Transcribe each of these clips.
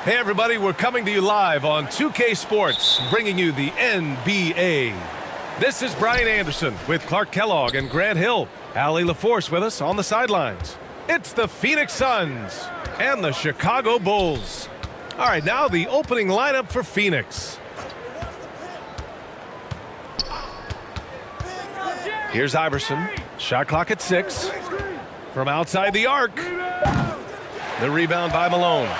Hey everybody, we're coming to you live on 2K Sports, bringing you the NBA. This is Brian Anderson with Clark Kellogg and Grant Hill. Allie LaForce with us on the sidelines. It's the Phoenix Suns and the Chicago Bulls. All right, now the opening lineup for Phoenix. Here's Iverson. Shot clock at 6. From outside the arc. The rebound by Malone.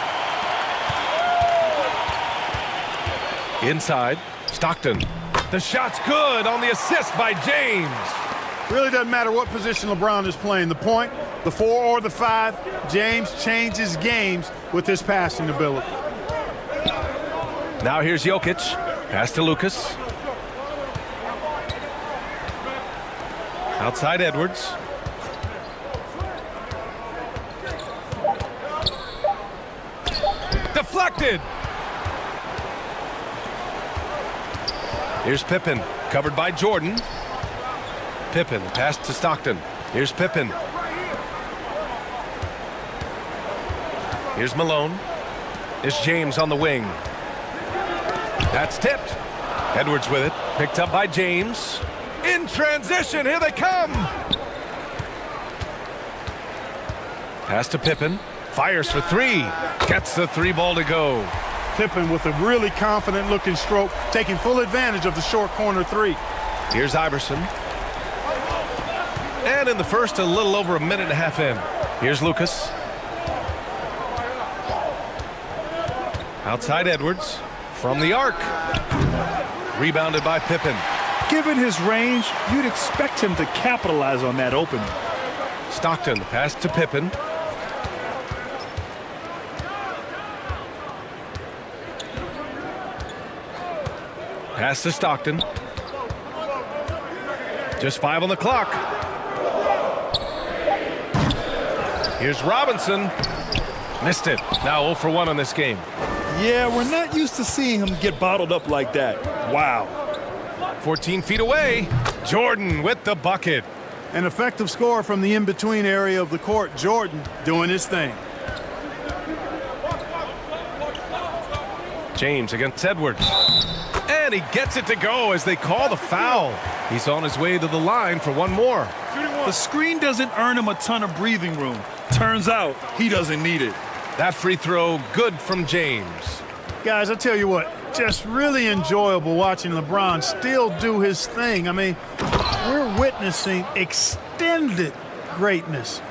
Inside, Stockton. The shot's good on the assist by James. Really doesn't matter what position LeBron is playing. The point, the 4 or the 5, James changes games with his passing ability. Now here's Jokic. Pass to Lucas. Outside Edwards. Deflected. Here's Pippen, covered by Jordan. Pippen, pass to Stockton. Here's Pippen. Here's Malone. Here's James on the wing. That's tipped. Edwards with it. Picked up by James. In transition, here they come. Pass to Pippen. Fires for three. Gets the three ball to go. Pippen with a really confident looking stroke, taking full advantage of the short corner three. Here's Iverson. And in the first, a little over a minute and a half in. Here's Lucas. Outside Edwards. From the arc. Rebounded by Pippen. Given his range, you'd expect him to capitalize on that opening. Stockton, the pass to Pippen. Pass to Stockton. Just 5 on the clock. Here's Robinson. Missed it. Now 0 for 1 on this game. Yeah, we're not used to seeing him get bottled up like that. Wow. 14 feet away. Jordan with the bucket. An effective score from the in-between area of the court. Jordan doing his thing. James against Edwards. And he gets it to go as they call the foul. He's on his way to the line for one more. The screen doesn't earn him a ton of breathing room. Turns out he doesn't need it. That free throw good from James. Guys, I tell you what, just really enjoyable watching LeBron still do his thing. I mean, we're witnessing extended greatness.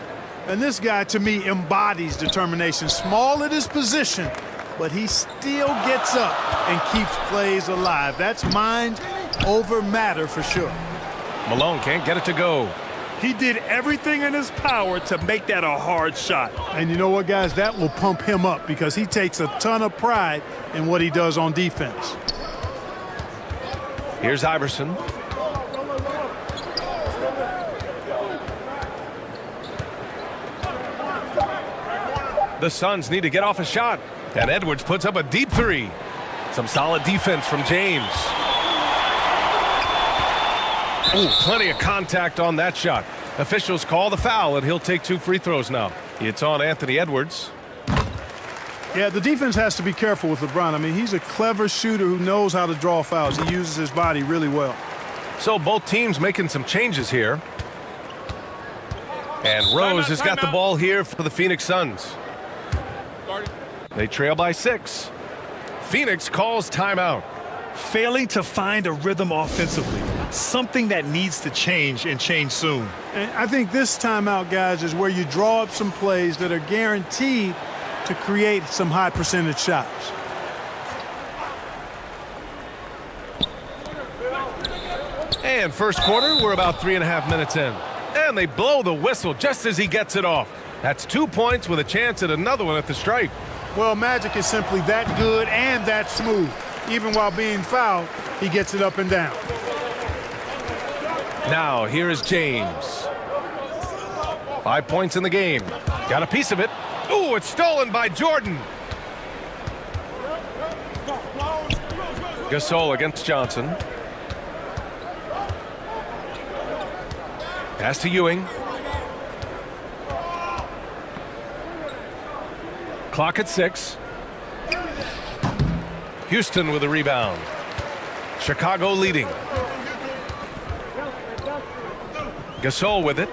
And this guy, to me, embodies determination. Small at his position, but he still gets up and keeps plays alive. That's mind over matter for sure. Malone can't get it to go. He did everything in his power to make that a hard shot. And you know what, guys? That will pump him up because he takes a ton of pride in what he does on defense. Here's Iverson. The Suns need to get off a shot. And Edwards puts up a deep three. Some solid defense from James. Ooh, plenty of contact on that shot. Officials call the foul, and he'll take 2 free throws now. It's on Anthony Edwards. Yeah, the defense has to be careful with LeBron. I mean, he's a clever shooter who knows how to draw fouls. He uses his body really well. So both teams making some changes here. And Rose has got the ball here for the Phoenix Suns. They trail by 6. Phoenix calls timeout. Failing to find a rhythm offensively. Something that needs to change and change soon. And I think this timeout, guys, is where you draw up some plays that are guaranteed to create some high percentage shots. And first quarter, we're about 3.5 minutes in. And they blow the whistle just as he gets it off. That's 2 points with a chance at another one at the stripe. Well, Magic is simply that good and that smooth. Even while being fouled, he gets it up and down. Now, here is James. 5 points in the game. Got a piece of it. Ooh, it's stolen by Jordan. Gasol against Johnson. Pass to Ewing. Clock at 6. Houston with a rebound. Chicago leading. Gasol with it.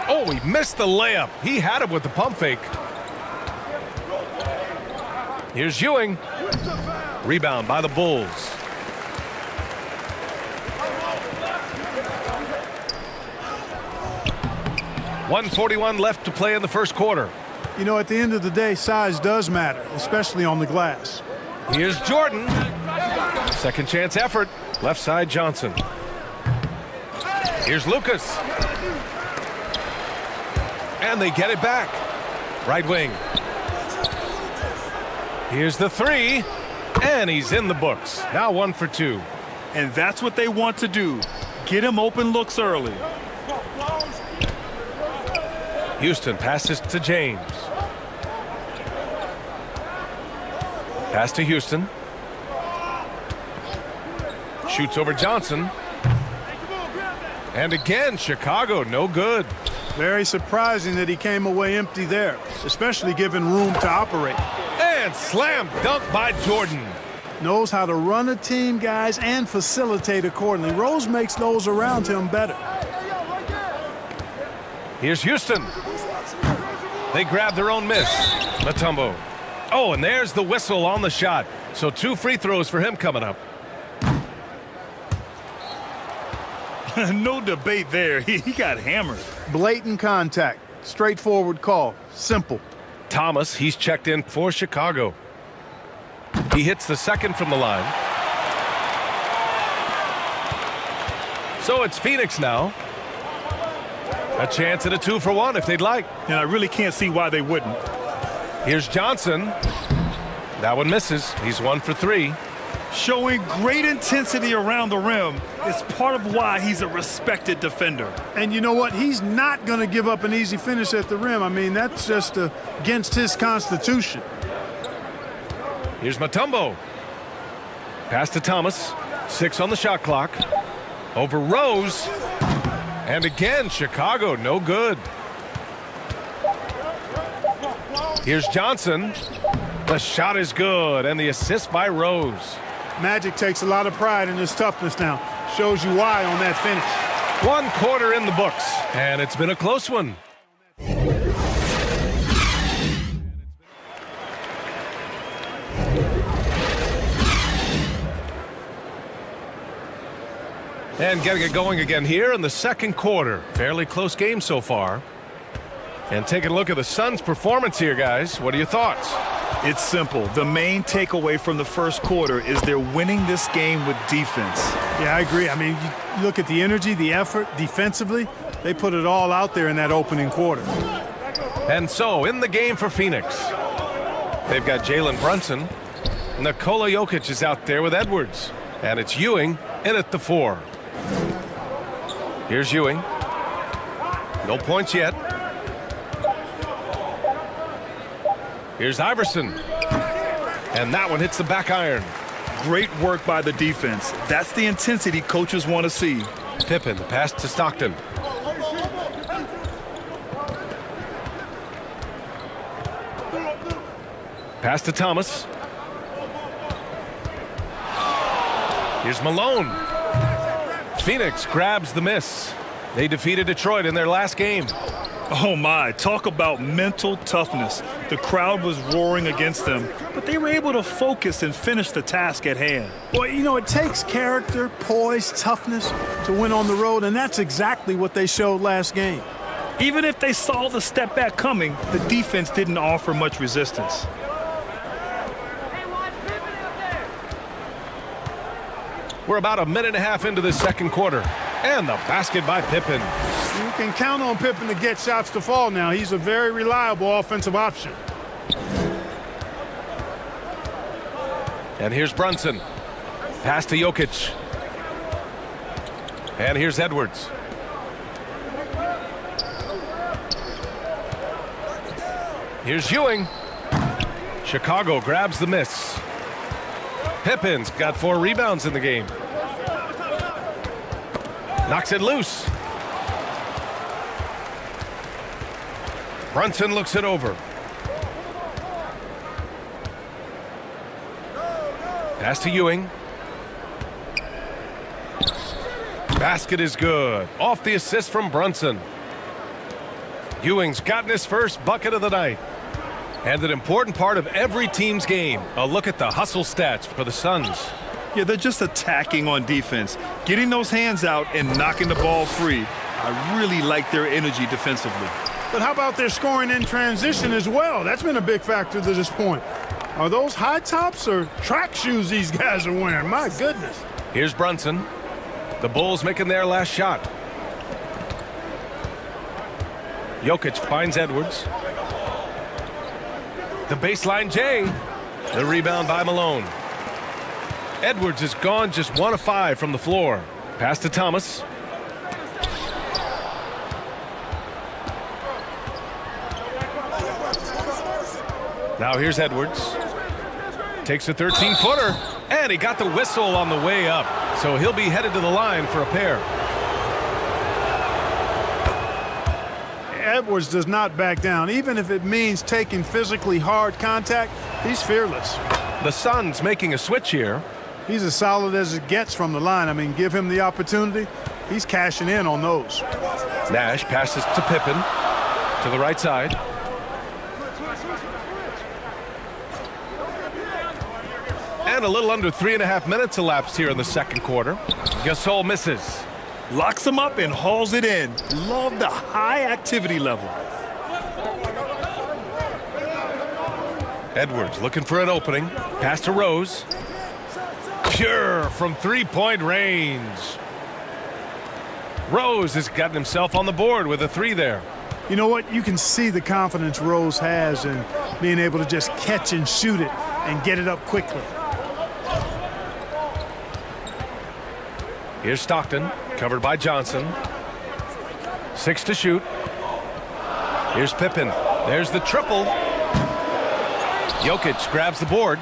Oh, he missed the layup. He had it with the pump fake. Here's Ewing. Rebound by the Bulls. .141 left to play in the first quarter. You know, at the end of the day, size does matter, especially on the glass. Here's Jordan. Second chance effort. Left side Johnson. Here's Lucas. And they get it back. Right wing. Here's the three. And he's in the books. Now 1 for 2. And that's what they want to do. Get him open looks early. Houston passes to James. Pass to Houston. Shoots over Johnson. And again, Chicago, no good. Very surprising that he came away empty there, especially given room to operate. And slam dunk by Jordan. Knows how to run a team, guys, and facilitate accordingly. Rose makes those around him better. Here's Houston. They grab their own miss. Mutombo. Oh, and there's the whistle on the shot. So 2 free throws for him coming up. No debate there. He got hammered. Blatant contact. Straightforward call. Simple. Thomas, he's checked in for Chicago. He hits the second from the line. So it's Phoenix now. A chance at a 2-for-1 if they'd like. And I really can't see why they wouldn't. Here's Johnson. That one misses. He's 1 for 3. Showing great intensity around the rim is part of why he's a respected defender. And you know what? He's not going to give up an easy finish at the rim. I mean, that's just against his constitution. Here's Mutombo. Pass to Thomas. 6 on the shot clock. Over Rose. And again, Chicago, no good. Here's Johnson. The shot is good, and the assist by Rose. Magic takes a lot of pride in his toughness now. Shows you why on that finish. 1 quarter in the books, and it's been a close one. And getting it going again here in the second quarter. Fairly close game so far. And taking a look at the Suns' performance here, guys. What are your thoughts? It's simple. The main takeaway from the first quarter is they're winning this game with defense. Yeah, I agree. I mean, you look at the energy, the effort defensively. They put it all out there in that opening quarter. And so, in the game for Phoenix, they've got Jalen Brunson. Nikola Jokic is out there with Edwards. And it's Ewing in at the 4. Here's Ewing. No points yet. Here's Iverson. And that one hits the back iron. Great work by the defense. That's the intensity coaches want to see. Pippen, the pass to Stockton. Pass to Thomas. Here's Malone. Phoenix grabs the miss. They defeated Detroit in their last game. Oh my, talk about mental toughness. The crowd was roaring against them, but they were able to focus and finish the task at hand. Well, you know, it takes character, poise, toughness to win on the road, and that's exactly what they showed last game. Even if they saw the step back coming, the defense didn't offer much resistance. We're about a minute and a half into the second quarter. And the basket by Pippen. You can count on Pippen to get shots to fall now. He's a very reliable offensive option. And here's Brunson. Pass to Jokic. And here's Edwards. Here's Ewing. Chicago grabs the miss. Pippen's got 4 rebounds in the game. Knocks it loose. Brunson looks it over. Pass to Ewing. Basket is good. Off the assist from Brunson. Ewing's gotten his first bucket of the night. And an important part of every team's game. A look at the hustle stats for the Suns. Yeah, they're just attacking on defense, getting those hands out and knocking the ball free. I really like their energy defensively. But how about their scoring in transition as well? That's been a big factor to this point. Are those high tops or track shoes these guys are wearing? My goodness. Here's Brunson. The Bulls making their last shot. Jokic finds Edwards. The baseline J. The rebound by Malone. Edwards is gone just 1 of 5 from the floor. Pass to Thomas. Now here's Edwards. Takes a 13-footer. And he got the whistle on the way up. so he'll be headed to the line for a pair. Edwards does not back down. Even if it means taking physically hard contact, he's fearless. The Suns making a switch here. He's as solid as it gets from the line. I mean, give him the opportunity. He's cashing in on those. Nash passes to Pippen to the right side. And a little under 3.5 minutes elapsed here in the second quarter. Gasol misses. Locks him up and hauls it in. Love the high activity level. Edwards looking for an opening. Pass to Rose. Pure from three-point range. Rose has gotten himself on the board with a three there. You know what? You can see the confidence Rose has in being able to just catch and shoot it and get it up quickly. Here's Stockton, covered by Johnson. 6 to shoot. Here's Pippen. There's the triple. Jokic grabs the board.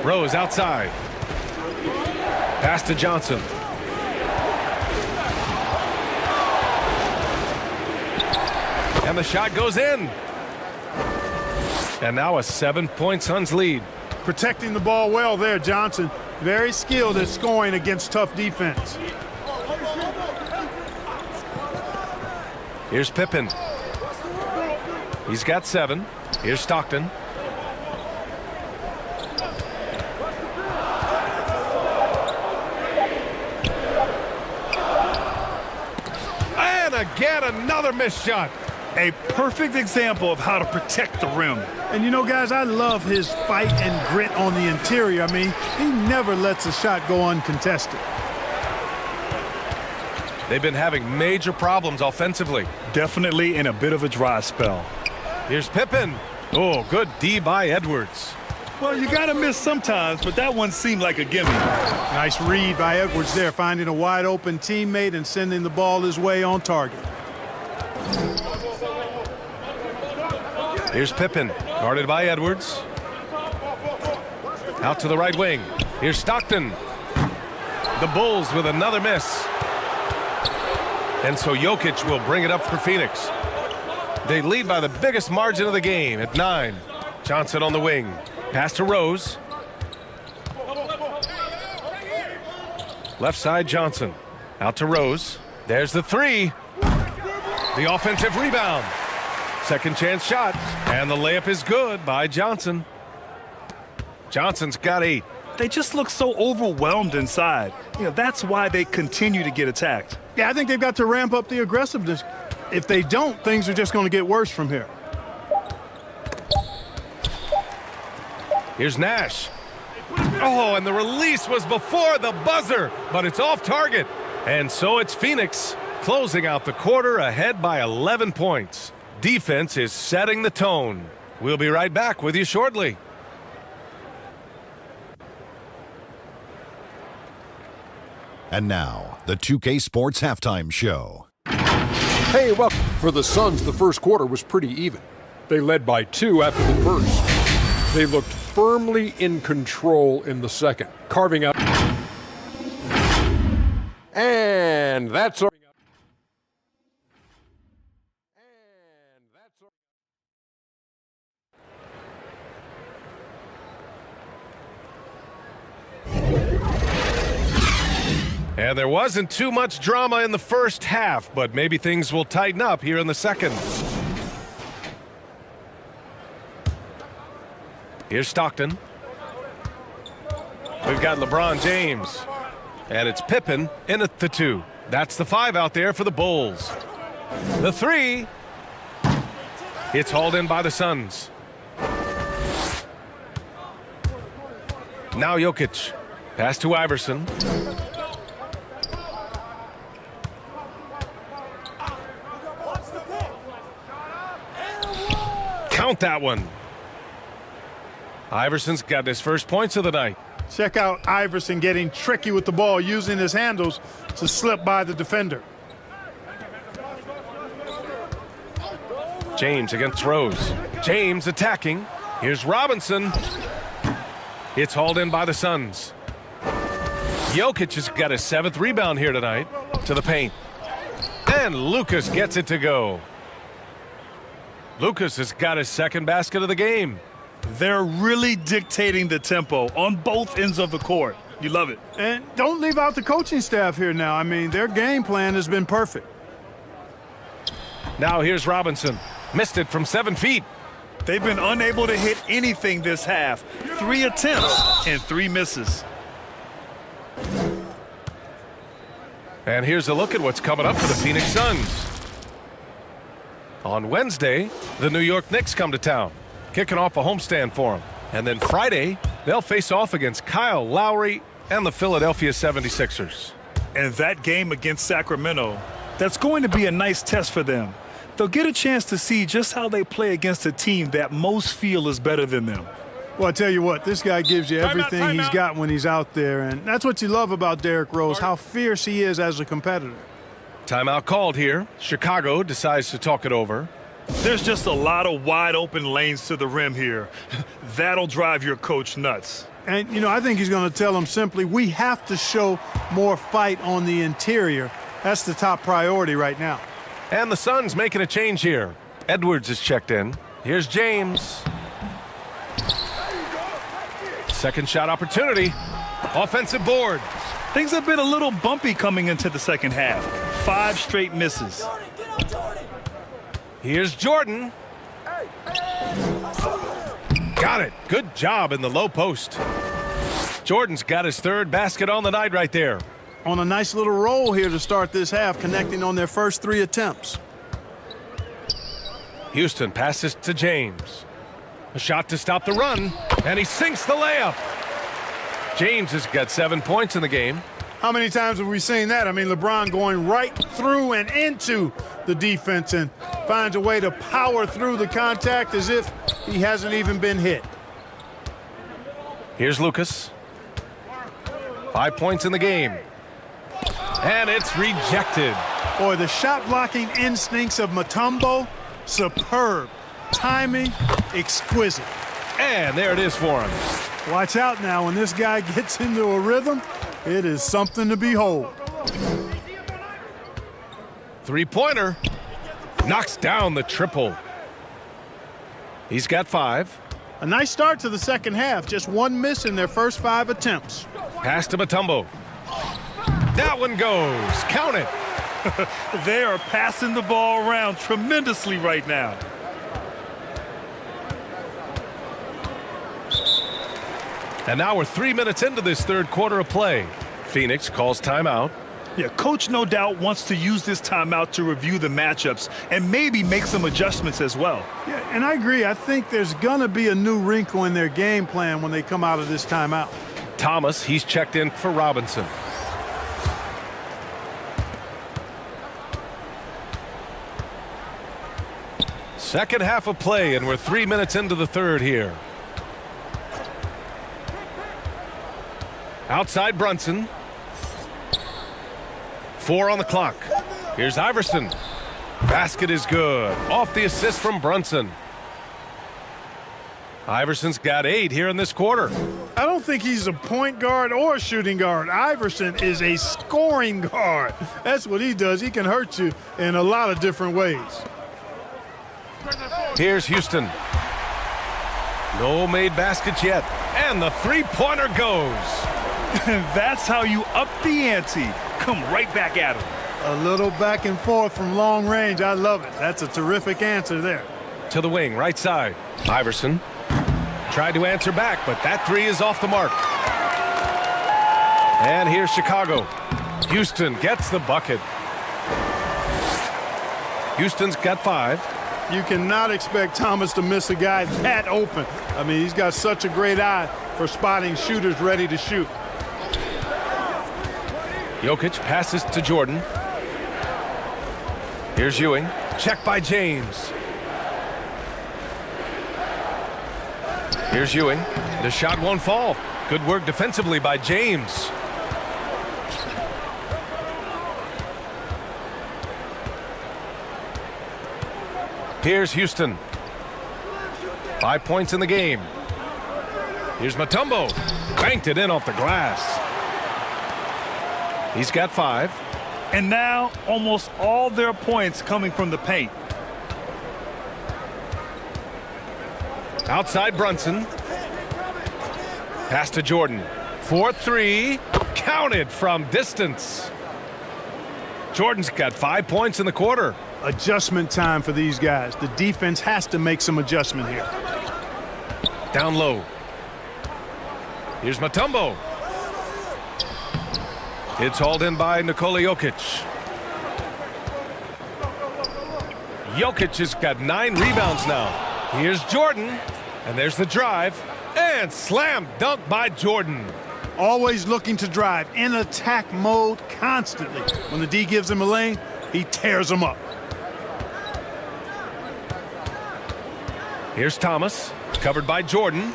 Rose outside. Pass to Johnson. And the shot goes in. And now a 7-point Suns lead. Protecting the ball well there, Johnson. Very skilled at scoring against tough defense. Here's Pippen. He's got 7. Here's Stockton. And again, another missed shot. A perfect example of how to protect the rim. And you know, guys, I love his fight and grit on the interior. I mean, he never lets a shot go uncontested. They've been having major problems offensively. Definitely in a bit of a dry spell. Here's Pippen. Oh, good D by Edwards. Well, you got to miss sometimes, but that one seemed like a gimme. Nice read by Edwards there, finding a wide open teammate and sending the ball his way on target. Here's Pippen, guarded by Edwards. Out to the right wing. Here's Stockton. The Bulls with another miss. And so Jokic will bring it up for Phoenix. They lead by the biggest margin of the game at 9. Johnson on the wing. Pass to Rose. Left side Johnson. Out to Rose. There's the three. The offensive rebound. Second chance shot. And the layup is good by Johnson. Johnson's got 8. They just look so overwhelmed inside. You know, that's why they continue to get attacked. Yeah, I think they've got to ramp up the aggressiveness. If they don't, things are just going to get worse from here. Here's Nash. Oh, and the release was before the buzzer, but it's off target. And so it's Phoenix closing out the quarter ahead by 11 points. Defense is setting the tone. We'll be right back with you shortly. And now, the 2K Sports Halftime Show. Hey, welcome. For the Suns, the first quarter was pretty even. They led by 2 after the first. They looked firmly in control in the second, carving out. And that's our. And there wasn't too much drama in the first half, but maybe things will tighten up here in the second. Here's Stockton. We've got LeBron James. And it's Pippen in at the 2. That's the 5 out there for the Bulls. The 3. It's hauled in by the Suns. Now Jokic. Pass to Iverson. Count that one. Iverson's got his first points of the night. Check out Iverson getting tricky with the ball, using his handles to slip by the defender. James against Rose. James attacking. Here's Robinson. It's hauled in by the Suns. Jokic has got his 7th rebound here tonight. To the paint. And Lucas gets it to go. Lucas has got his 2nd basket of the game. They're really dictating the tempo on both ends of the court. You love it. And don't leave out the coaching staff here now. I mean, their game plan has been perfect. Now here's Robinson. Missed it from 7 feet. They've been unable to hit anything this half. 3 attempts and 3 misses. And here's a look at what's coming up for the Phoenix Suns. On Wednesday, the New York Knicks come to town, kicking off a homestand for them. And then Friday, they'll face off against Kyle Lowry and the Philadelphia 76ers. And that game against Sacramento, that's going to be a nice test for them. They'll get a chance to see just how they play against a team that most feel is better than them. Well, I tell you what, this guy gives you everything he's got when he's out there, and that's what you love about Derrick Rose, how fierce he is as a competitor. Timeout called here. Chicago decides to talk it over. There's just a lot of wide open lanes to the rim here. That'll drive your coach nuts. And, you know, I think he's going to tell them simply, we have to show more fight on the interior. That's the top priority right now. And the Suns making a change here. Edwards is checked in. Here's James. Second shot opportunity. Offensive board. Things have been a little bumpy coming into the second half. 5 straight misses. Here's Jordan. Got it. Good job in the low post. Jordan's got his 3rd basket on the night right there. On a nice little roll here to start this half, connecting on their first 3 attempts. Houston passes to James. A shot to stop the run, and he sinks the layup. James has got 7 points in the game. How many times have we seen that? I mean, LeBron going right through and into the defense and finds a way to power through the contact as if he hasn't even been hit. Here's Lucas. 5 points in the game. And it's rejected. Boy, the shot blocking instincts of Mutombo, superb. Timing, exquisite. And there it is for him. Watch out now, when this guy gets into a rhythm, it is something to behold. 3-pointer. Knocks down the triple. He's got 5. A nice start to the second half, just 1 miss in their first 5 attempts. Pass to Mutombo. That one goes. Count it. They are passing the ball around tremendously right now. And now we're 3 minutes into this 3rd quarter of play. Phoenix calls timeout. Yeah, coach no doubt wants to use this timeout to review the matchups and maybe make some adjustments as well. Yeah, and I agree. I think there's going to be a new wrinkle in their game plan when they come out of this timeout. Thomas, he's checked in for Robinson. Second half of play, and we're 3 minutes into the 3rd here. Outside Brunson. 4 on the clock. Here's Iverson. Basket is good. Off the assist from Brunson. Iverson's got 8 here in this quarter. I don't think he's a point guard or a shooting guard. Iverson is a scoring guard. That's what he does. He can hurt you in a lot of different ways. Here's Houston. No made baskets yet. And the 3-pointer goes. And that's how you up the ante. Come right back at him. A little back and forth from long range. I love it. That's a terrific answer there. To the wing, right side. Iverson tried to answer back, but that 3 is off the mark. And here's Chicago. Houston gets the bucket. Houston's got 5. You cannot expect Thomas to miss a guy that open. I mean, he's got such a great eye for spotting shooters ready to shoot. Jokic passes to Jordan. Here's Ewing. Check by James. Here's Ewing. The shot won't fall. Good work defensively by James. Here's Houston. 5 points in the game. Here's Mutombo. Banked it in off the glass. He's got 5. And now almost all their points coming from the paint. Outside Brunson. Pass to Jordan. 4-3. Counted from distance. Jordan's got 5 points in the quarter. Adjustment time for these guys. The defense has to make some adjustment here. Down low. Here's Mutombo. It's hauled in by Nikola Jokic. Jokic has got 9 rebounds now. Here's Jordan. And there's the drive. And slam dunk by Jordan. Always looking to drive in attack mode constantly. When the D gives him a lane, he tears them up. Here's Thomas. Covered by Jordan.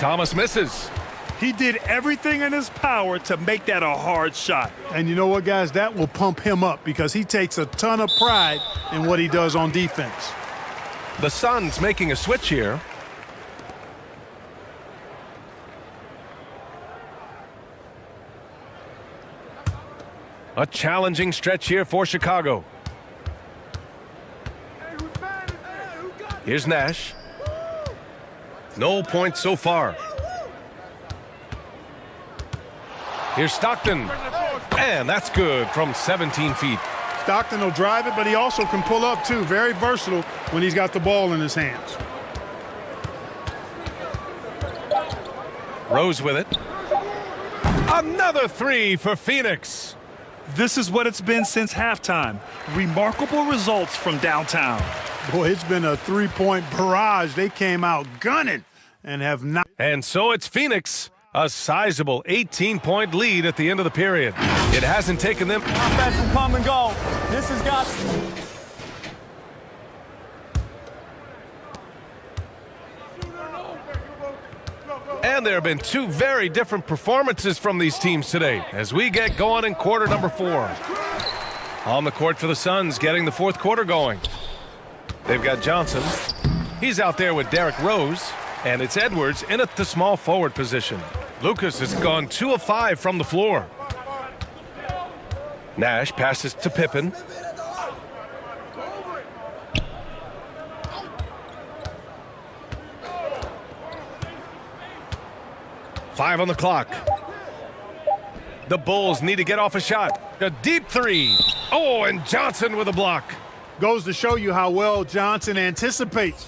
Thomas misses. He did everything in his power to make that a hard shot. And you know what, guys? That will pump him up because he takes a ton of pride in what he does on defense. The Suns making a switch here. A challenging stretch here for Chicago. Here's Nash. No points so far. Here's Stockton. And that's good from 17 feet. Stockton will drive it, but he also can pull up, too. Very versatile when he's got the ball in his hands. Rose with it. Another 3 for Phoenix. This is what it's been since halftime. Remarkable results from downtown. Boy, it's been a three-point barrage. They came out gunning and have not. And so it's Phoenix. A sizable 18-point lead at the end of the period. It hasn't taken them. Offense will come and go. This has got. And there have been 2 very different performances from these teams today as we get going in quarter number 4. On the court for the Suns, getting the fourth quarter going. They've got Johnson. He's out there with Derrick Rose. And it's Edwards in at the small forward position. Lucas has gone 2 of 5 from the floor. Nash passes to Pippen. Five on the clock. The Bulls need to get off a shot. A deep 3. Oh, and Johnson with a block. Goes to show you how well Johnson anticipates.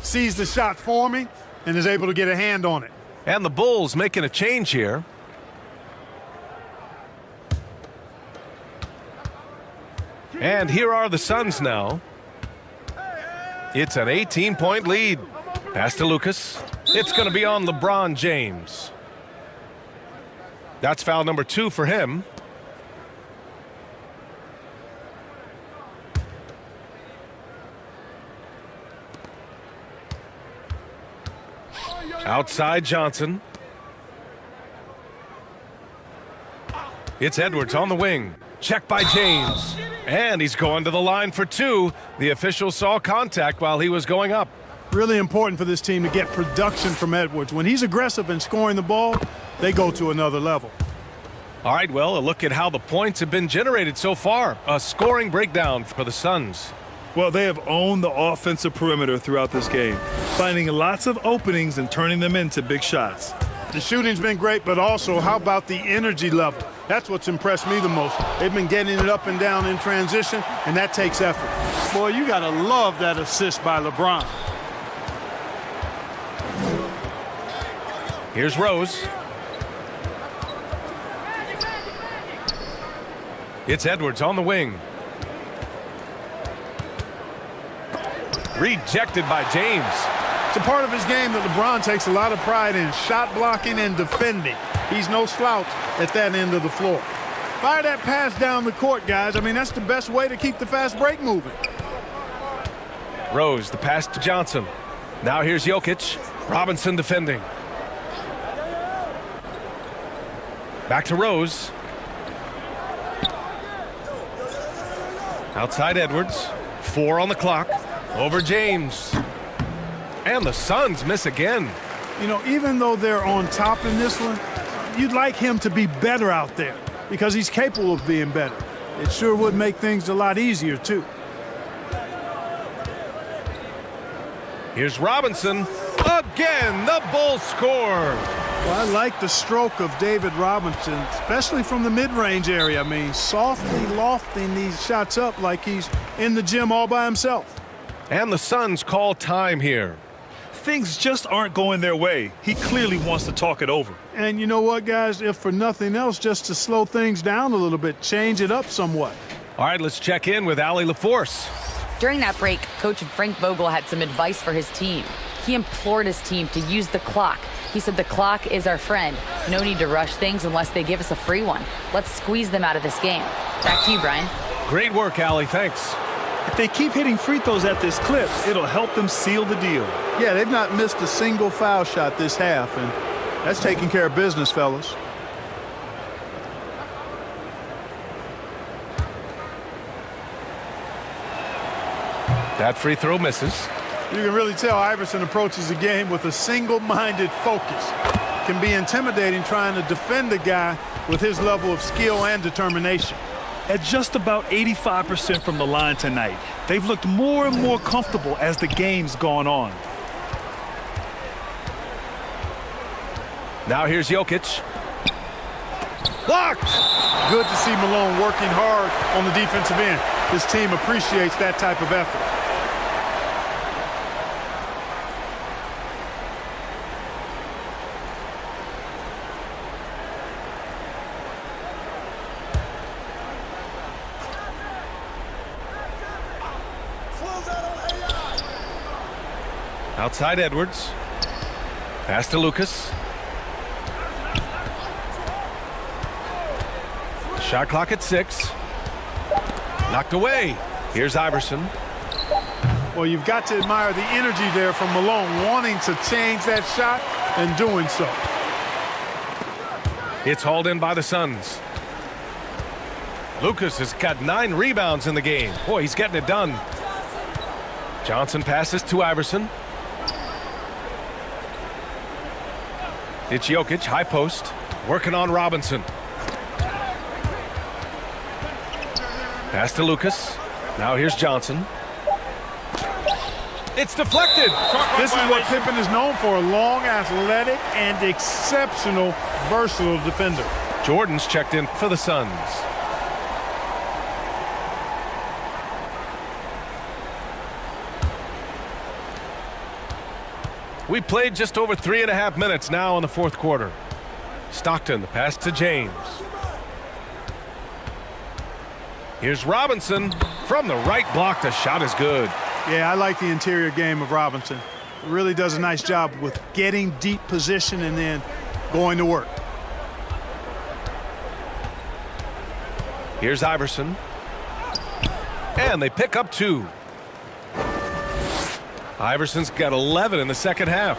Sees the shot forming and is able to get a hand on it. And the Bulls making a change here. And here are the Suns now. It's an 18-point lead. Pass to Lucas. It's going to be on LeBron James. That's foul number 2 for him. Outside Johnson. It's Edwards on the wing. Check by James. And he's going to the line for 2. The official saw contact while he was going up. Really important for this team to get production from Edwards. When he's aggressive in scoring the ball, they go to another level. All right, well, a look at how the points have been generated so far. A scoring breakdown for the Suns. Well, they have owned the offensive perimeter throughout this game, finding lots of openings and turning them into big shots. The shooting's been great, but also how about the energy level? That's what's impressed me the most. They've been getting it up and down in transition, and that takes effort. Boy, you got to love that assist by LeBron. Here's Rose. It's Edwards on the wing. Rejected by James. It's a part of his game that LeBron takes a lot of pride in, shot blocking and defending. He's no slouch at that end of the floor. Fire that pass down the court, guys. I mean, that's the best way to keep the fast break moving. Rose, the pass to Johnson. Now here's Jokic. Robinson defending. Back to Rose. Outside Edwards. 4 on the clock. Over James. And the Suns miss again. You know, even though they're on top in this one, you'd like him to be better out there because he's capable of being better. It sure would make things a lot easier, too. Here's Robinson. Again, the Bulls score. Well, I like the stroke of David Robinson, especially from the mid-range area. I mean, softly lofting these shots up like he's in the gym all by himself. And the Suns call time here. Things just aren't going their way. He clearly wants to talk it over. And you know what, guys? If for nothing else, just to slow things down a little bit, change it up somewhat. All right, let's check in with Allie LaForce. During that break, Coach Frank Vogel had some advice for his team. He implored his team to use the clock. He said the clock is our friend. No need to rush things unless they give us a free one. Let's squeeze them out of this game. Back to you, Brian. Great work, Allie. Thanks. If they keep hitting free throws at this clip, it'll help them seal the deal. Yeah, they've not missed a single foul shot this half, and that's taking care of business, fellas. That free throw misses. You can really tell Iverson approaches the game with a single-minded focus. Can be intimidating trying to defend a guy with his level of skill and determination. At just about 85% from the line tonight, they've looked more and more comfortable as the game's gone on. Now here's Jokic. Blocked! Good to see Malone working hard on the defensive end. His team appreciates that type of effort. Outside Edwards. Pass to Lucas. Shot clock at 6. Knocked away. Here's Iverson. Well, you've got to admire the energy there from Malone, wanting to change that shot and doing so. It's hauled in by the Suns. Lucas has got 9 rebounds in the game. Boy, he's getting it done. Johnson passes to Iverson. It's Jokic, high post, working on Robinson. Pass to Lucas. Now here's Johnson. It's deflected. This is what Pippen is known for, a long, athletic, and exceptional, versatile defender. Jordan's checked in for the Suns. We played just over 3.5 minutes now in the fourth quarter. Stockton, the pass to James. Here's Robinson from the right block. The shot is good. Yeah, I like the interior game of Robinson. Really does a nice job with getting deep position and then going to work. Here's Iverson. And they pick up 2. Iverson's got 11 in the second half.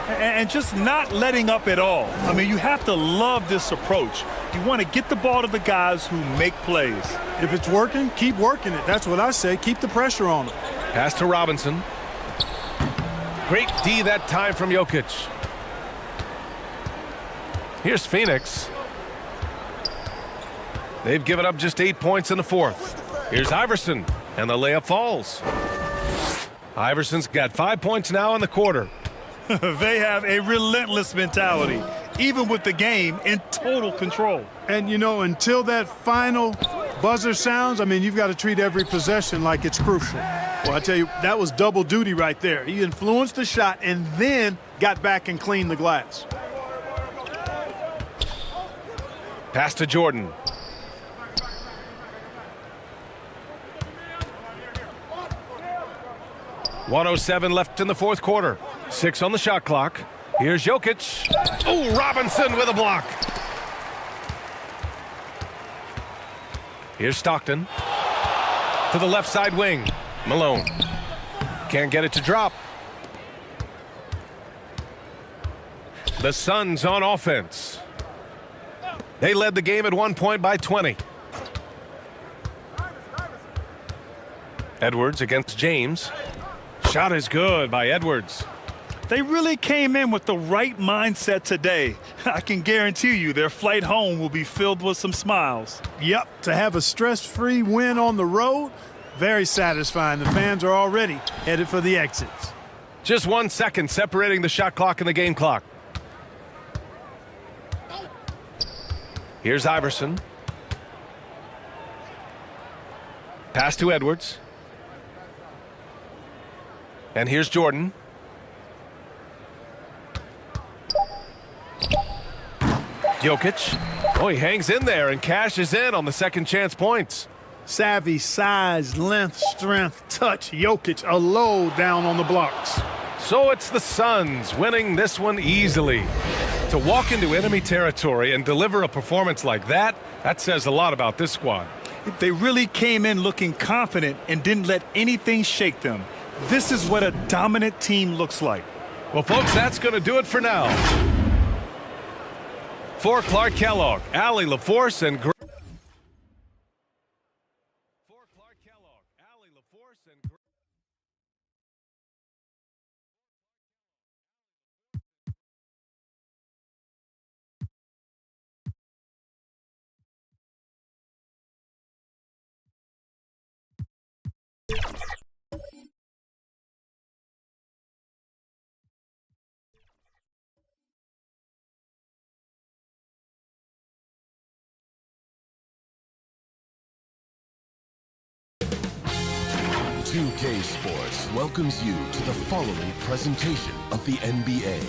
And just not letting up at all. I mean, you have to love this approach. You want to get the ball to the guys who make plays. If it's working, keep working it. That's what I say. Keep the pressure on them. Pass to Robinson. Great D that time from Jokic. Here's Phoenix. They've given up just 8 points in the fourth. Here's Iverson, and the layup falls. Iverson's got 5 points now in the quarter. They have a relentless mentality, even with the game in total control. And, you know, until that final buzzer sounds, I mean, you've got to treat every possession like it's crucial. Well, I tell you, that was double duty right there. He influenced the shot and then got back and cleaned the glass. Pass to Jordan. .107 left in the fourth quarter. 6 on the shot clock. Here's Jokic. Oh, Robinson with a block. Here's Stockton. To the left side wing. Malone. Can't get it to drop. The Suns on offense. They led the game at 1 point by 20. Edwards against James. Shot is good by Edwards. They really came in with the right mindset today. I can guarantee you their flight home will be filled with some smiles. Yep, to have a stress-free win on the road, very satisfying. The fans are already headed for the exits. Just 1 second separating the shot clock and the game clock. Here's Iverson. Pass to Edwards. And here's Jordan. Jokic. Oh, he hangs in there and cashes in on the second chance points. Savvy, size, length, strength, touch. Jokic, a load down on the blocks. So it's the Suns winning this one easily. To walk into enemy territory and deliver a performance like that, that says a lot about this squad. They really came in looking confident and didn't let anything shake them. This is what a dominant team looks like. Well, folks, that's going to do it for now. For Clark Kellogg, Allie LaForce, and Day14 Sports welcomes you to the following presentation of the NBA.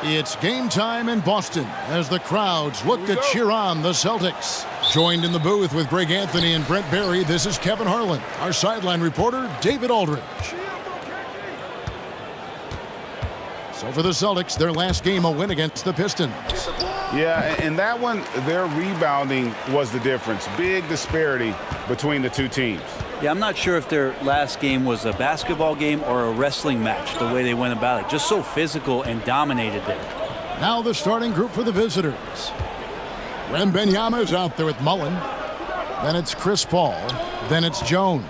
It's game time in Boston as the crowds look to cheer on the Celtics. Joined in the booth with Greg Anthony and Brent Barry, this is Kevin Harlan. Our sideline reporter, David Aldridge. So for the Celtics, their last game a win against the Pistons. Yeah, and that one, their rebounding was the difference. Big disparity between the two teams. Yeah, I'm not sure if their last game was a basketball game or a wrestling match, the way they went about it. Just so physical and dominated there. Now the starting group for the visitors. Wembanyama is out there with Mullen. Then it's Chris Paul. Then it's Jones.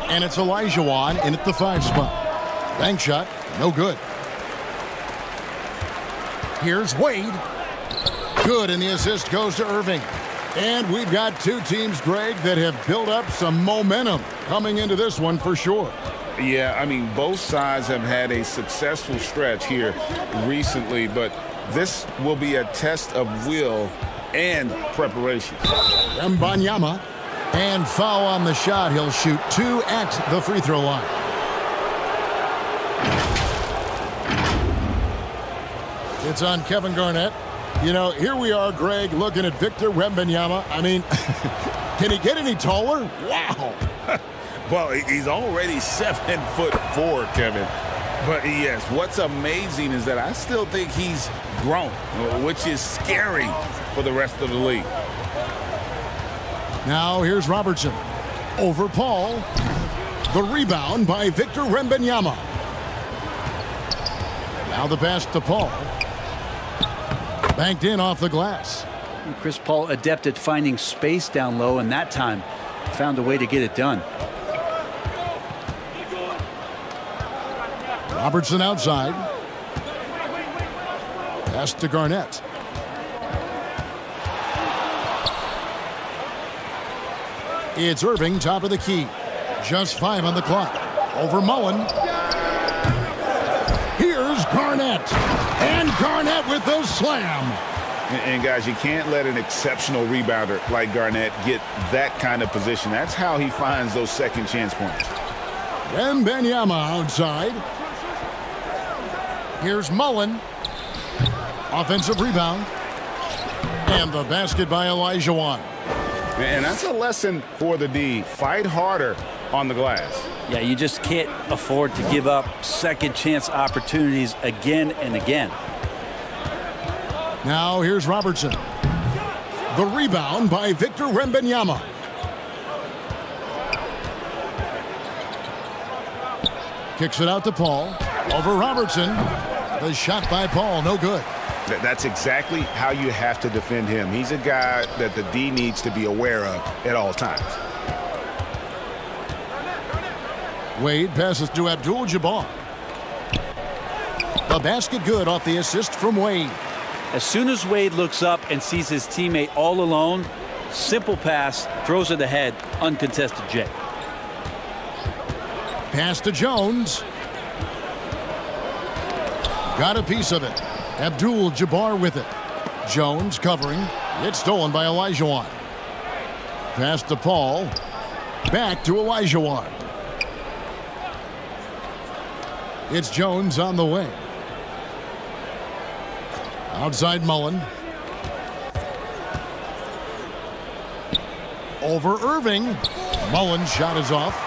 And it's Olajuwon in at the 5 spot. Bank shot, no good. Here's Wade. Good, and the assist goes to Irving. And we've got two teams, Greg, that have built up some momentum coming into this one for sure. Yeah, I mean, both sides have had a successful stretch here recently, but this will be a test of will and preparation. Wembanyama, and foul on the shot. He'll shoot 2 at the free throw line. It's on Kevin Garnett. You know, here we are, Greg, looking at Victor Wembanyama. I mean, can he get any taller? Wow. Well, he's already 7'4", Kevin. But yes, what's amazing is that I still think he's grown, which is scary for the rest of the league. Now here's Robertson. Over Paul. The rebound by Victor Wembanyama. Now the pass to Paul. Banked in off the glass. Chris Paul adept at finding space down low, and that time found a way to get it done. Robertson outside. Pass to Garnett. It's Irving, top of the key. Just 5 on the clock. Over Mullen. Here's Garnett. And Garnett with the slam. And guys, you can't let an exceptional rebounder like Garnett get that kind of position. That's how he finds those second chance points. Wembanyama outside. Here's Mullen. Offensive rebound. And the basket by Olajuwon. And that's a lesson for the D. Fight harder on the glass. Yeah, you just can't afford to give up second chance opportunities again and again. Now here's Robertson. The rebound by Victor Wembanyama. Kicks it out to Paul. Over Robertson. The shot by Paul, no good. That's exactly how you have to defend him. He's a guy that the D needs to be aware of at all times. Wade passes to Abdul-Jabbar. The basket good off the assist from Wade. As soon as Wade looks up and sees his teammate all alone, simple pass, throws it ahead, uncontested J. Pass to Jones. Got a piece of it. Abdul-Jabbar with it. Jones covering. It's stolen by Olajuwon. Pass to Paul. Back to Olajuwon. It's Jones on the wing. Outside Mullen. Over Irving. Mullen's shot is off.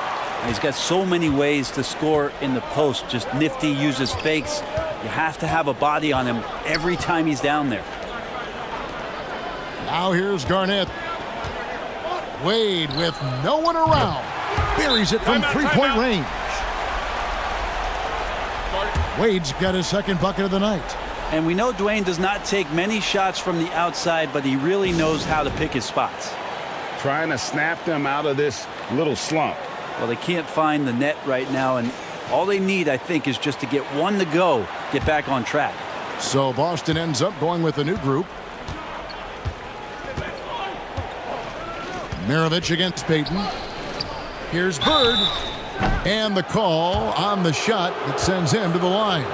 He's got so many ways to score in the post. Just nifty, uses fakes. You have to have a body on him every time he's down there. Now here's Garnett. Wade with no one around. Buries it from three-point range. Wade's got his second bucket of the night. And we know Dwayne does not take many shots from the outside, but he really knows how to pick his spots. Trying to snap them out of this little slump. Well, they can't find the net right now, and all they need, I think, is just to get one to go, get back on track. So Boston ends up going with a new group. Maravich against Payton. Here's Bird. And the call on the shot that sends him to the line.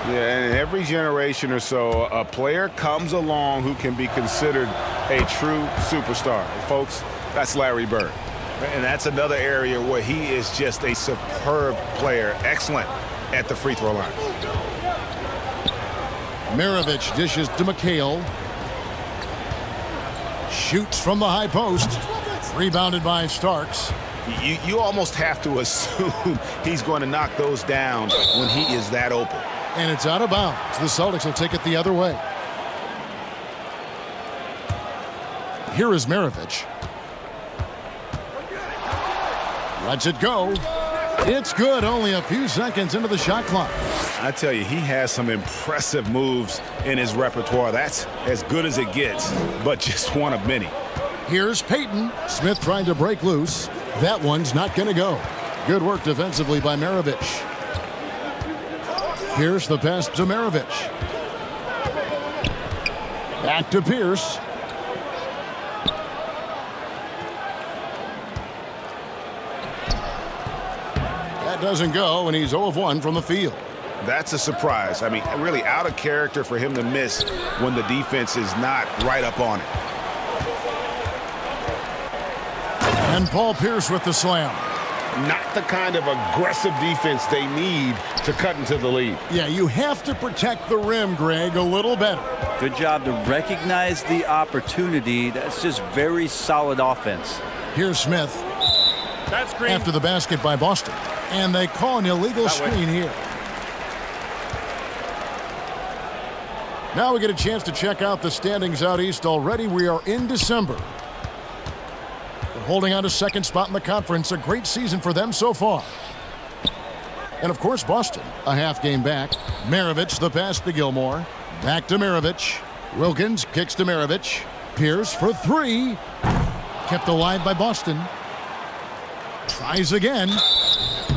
Yeah, and every generation or so, a player comes along who can be considered a true superstar. Folks, that's Larry Bird. And that's another area where he is just a superb player. Excellent at the free throw line. Maravich dishes to McHale. Shoots from the high post. Rebounded by Starks. You almost have to assume he's going to knock those down when he is that open. And it's out of bounds. The Celtics will take it the other way. Here is Maravich. Lets it go. It's good. Only a few seconds into the shot clock. I tell you, he has some impressive moves in his repertoire. That's as good as it gets, but just one of many. Here's Payton. Smith trying to break loose. That one's not going to go. Good work defensively by Maravich. Here's the pass to Maravich. Back to Pierce. That doesn't go, and he's 0 of 1 from the field. That's a surprise. I mean, really out of character for him to miss when the defense is not right up on it. And Paul Pierce with the slam. Not the kind of aggressive defense they need to cut into the lead. Yeah, you have to protect the rim, Greg, a little better. Good job to recognize the opportunity. That's just very solid offense. Here's Smith. That's green. After the basket by Boston. And they call an illegal screen here. Now we get a chance to check out the standings out east already. We are in December. They're holding on to second spot in the conference. A great season for them so far. And of course, Boston, a half game back. Maravich, the pass to Gilmore. Back to Maravich. Wilkins kicks to Maravich. Pierce for three. Kept alive by Boston. Tries again.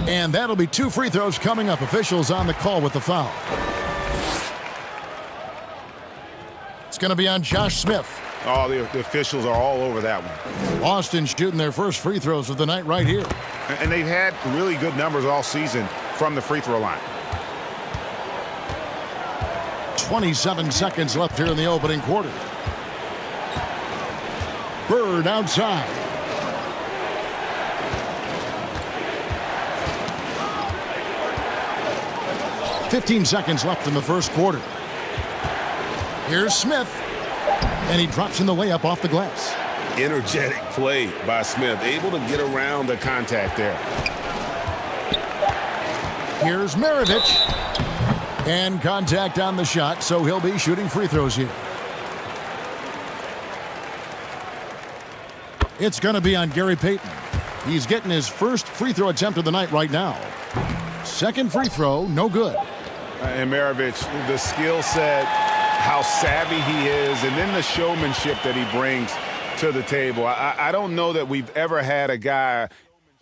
And that'll be 2 free throws coming up. Officials on the call with the foul. It's going to be on Josh Smith. Oh, the officials are all over that one. Boston shooting their first free throws of the night right here. And they've had really good numbers all season from the free throw line. 27 seconds left here in the opening quarter. Bird outside. "15 seconds left in the first quarter. Here's Smith. And he drops in the layup off the glass. Energetic play by Smith. Able to get around the contact there. Here's Maravich. And contact on the shot, so he'll be shooting free throws here. It's going to be on Gary Payton. He's getting his first free throw attempt of the night right now. Second free throw, no good. And Maravich, the skill set, how savvy he is, and then the showmanship that he brings to the table. I don't know that we've ever had a guy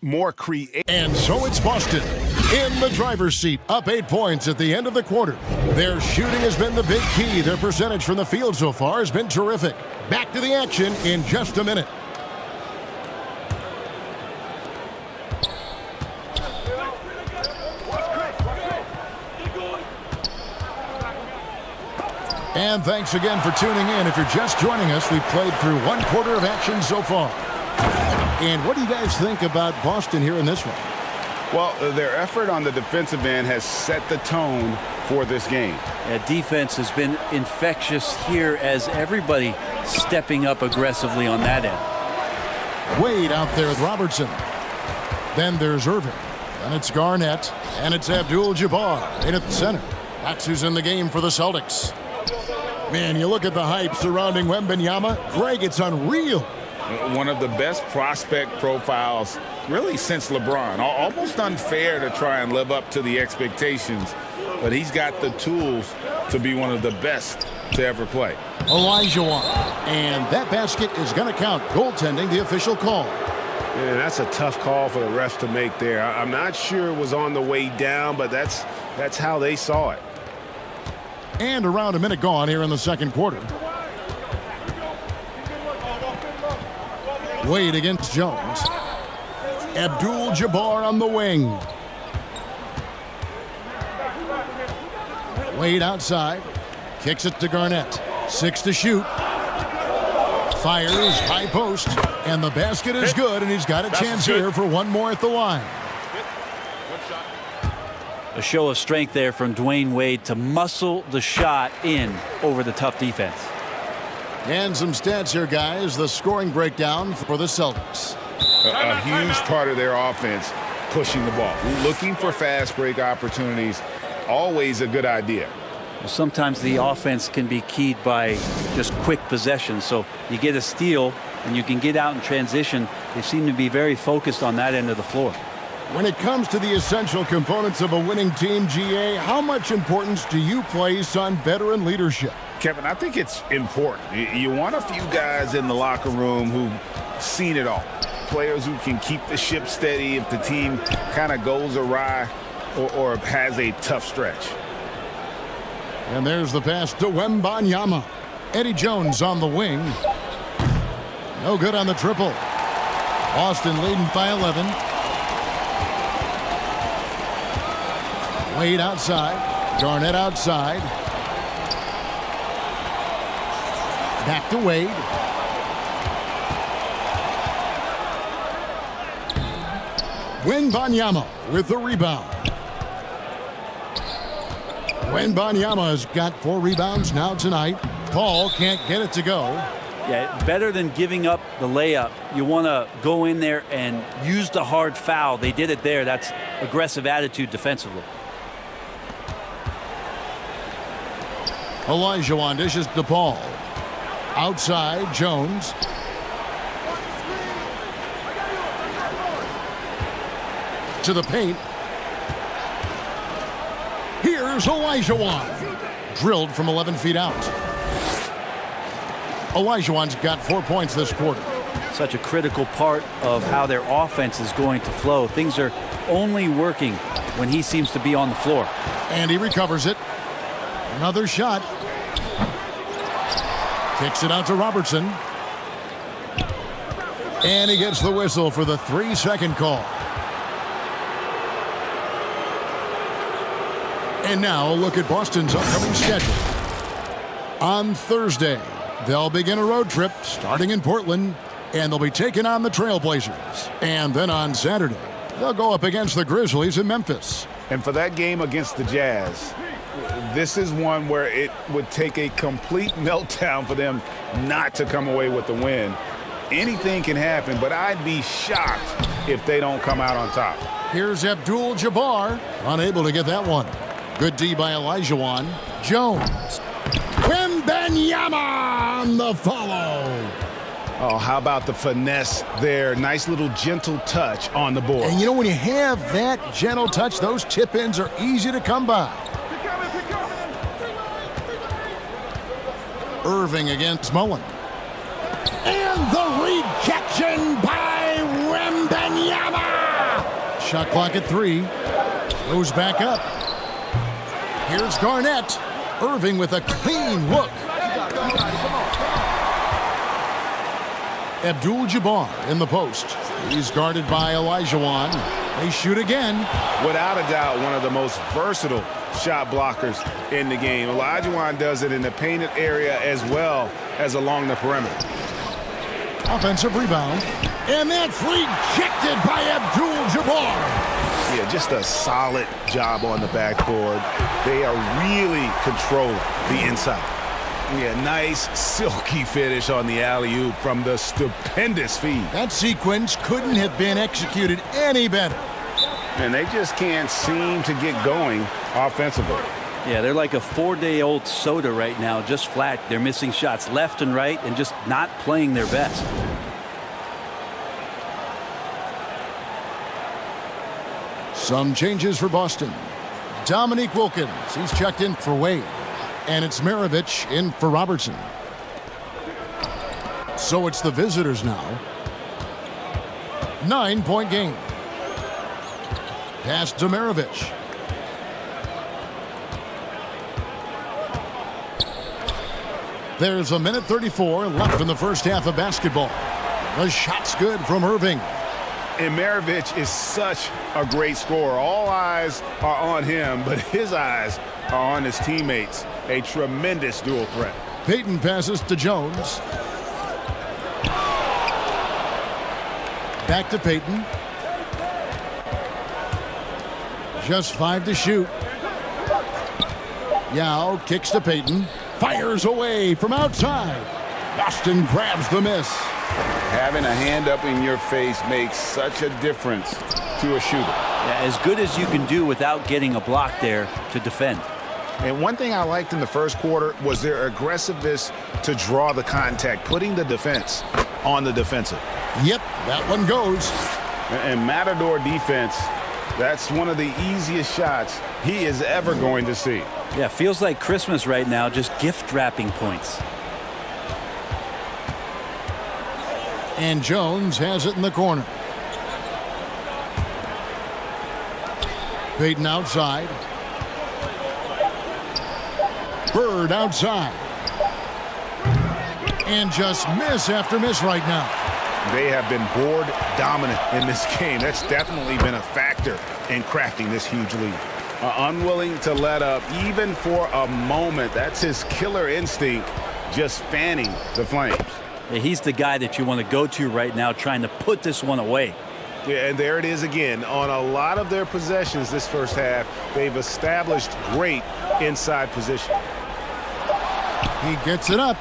more creative. And so it's Boston in the driver's seat, up 8 points at the end of the quarter. Their shooting has been the big key. Their percentage from the field so far has been terrific. Back to the action in just a minute. And thanks again for tuning in. If you're just joining us, we've played through 1 quarter of action so far. And what do you guys think about Boston here in this one? Well, their effort on the defensive end has set the tone for this game. Yeah, defense has been infectious here as everybody stepping up aggressively on that end. Wade out there with Robertson. Then there's Irving. Then it's Garnett. And it's Abdul-Jabbar in at the center. That's who's in the game for the Celtics. Man, you look at the hype surrounding Wembanyama. Greg, it's unreal. One of the best prospect profiles really since LeBron. Almost unfair to try and live up to the expectations, but he's got the tools to be one of the best to ever play. Olajuwon. And that basket is going to count. Goaltending, the official call. Yeah, that's a tough call for the refs to make there. I'm not sure it was on the way down, but that's how they saw it. And around a minute gone here in the second quarter. Wade against Jones. Abdul-Jabbar on the wing. Wade outside. Kicks it to Garnett. 6 to shoot. Fires, high post. And the basket is good, and he's got a chance here for one more at the line. A show of strength there from Dwayne Wade to muscle the shot in over the tough defense. And some stats here, guys. The scoring breakdown for the Celtics. A huge part of their offense, pushing the ball. Looking for fast break opportunities, always a good idea. Sometimes the offense can be keyed by just quick possession. So you get a steal and you can get out in transition. They seem to be very focused on that end of the floor. When it comes to the essential components of a winning team, GA, how much importance do you place on veteran leadership? Kevin, I think it's important. You want a few guys in the locker room who've seen it all. Players who can keep the ship steady if the team kind of goes awry or has a tough stretch. And there's the pass to Wembanyama. Eddie Jones on the wing. No good on the triple. Boston leading by 11. Wade outside. Garnett outside. Back to Wade. Wembanyama with the rebound. Wembanyama has got 4 rebounds now tonight. Paul can't get it to go. Yeah, better than giving up the layup. You want to go in there and use the hard foul. They did it there. That's aggressive attitude defensively. Olajuwon dishes the ball. Outside, Jones. To the paint. Here's Olajuwon. Drilled from 11 feet out. Olajuwon's got 4 points this quarter. Such a critical part of how their offense is going to flow. Things are only working when he seems to be on the floor. And he recovers it. Another shot. Kicks it out to Robertson. And he gets the whistle for the 3-second call. And now a look at Boston's upcoming schedule. On Thursday, they'll begin a road trip starting in Portland, and they'll be taking on the Trailblazers. And then on Saturday, they'll go up against the Grizzlies in Memphis. And for that game against the Jazz, this is one where it would take a complete meltdown for them not to come away with the win. Anything can happen, but I'd be shocked if they don't come out on top. Here's Abdul-Jabbar, unable to get that one. Good D by Olajuwon. Jones. Wembanyama on the follow. Oh, how about the finesse there? Nice little gentle touch on the board. And you know, when you have that gentle touch, those tip-ins are easy to come by. Irving against Mullen. And the rejection by Wembanyama. Shot clock at 3. Goes back up. Here's Garnett. Irving with a clean look. Abdul-Jabbar in the post. He's guarded by Olajuwon. They shoot again. Without a doubt, one of the most versatile shot blockers in the game. Olajuwon does it in the painted area as well as along the perimeter. Offensive rebound. And that's rejected by Abdul-Jabbar. Yeah, just a solid job on the backboard. They are really controlling the inside. Yeah, nice silky finish on the alley-oop from the stupendous feed. That sequence couldn't have been executed any better. And they just can't seem to get going offensively. Yeah, they're like a 4-day-old soda right now, just flat. They're missing shots left and right and just not playing their best. Some changes for Boston. Dominique Wilkins, he's checked in for Wade. And it's Maravich in for Robertson. So it's the visitors now. 9-point game. Pass to Maravich. There's 1:34 left in the first half of basketball. The shot's good from Irving. And Maravich is such a great scorer. All eyes are on him, but his eyes are on his teammates. A tremendous dual threat. Payton passes to Jones. Back to Payton. Just 5 to shoot. Yao kicks to Payton. Fires away from outside. Boston grabs the miss. Having a hand up in your face makes such a difference to a shooter. Yeah, as good as you can do without getting a block there to defend. And one thing I liked in the first quarter was their aggressiveness to draw the contact, putting the defense on the defensive. Yep, that one goes. And Matador defense, that's one of the easiest shots he is ever going to see. Yeah, feels like Christmas right now, just gift wrapping points. And Jones has it in the corner. Payton outside. Bird outside. And just miss after miss right now. They have been board dominant in this game. That's definitely been a factor in crafting this huge lead. Unwilling to let up even for a moment. That's his killer instinct, just fanning the flames. Yeah, he's the guy that you want to go to right now, trying to put this one away. Yeah, and there it is again. On a lot of their possessions this first half, they've established great inside position. He gets it up,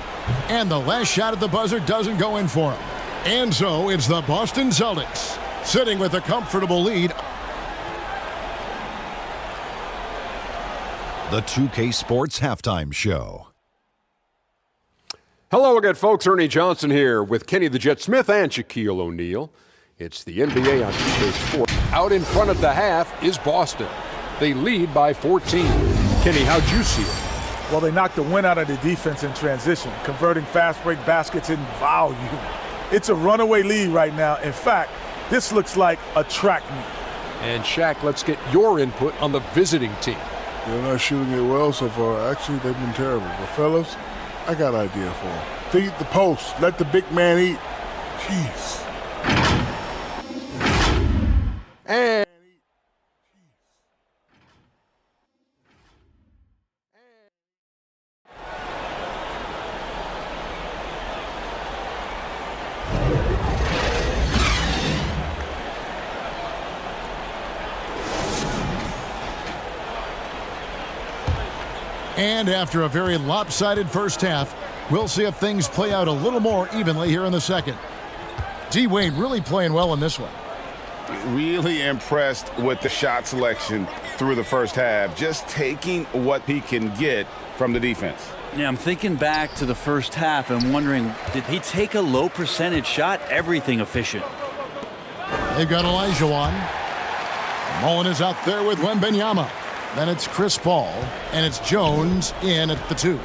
and the last shot at the buzzer doesn't go in for him. And so it's the Boston Celtics sitting with a comfortable lead. The 2K Sports Halftime Show. Hello again, folks. Ernie Johnson here with Kenny the Jet Smith and Shaquille O'Neal. It's the NBA on 2K Sports. Out in front at the half is Boston. They lead by 14. Kenny, how'd you see it? Well, they knocked the wind out of the defense in transition, converting fast break baskets in volume. It's a runaway lead right now. In fact, this looks like a track meet. And Shaq, let's get your input on the visiting team. They're not shooting it well so far. Actually, they've been terrible. But fellas, I got an idea for them. Feed the post. Let the big man eat. Jeez. And And after a very lopsided first half, we'll see if things play out a little more evenly here in the second. D-Wade really playing well in this one. Really impressed with the shot selection through the first half, just taking what he can get from the defense. Yeah, I'm thinking back to the first half and wondering, did he take a low percentage shot? Everything efficient. They've got Olajuwon. Mullen is out there with Wembanyama. Then it's Chris Paul, and it's Jones in at the 2.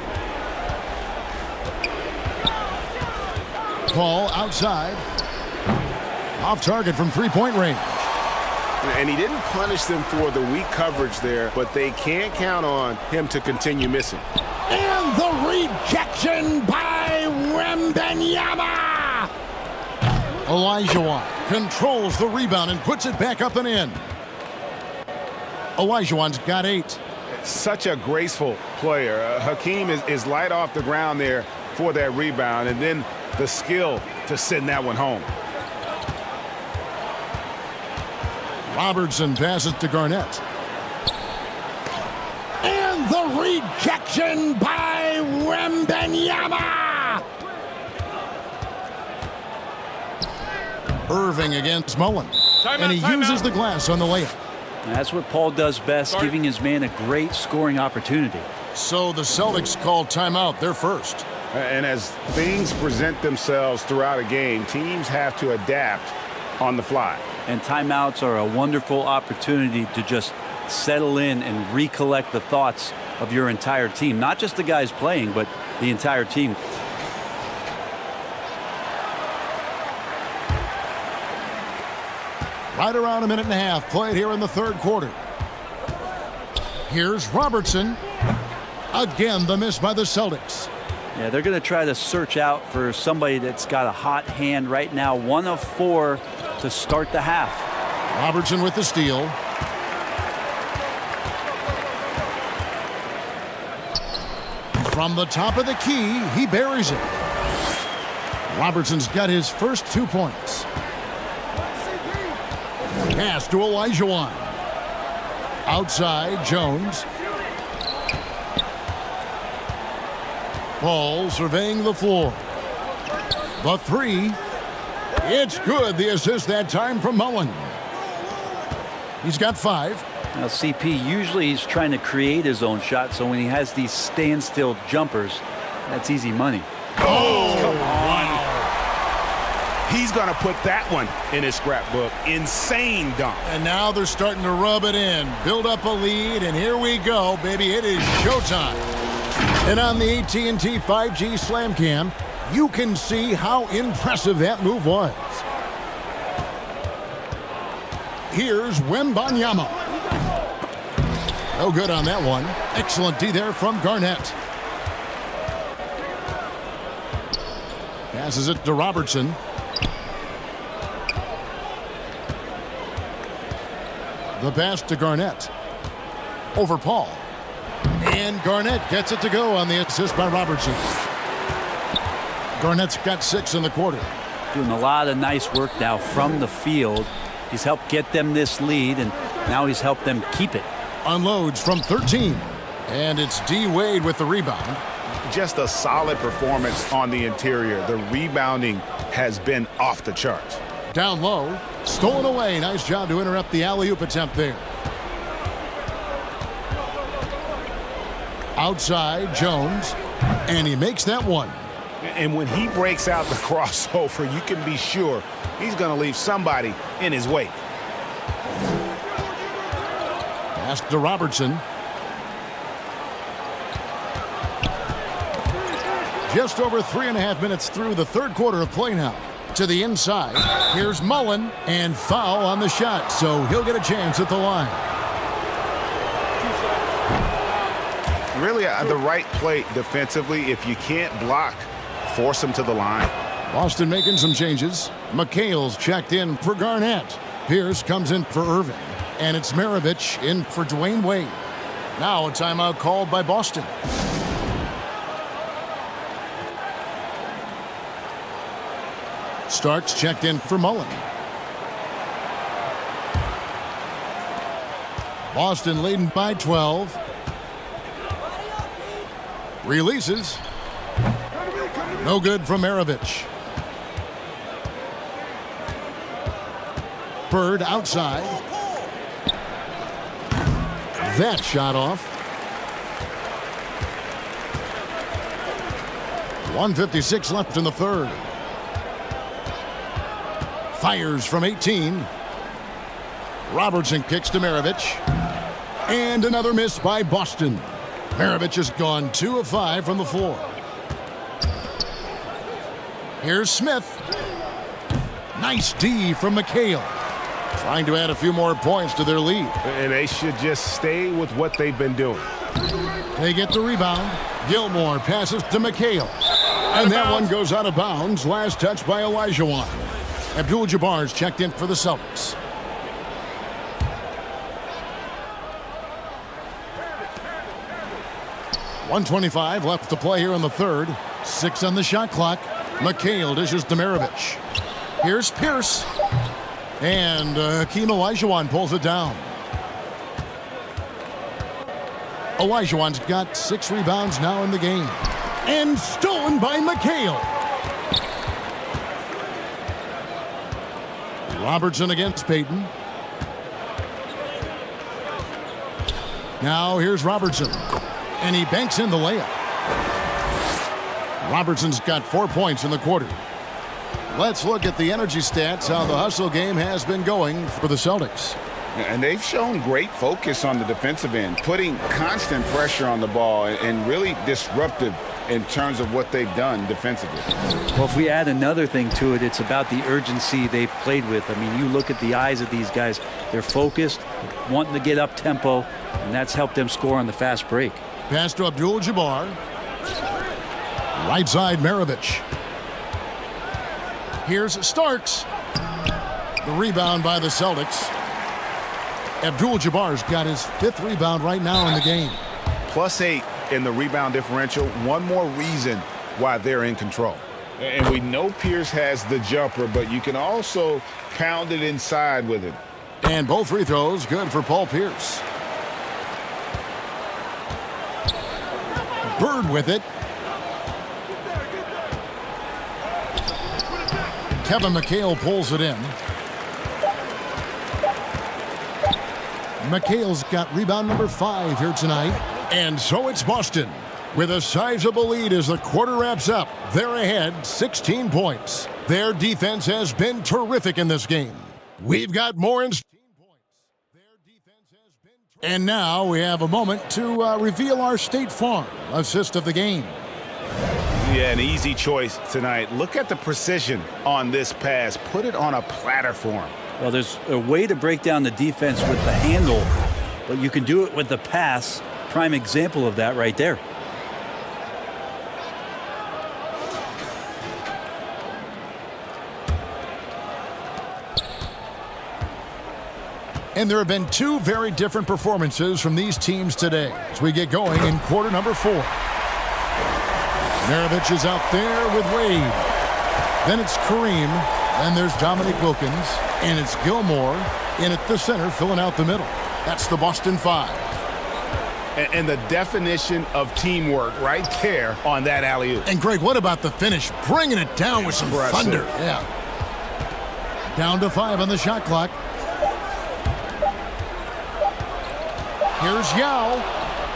Paul outside. Off target from three-point range. And he didn't punish them for the weak coverage there, but they can't count on him to continue missing. And the rejection by Wembanyama. Olajuwon controls the rebound and puts it back up and in. Olajuwon's got 8. Such a graceful player. Hakeem is light off the ground there for that rebound, and then the skill to send that one home. Robertson passes to Garnett. And the rejection by Wembanyama. Irving against Mullen. And he uses the glass on the layup. That's what Paul does best, giving his man a great scoring opportunity. So the Celtics call timeout. They're first. And as things present themselves throughout a game, teams have to adapt on the fly. And timeouts are a wonderful opportunity to just settle in and recollect the thoughts of your entire team. Not just the guys playing, but the entire team. Right around a minute and a half played here in the third quarter. Here's Robertson. Again, the miss by the Celtics. Yeah, they're going to try to search out for somebody that's got a hot hand right now. 1 of 4 to start the half. Robertson with the steal. From the top of the key, he buries it. Robertson's got his first 2 points. Pass to Olajuwon. Outside, Jones. Paul surveying the floor. The 3. It's good. The assist that time from Mullen. He's got 5. Now, CP, usually he's trying to create his own shot, so when he has these standstill jumpers, that's easy money. Oh, come on. He's going to put that one in his scrapbook. Insane dunk. And now they're starting to rub it in, build up a lead, and here we go, baby. It is showtime. And on the AT&T 5G Slam Cam, you can see how impressive that move was. Here's Wembanyama. No good on that one. Excellent D there from Garnett. Passes it to Robertson. The pass to Garnett. Over Paul. And Garnett gets it to go on the assist by Robertson. Garnett's got 6 in the quarter. Doing a lot of nice work now from the field. He's helped get them this lead, and now he's helped them keep it. Unloads from 13. And it's D. Wade with the rebound. Just a solid performance on the interior. The rebounding has been off the charts. Down low. Stolen away. Nice job to interrupt the alley-oop attempt there. Outside, Jones. And he makes that one. And when he breaks out the crossover, you can be sure he's going to leave somebody in his wake. Pass to Robertson. Just over 3.5 minutes through the third quarter of play now. To the inside. Here's Mullen. And foul on the shot, so he'll get a chance at the line. Really the right play defensively. If you can't block, force him to the line. Boston making some changes. McHale's checked in for Garnett. Pierce comes in for Irving. And it's Maravich in for Dwayne Wade. Now a timeout called by Boston. Starks checked in for Mullen. Boston leading by 12. Releases. No good from Maravich. Bird outside. That shot off. 1:56 left in the third. Fires from 18. Robertson kicks to Maravich. And another miss by Boston. Maravich has gone 2 of 5 from the floor. Here's Smith. Nice D from McHale. Trying to add a few more points to their lead. And they should just stay with what they've been doing. They get the rebound. Gilmore passes to McHale. And that one goes out of bounds. Last touch by Olajuwon. Abdul-Jabbar's checked in for the Celtics. .125 left to play here in the third. 6 on the shot clock. McHale dishes to Maravich. Here's Pierce. And Hakeem Olajuwon pulls it down. Olajuwon's got 6 rebounds now in the game. And stolen by McHale. Robertson against Payton. Now here's Robertson. And he banks in the layup. Robertson's got 4 points in the quarter. Let's look at the energy stats, how the hustle game has been going for the Celtics. And they've shown great focus on the defensive end, putting constant pressure on the ball and really disruptive in terms of what they've done defensively. Well, if we add another thing to it, it's about the urgency they've played with. I mean, you look at the eyes of these guys. They're focused, wanting to get up tempo, and that's helped them score on the fast break. Pass to Abdul-Jabbar. Right side, Maravich. Here's Starks. The rebound by the Celtics. Abdul-Jabbar's got his 5th rebound right now in the game. +8 in the rebound differential. One more reason why they're in control. And we know Pierce has the jumper, but you can also pound it inside with it. And both free throws good for Paul Pierce. Bird with it. Kevin McHale pulls it in. McHale's got rebound number 5 here tonight. And so it's Boston with a sizable lead as the quarter wraps up. They're ahead 16 points. Their defense has been terrific in this game. We've got more in. And now we have a moment to reveal our State Farm assist of the game. Yeah, an easy choice tonight. Look at the precision on this pass. Put it on a platter for him. Well, there's a way to break down the defense with the handle, but you can do it with the pass. Prime example of that right there. And there have been 2 very different performances from these teams today as we get going in quarter number 4. Maravich is out there with Wade. Then it's Kareem. Then there's Dominique Wilkins. And it's Gilmore in at the center, filling out the middle. That's the Boston 5. And the definition of teamwork right there on that alley-oop. And Greg, what about the finish? Bringing it down with some thunder. Yeah. Down to 5 on the shot clock. Here's Yao.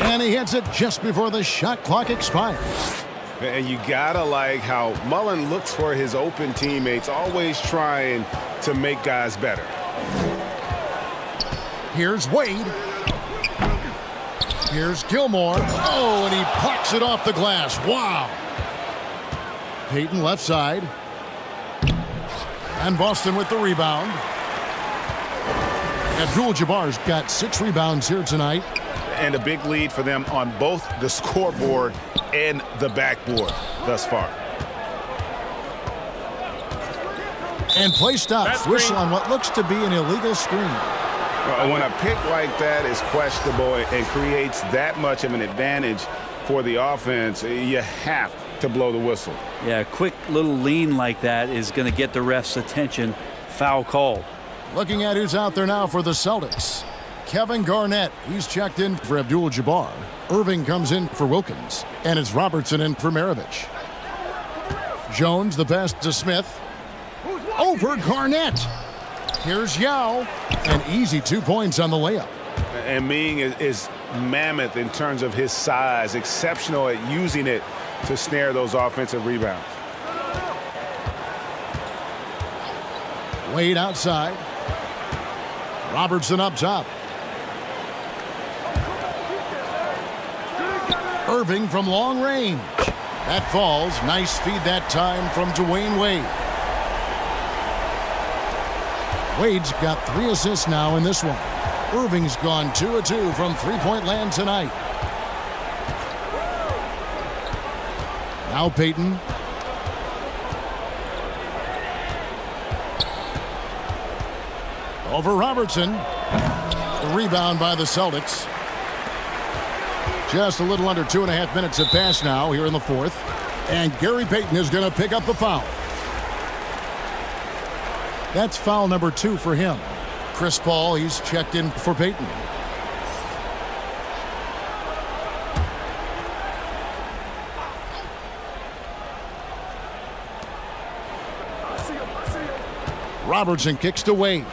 And he hits it just before the shot clock expires. And you gotta like how Mullen looks for his open teammates, always trying to make guys better. Here's Wade. Here's Gilmore. Oh, and he plucks it off the glass. Wow. Payton left side. And Boston with the rebound. Abdul-Jabbar's got 6 rebounds here tonight. And a big lead for them on both the scoreboard and the backboard thus far. And play stops. Whistle on what looks to be an illegal screen. When a pick like that is questionable and creates that much of an advantage for the offense, you have to blow the whistle. Yeah, a quick little lean like that is going to get the ref's attention. Foul call. Looking at who's out there now for the Celtics. Kevin Garnett, he's checked in for Abdul-Jabbar. Irving comes in for Wilkins. And it's Robertson in for Maravich. Jones, the pass to Smith. Over Garnett. Here's Yao. An easy 2 points on the layup. And Ming is mammoth in terms of his size, exceptional at using it to snare those offensive rebounds. Wade outside. Robertson up top. Irving from long range. That falls. Nice feed that time from Dwayne Wade. Wade's got 3 assists now in this one. Irving's gone 2 of 2 from three-point land tonight. Now Payton. Over Robertson. The rebound by the Celtics. Just a little under 2.5 minutes have passed now here in the fourth. And Gary Payton is going to pick up the foul. That's foul number 2 for him. Chris Paul, he's checked in for Payton. Robertson kicks to Wade.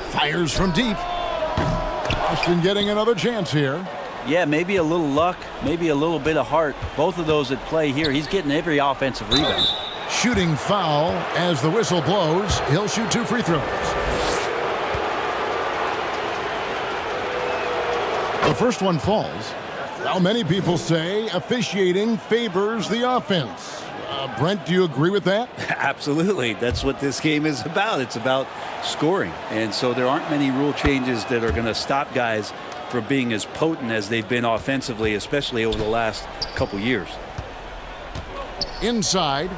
Fires from deep. Boston getting another chance here. Yeah, maybe a little luck, maybe a little bit of heart. Both of those at play here. He's getting every offensive rebound. Shooting foul as the whistle blows. He'll shoot 2 free throws. The first one falls. Well, many people say officiating favors the offense. Brent, do you agree with that? Absolutely. That's what this game is about. It's about scoring. And so there aren't many rule changes that are going to stop guys from being as potent as they've been offensively, especially over the last couple years. Inside,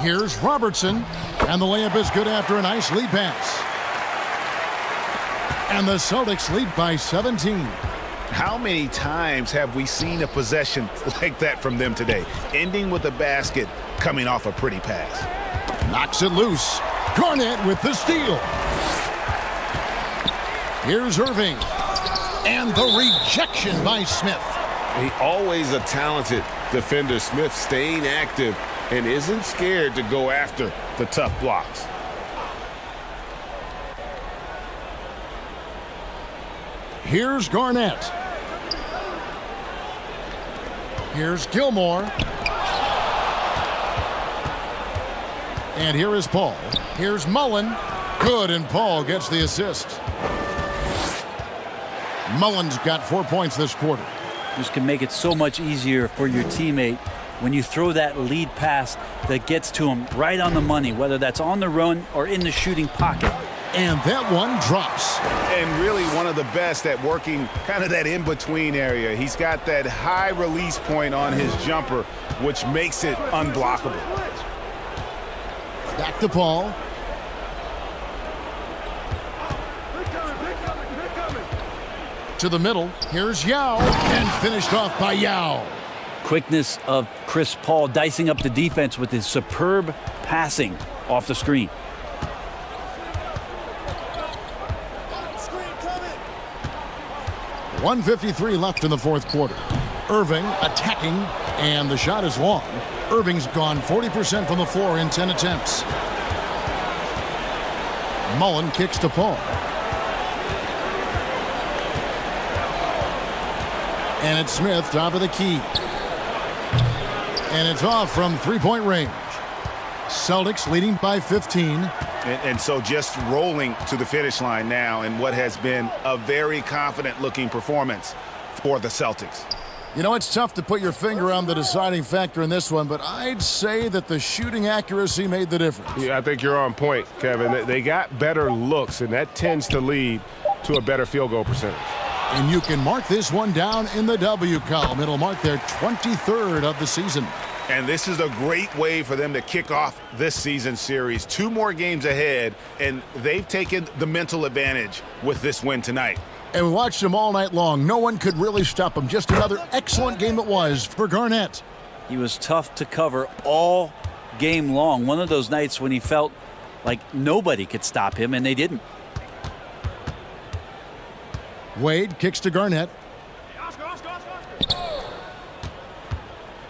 here's Robertson, and the layup is good after a nice lead pass. And the Celtics lead by 17. How many times have we seen a possession like that from them today? Ending with a basket, coming off a pretty pass. Knocks it loose. Garnett with the steal. Here's Irving. And the rejection by Smith. Always a talented defender. Smith staying active and isn't scared to go after the tough blocks. Here's Garnett. Here's Gilmore. And here is Paul. Here's Mullen. Good, and Paul gets the assist. Mullen's got 4 points this quarter. This can make it so much easier for your teammate when you throw that lead pass that gets to him right on the money, whether that's on the run or in the shooting pocket. And that one drops. And really one of the best at working kind of that in-between area. He's got that high release point on his jumper, which makes it unblockable. Back to Paul. To the middle. Here's Yao. And finished off by Yao. Quickness of Chris Paul dicing up the defense with his superb passing off the screen. .153 left in the fourth quarter. Irving attacking, and the shot is long. Irving's gone 40% from the floor in 10 attempts. Mullen kicks to Paul. And it's Smith, top of the key. And it's off from three-point range. Celtics leading by 15. And so just rolling to the finish line now in what has been a very confident-looking performance for the Celtics. You know, it's tough to put your finger on the deciding factor in this one, but I'd say that the shooting accuracy made the difference. Yeah, I think you're on point, Kevin. They got better looks, and that tends to lead to a better field goal percentage. And you can mark this one down in the W column. It'll mark their 23rd of the season. And this is a great way for them to kick off this season series. 2 more games ahead, and they've taken the mental advantage with this win tonight. And we watched them all night long. No one could really stop them. Just another excellent game it was for Garnett. He was tough to cover all game long. One of those nights when he felt like nobody could stop him, and they didn't. Wade kicks to Garnett.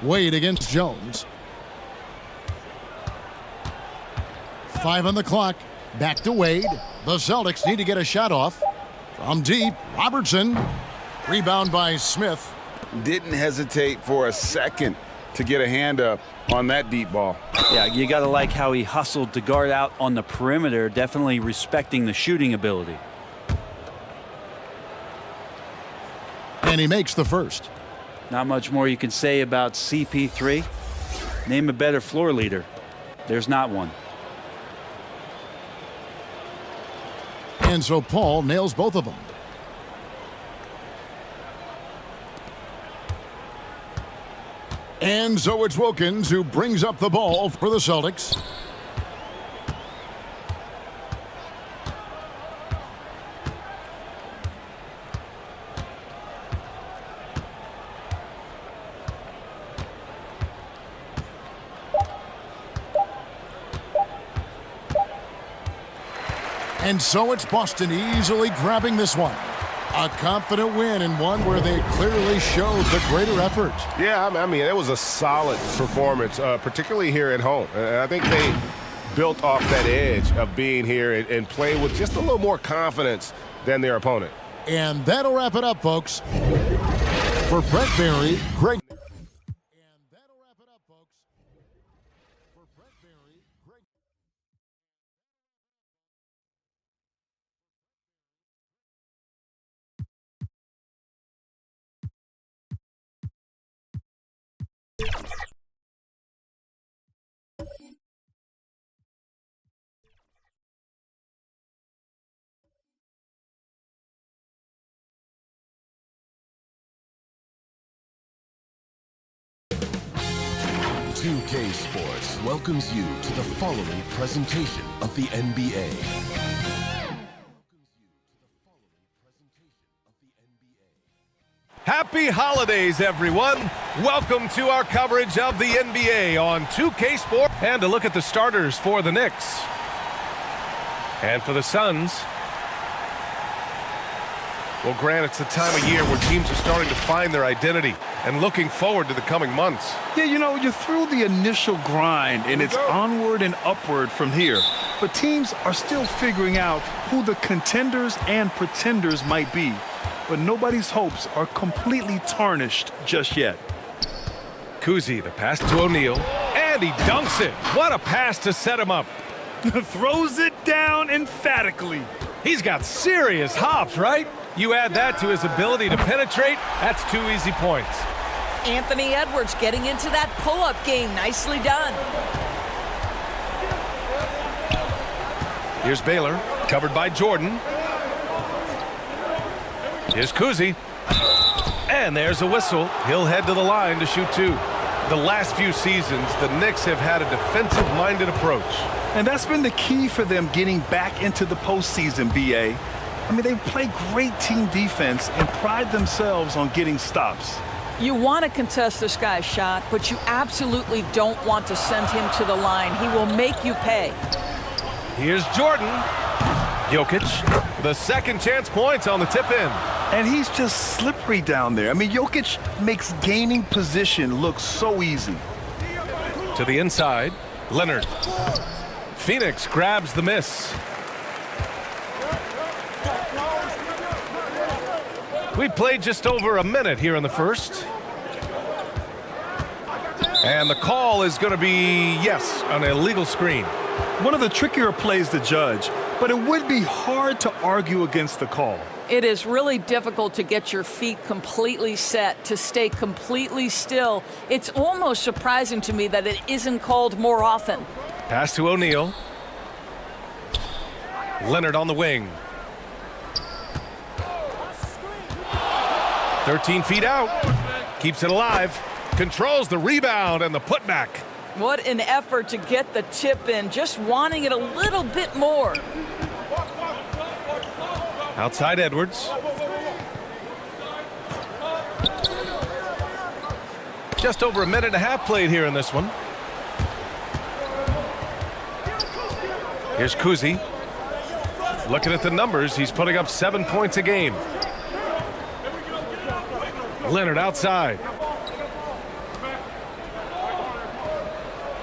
Wade against Jones. 5 on the clock. Back to Wade. The Celtics need to get a shot off. From deep, Robertson. Rebound by Smith. Didn't hesitate for a second to get a hand up on that deep ball. Yeah, you got to like how he hustled to guard out on the perimeter, definitely respecting the shooting ability. And he makes the first. Not much more you can say about CP3. Name a better floor leader. There's not one. And so Paul nails both of them. And so it's Wilkins who brings up the ball for the Celtics. And so it's Boston easily grabbing this one. A confident win, and one where they clearly showed the greater effort. Yeah, I mean, it was a solid performance, particularly here at home. And I think they built off that edge of being here and played with just a little more confidence than their opponent. And that'll wrap it up, folks. For Brett Barry, Greg. And that'll wrap it up, folks. For Brett Barry, Greg. 2K Sports welcomes you to the following presentation of the NBA. Happy holidays, everyone. Welcome to our coverage of the NBA on 2K Sports. And a look at the starters for the Knicks. And for the Suns. Well, Grant, it's the time of year where teams are starting to find their identity and looking forward to the coming months. Yeah, you know, you're through the initial grind, and it's onward and upward from here. But teams are still figuring out who the contenders and pretenders might be. But nobody's hopes are completely tarnished just yet. Kuzi, the pass to O'Neal, and he dunks it. What a pass to set him up. Throws it down emphatically. He's got serious hops, right? You add that to his ability to penetrate, that's 2 easy points. Anthony Edwards getting into that pull-up game. Nicely done. Here's Baylor, covered by Jordan. Here's Kuzi. And there's a whistle. He'll head to the line to shoot 2. The last few seasons, the Knicks have had a defensive-minded approach. And that's been the key for them getting back into the postseason, B.A. I mean, they play great team defense and pride themselves on getting stops. You want to contest this guy's shot, but you absolutely don't want to send him to the line. He will make you pay. Here's Jordan. Jokic, the second chance points on the tip-in. And he's just slippery down there. I mean, Jokic makes gaining position look so easy. To the inside, Leonard. Phoenix grabs the miss. We played just over a minute here in the first. And the call is going to be, yes, an illegal screen. One of the trickier plays to judge, but it would be hard to argue against the call. It is really difficult to get your feet completely set, to stay completely still. It's almost surprising to me that it isn't called more often. Pass to O'Neal. Leonard on the wing. 13 feet out. Keeps it alive. Controls the rebound and the putback. What an effort to get the tip in, just wanting it a little bit more. Outside Edwards. Just over a minute and a half played here in this one. Here's Kuzi. Looking at the numbers, he's putting up 7 points a game. Leonard outside.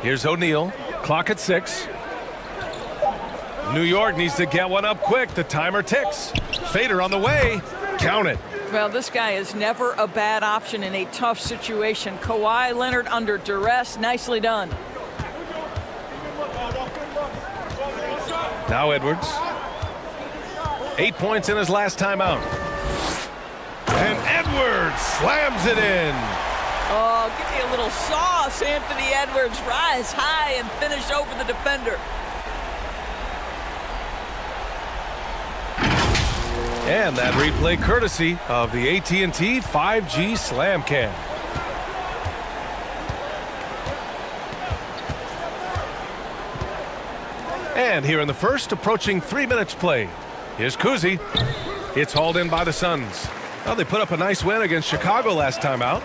Here's O'Neal. Clock at 6. New York needs to get one up quick. The timer ticks. Fader on the way. Count it. Well, this guy is never a bad option in a tough situation. Kawhi Leonard under duress. Nicely done. Now Edwards. 8 points in his last time out. And Edwards slams it in. Oh, give me a little sauce. Anthony Edwards rise high and finish over the defender. And that replay courtesy of the AT&T 5G Slam Cam. And here in the first, approaching 3 minutes played. Here's Kuzi. It's hauled in by the Suns. Well, they put up a nice win against Chicago last time out.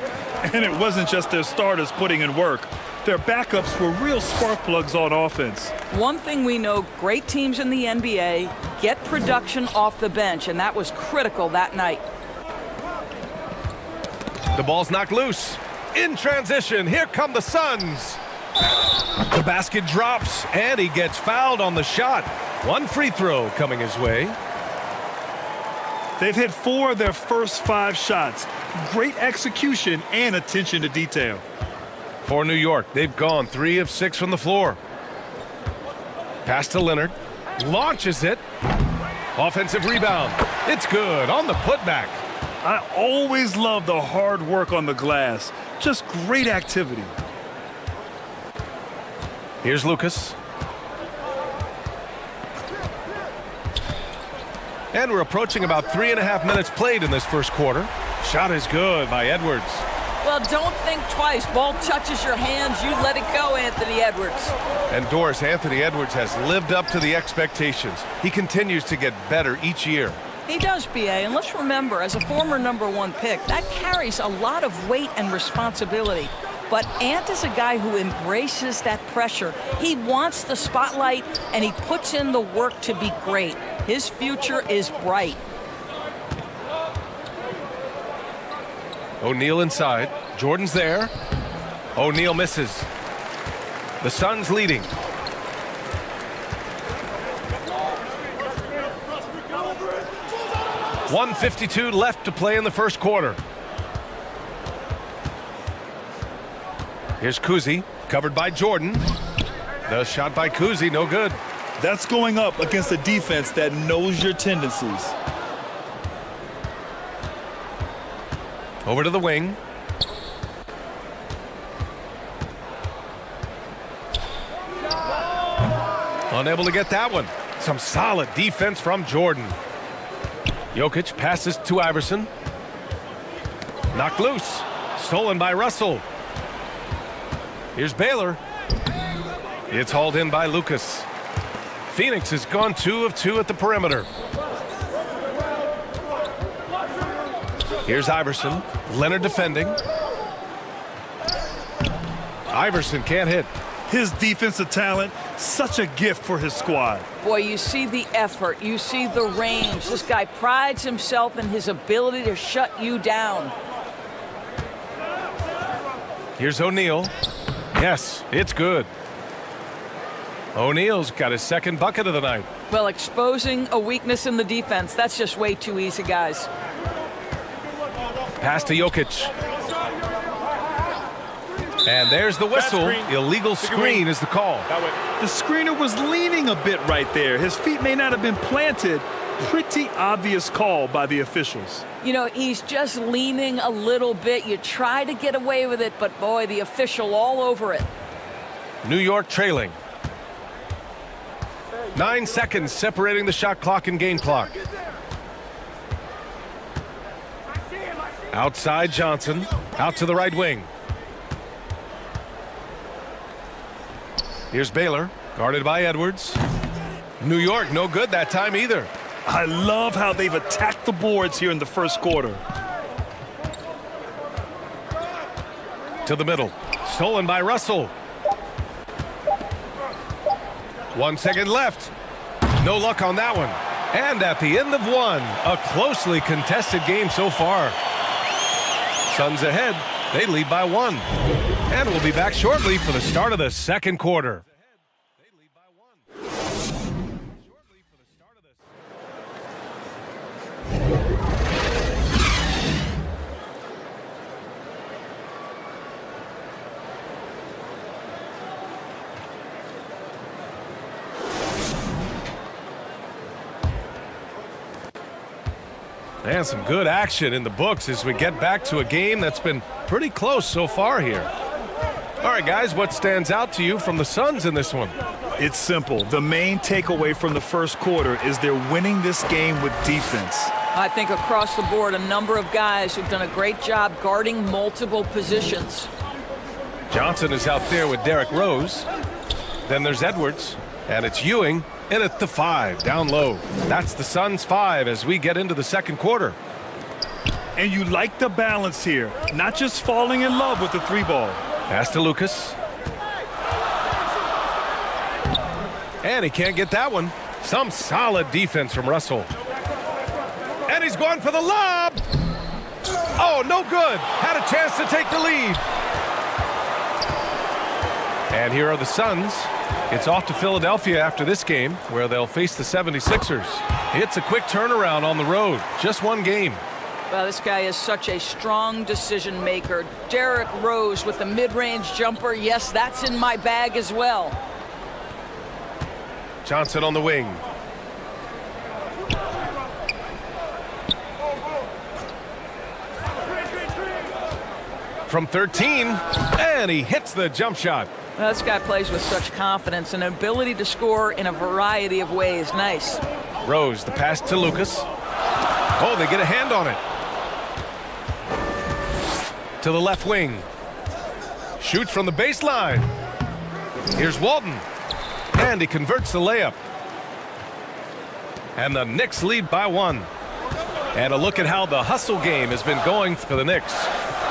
And it wasn't just their starters putting in work. Their backups were real spark plugs on offense. One thing we know, great teams in the NBA get production off the bench, and that was critical that night. The ball's knocked loose. In transition, here come the Suns. The basket drops, and he gets fouled on the shot. One free throw coming his way. They've hit 4 of their first 5 shots. Great execution and attention to detail. For New York, they've gone 3 of 6 from the floor. Pass to Leonard. Launches it. Offensive rebound. It's good on the putback. I always love the hard work on the glass. Just great activity. Here's Lucas. And we're approaching about 3.5 minutes played in this first quarter. Shot is good by Edwards. Well, don't think twice. Ball touches your hands, you let it go, Anthony Edwards. And Doris, Anthony Edwards has lived up to the expectations. He continues to get better each year. He does, B.A., and let's remember, as a former #1 pick, that carries a lot of weight and responsibility. But Ant is a guy who embraces that pressure. He wants the spotlight, and he puts in the work to be great. His future is bright. O'Neal inside. Jordan's there. O'Neal misses. The Suns leading. .152 left to play in the first quarter. Here's Kuzi, covered by Jordan. The shot by Kuzi, no good. That's going up against a defense that knows your tendencies. Over to the wing. Unable to get that one. Some solid defense from Jordan. Jokic passes to Iverson. Knocked loose. Stolen by Russell. Here's Baylor. It's hauled in by Lucas. Phoenix has gone 2 of 2 at the perimeter. Here's Iverson. Leonard defending. Iverson can't hit. His defensive talent, such a gift for his squad. Boy, you see the effort. You see the range. This guy prides himself in his ability to shut you down. Here's O'Neal. Yes, it's good. O'Neal's got his second bucket of the night. Well, exposing a weakness in the defense, that's just way too easy, guys. Pass to Jokic. And there's the whistle. Illegal screen is the call. The screener was leaning a bit right there. His feet may not have been planted. Pretty obvious call by the officials. You know, he's just leaning a little bit. You try to get away with it, but boy, the official all over it. New York trailing. 9 seconds separating the shot clock and game clock. Outside Johnson. Out to the right wing. Here's Baylor, guarded by Edwards. New York, no good that time either. I love how they've attacked the boards here in the first quarter. To the middle. Stolen by Russell. 1 second left. No luck on that one. And at the end of one, a closely contested game so far. Suns ahead. They lead by 1. And we'll be back shortly for the start of the second quarter. And some good action in the books as we get back to a game that's been pretty close so far here. All right, guys, what stands out to you from the Suns in this one? It's simple. The main takeaway from the first quarter is they're winning this game with defense. I think across the board, a number of guys who've done a great job guarding multiple positions. Johnson is out there with Derrick Rose. Then there's Edwards, and it's Ewing in at the 5, down low. That's the Suns' 5 as we get into the second quarter. And you like the balance here, not just falling in love with the 3-ball. Pass to Lucas. And he can't get that one. Some solid defense from Russell. And he's going for the lob. Oh, no good. Had a chance to take the lead. And here are the Suns. It's off to Philadelphia after this game, where they'll face the 76ers. It's a quick turnaround on the road. Just one game. Well, this guy is such a strong decision maker. Derrick Rose with the mid-range jumper. Yes, that's in my bag as well. Johnson on the wing. From 13, and he hits the jump shot. Well, this guy plays with such confidence and ability to score in a variety of ways. Nice. Rose, the pass to Lucas. Oh, they get a hand on it. To the left wing. Shoots from the baseline. Here's Walton. And he converts the layup. And the Knicks lead by 1. And a look at how the hustle game has been going for the Knicks.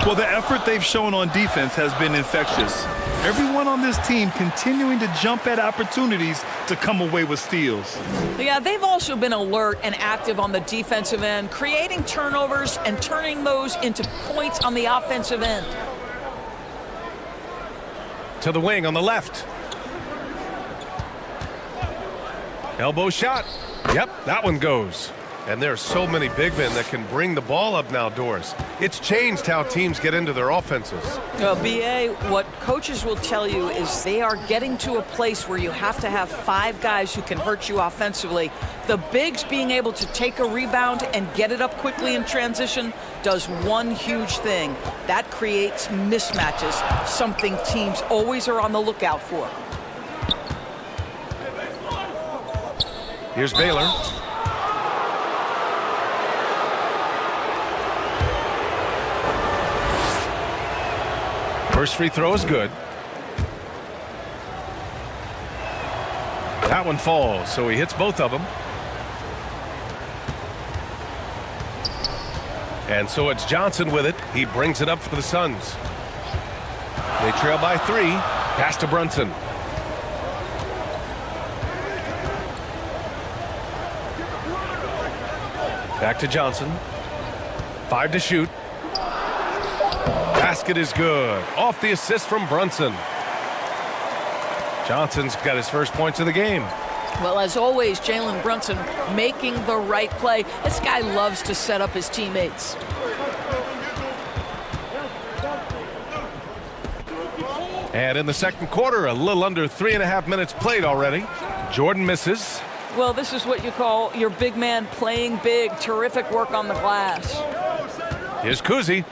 Well, the effort they've shown on defense has been infectious. Everyone on this team continuing to jump at opportunities to come away with steals. Yeah, they've also been alert and active on the defensive end, creating turnovers and turning those into points on the offensive end. To the wing on the left. Elbow shot. Yep, that one goes. And there are so many big men that can bring the ball up now, Doris. It's changed how teams get into their offenses. Well, B.A., what coaches will tell you is they are getting to a place where you have to have 5 guys who can hurt you offensively. The bigs being able to take a rebound and get it up quickly in transition does one huge thing. That creates mismatches, something teams always are on the lookout for. Here's Baylor. First free throw is good. That one falls, so he hits both of them. And so it's Johnson with it. He brings it up for the Suns. They trail by 3. Pass to Brunson. Back to Johnson. 5 to shoot. Basket is good. Off the assist from Brunson. Johnson's got his first points of the game. Well, as always, Jalen Brunson making the right play. This guy loves to set up his teammates. And in the second quarter, a little under 3.5 minutes played already. Jordan misses. Well, this is what you call your big man playing big. Terrific work on the glass. Here's Kuzi.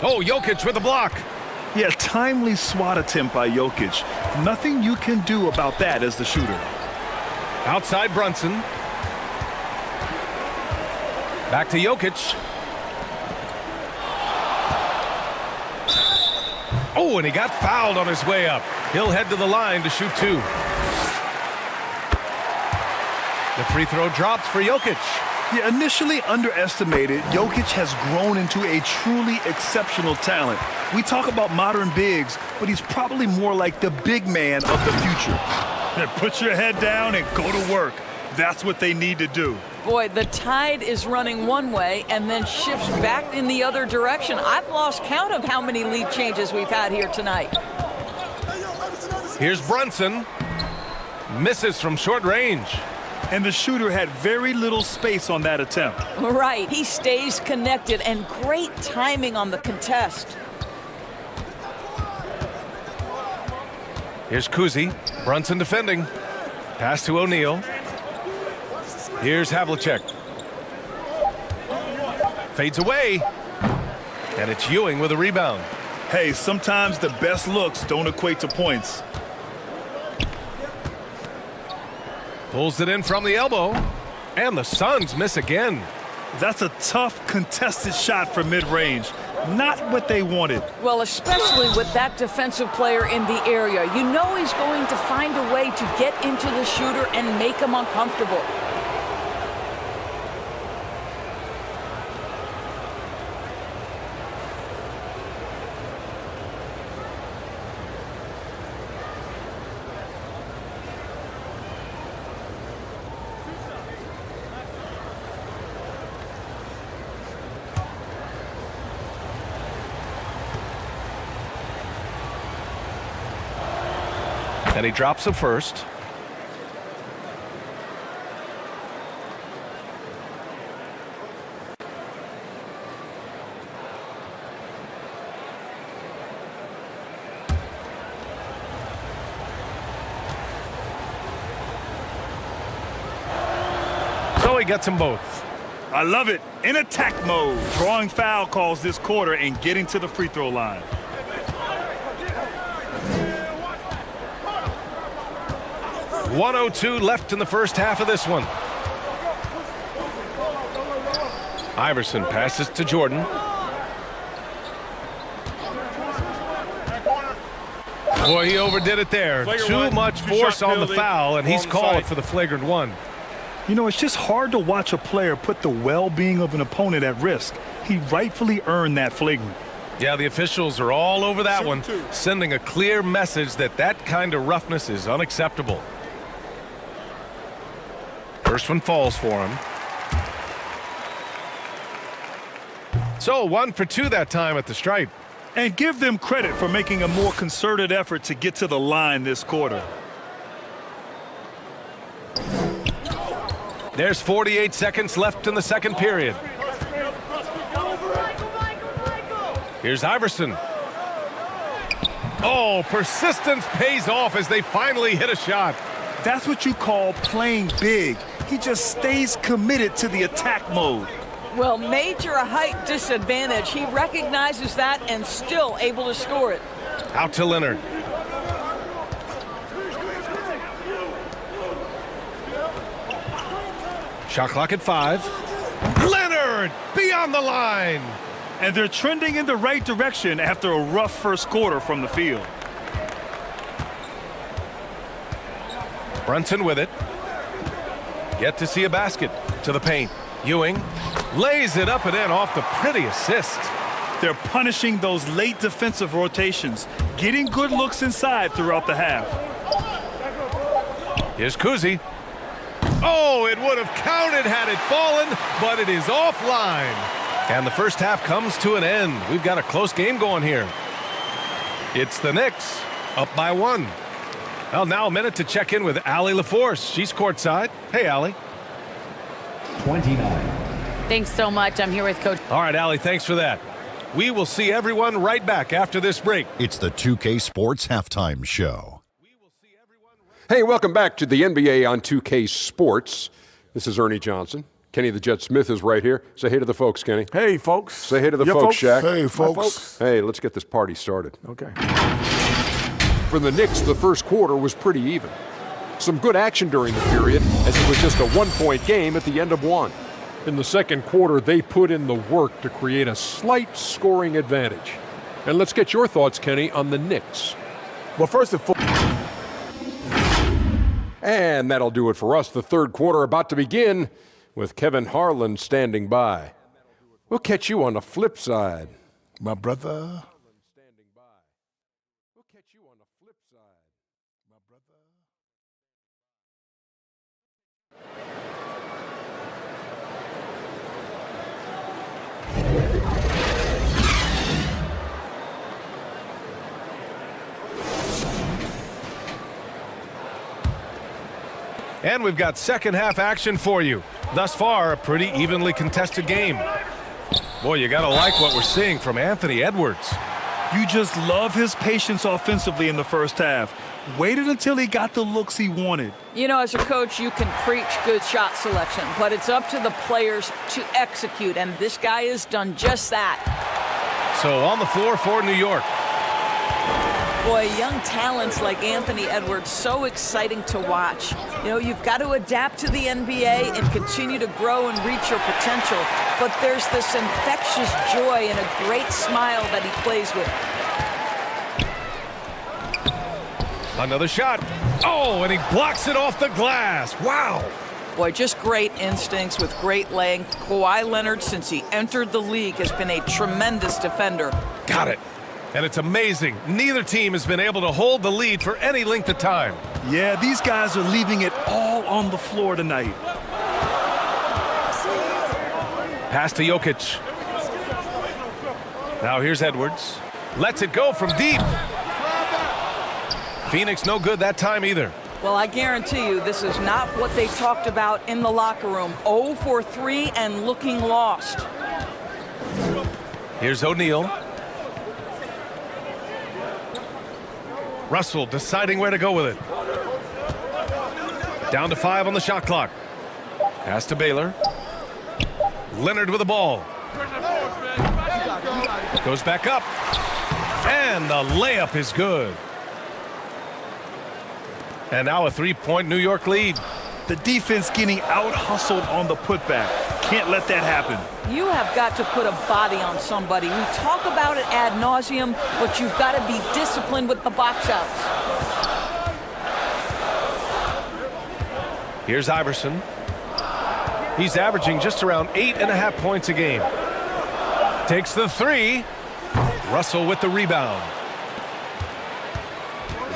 Oh, Jokic with a block. Yeah, timely swat attempt by Jokic. Nothing you can do about that as the shooter. Outside Brunson. Back to Jokic. Oh, and he got fouled on his way up. He'll head to the line to shoot 2. The free throw drops for Jokic. Yeah, initially underestimated, Jokic has grown into a truly exceptional talent. We talk about modern bigs, but he's probably more like the big man of the future. Put your head down and go to work. That's what they need to do. Boy, the tide is running one way and then shifts back in the other direction. I've lost count of how many lead changes we've had here tonight. Here's Brunson. Misses from short range. And the shooter had very little space on that attempt. Right. He stays connected and great timing on the contest. Here's Kuzi. Brunson defending. Pass to O'Neal. Here's Havlicek. Fades away. And it's Ewing with a rebound. Hey, sometimes the best looks don't equate to points. Pulls it in from the elbow. And the Suns miss again. That's a tough, contested shot from mid-range. Not what they wanted. Well, especially with that defensive player in the area. You know he's going to find a way to get into the shooter and make him uncomfortable. And he drops it first. So he gets them both. I love it. In attack mode. Drawing foul calls this quarter and getting to the free throw line. .102 left in the first half of this one. Iverson passes to Jordan. Boy, he overdid it there. Too much force on the foul, and he's called for the flagrant one. You know, it's just hard to watch a player put the well-being of an opponent at risk. He rightfully earned that flagrant. Yeah, the officials are all over that one, sending a clear message that that kind of roughness is unacceptable. First one falls for him. So 1 for 2 that time at the stripe. And give them credit for making a more concerted effort to get to the line this quarter. There's 48 seconds left in the second period. Here's Iverson. Oh, persistence pays off as they finally hit a shot. That's what you call playing big. He just stays committed to the attack mode. Well, major height disadvantage. He recognizes that and still able to score it. Out to Leonard. Shot clock at 5. Leonard beyond the line. And they're trending in the right direction after a rough first quarter from the field. Brunson with it. Yet to see a basket. To the paint. Ewing lays it up and in off the pretty assist. They're punishing those late defensive rotations, getting good looks inside throughout the half. Here's Kuzi. Oh, it would have counted had it fallen, but it is offline. And the first half comes to an end. We've got a close game going here. It's the Knicks up by 1. Well, now a minute to check in with Allie LaForce. She's courtside. Hey, Allie. 29. Thanks so much. I'm here with Coach. All right, Allie, thanks for that. We will see everyone right back after this break. It's the 2K Sports Halftime Show. Hey, welcome back to the NBA on 2K Sports. This is Ernie Johnson. Kenny the Jet Smith is right here. Say hey to the folks, Kenny. Hey, folks. Say hey to the folks, Shaq. Hey, folks. Hey, let's get this party started. Okay. For the Knicks, the first quarter was pretty even. Some good action during the period, as it was just a one-point game at the end of one. In the second quarter, they put in the work to create a slight scoring advantage. And let's get your thoughts, Kenny, on the Knicks. Well, first and foremost. And that'll do it for us. The third quarter about to begin with Kevin Harlan standing by. We'll catch you on the flip side. My brother. And we've got second half action for you. Thus far, a pretty evenly contested game. Boy, you got to like what we're seeing from Anthony Edwards. You just love his patience offensively in the first half. Waited until he got the looks he wanted. You know, as a coach, you can preach good shot selection, but it's up to the players to execute, and this guy has done just that. So on the floor for New York. Boy, young talents like Anthony Edwards, so exciting to watch. You know, you've got to adapt to the NBA and continue to grow and reach your potential, but there's this infectious joy and a great smile that he plays with. Another shot. Oh, and he blocks it off the glass. Wow. Boy, just great instincts with great length. Kawhi Leonard, since he entered the league, has been a tremendous defender. Got it. And it's amazing. Neither team has been able to hold the lead for any length of time. Yeah, these guys are leaving it all on the floor tonight. Pass to Jokic. Now here's Edwards. Lets it go from deep. Phoenix no good that time either. Well, I guarantee you this is not what they talked about in the locker room. 0 for 3 and looking lost. Here's O'Neal. Russell deciding where to go with it. Down to 5 on the shot clock. Pass to Baylor. Leonard with the ball. Goes back up. And the layup is good. And now a 3-point New York lead. The defense getting out-hustled on the putback. Can't let that happen. You have got to put a body on somebody. We talk about it ad nauseum, but you've got to be disciplined with the box outs. Here's Iverson. He's averaging just around 8.5 points a game. Takes the 3. Russell with the rebound.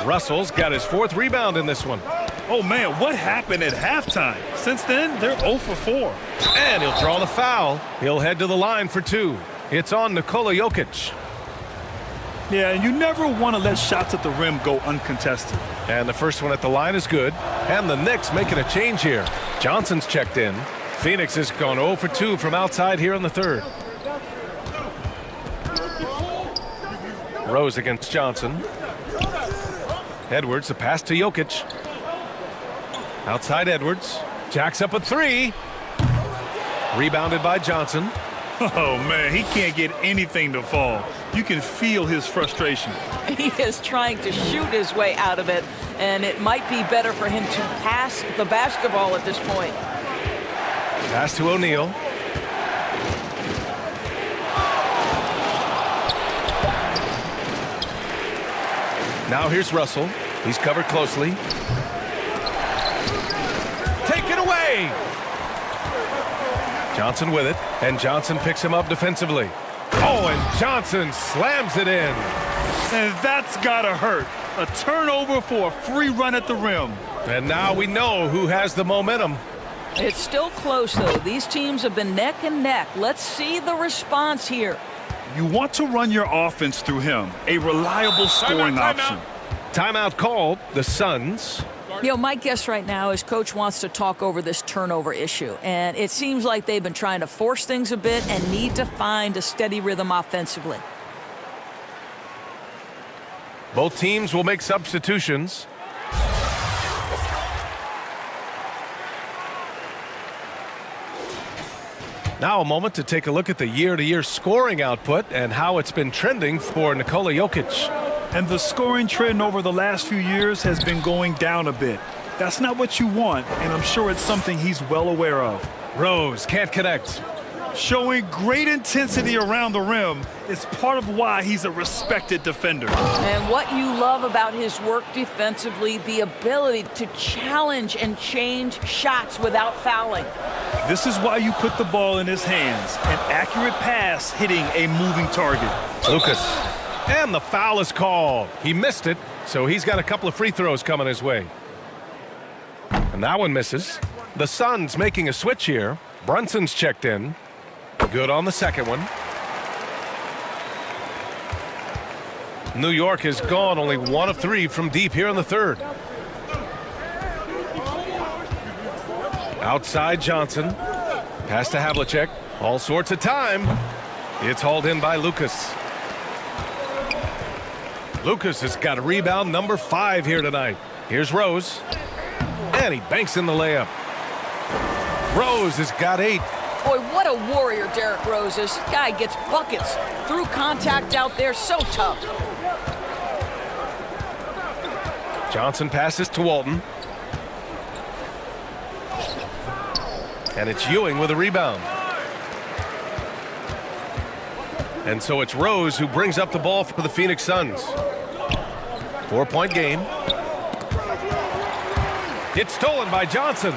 Russell's got his 4th rebound in this one. Oh, man, what happened at halftime? Since then, they're 0 for 4. And he'll draw the foul. He'll head to the line for 2. It's on Nikola Jokic. Yeah, and you never want to let shots at the rim go uncontested. And the first one at the line is good. And the Knicks making a change here. Johnson's checked in. Phoenix has gone 0 for 2 from outside here in the 3rd. Rose against Johnson. Edwards, the pass to Jokic. Outside Edwards. Jacks up a 3. Rebounded by Johnson. Oh, man, he can't get anything to fall. You can feel his frustration. He is trying to shoot his way out of it, and it might be better for him to pass the basketball at this point. Pass to O'Neal. Now here's Russell. He's covered closely. Take it away! Johnson with it, and Johnson picks him up defensively. Oh, and Johnson slams it in. And that's gotta hurt. A turnover for a free run at the rim. And now we know who has the momentum. It's still close, though. These teams have been neck and neck. Let's see the response here. You want to run your offense through him. A reliable scoring option. Timeout called. The Suns. You know, my guess right now is Coach wants to talk over this turnover issue. And it seems like they've been trying to force things a bit and need to find a steady rhythm offensively. Both teams will make substitutions. Now a moment to take a look at the year-to-year scoring output and how it's been trending for Nikola Jokic. And the scoring trend over the last few years has been going down a bit. That's not what you want, and I'm sure it's something he's well aware of. Rose can't connect. Showing great intensity around the rim is part of why he's a respected defender. And what you love about his work defensively, the ability to challenge and change shots without fouling. This is why you put the ball in his hands. An accurate pass hitting a moving target. Lucas. And the foul is called. He missed it, so he's got a couple of free throws coming his way. And that one misses. The Suns making a switch here. Brunson's checked in. Good on the second one. New York has gone only 1 of 3 from deep here in the 3rd. Outside Johnson. Pass to Havlicek. All sorts of time. It's hauled in by Lucas. Lucas has got a rebound number 5 here tonight. Here's Rose. And he banks in the layup. Rose has got 8. Boy, what a warrior Derrick Rose is. This guy gets buckets through contact out there. So tough. Johnson passes to Walton. And it's Ewing with a rebound. And so it's Rose who brings up the ball for the Phoenix Suns. 4-point game. It's stolen by Johnson.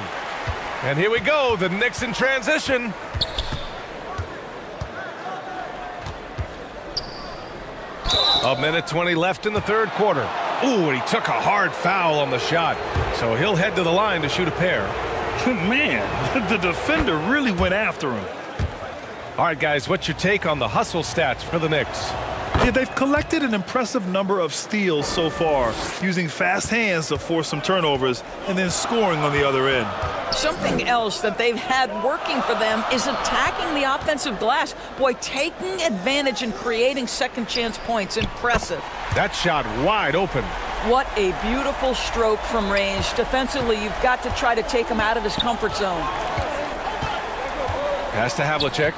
And here we go, the Knicks in transition. A minute 20 left in the third quarter. Ooh, and he took a hard foul on the shot. So he'll head to the line to shoot a pair. Man, the defender really went after him. All right, guys, what's your take on the hustle stats for the Knicks? Yeah, they've collected an impressive number of steals so far, using fast hands to force some turnovers and then scoring on the other end. Something else that they've had working for them is attacking the offensive glass. Boy, taking advantage and creating second chance points. Impressive. That shot wide open. What a beautiful stroke from range. Defensively, you've got to try to take him out of his comfort zone. Pass to Havlicek.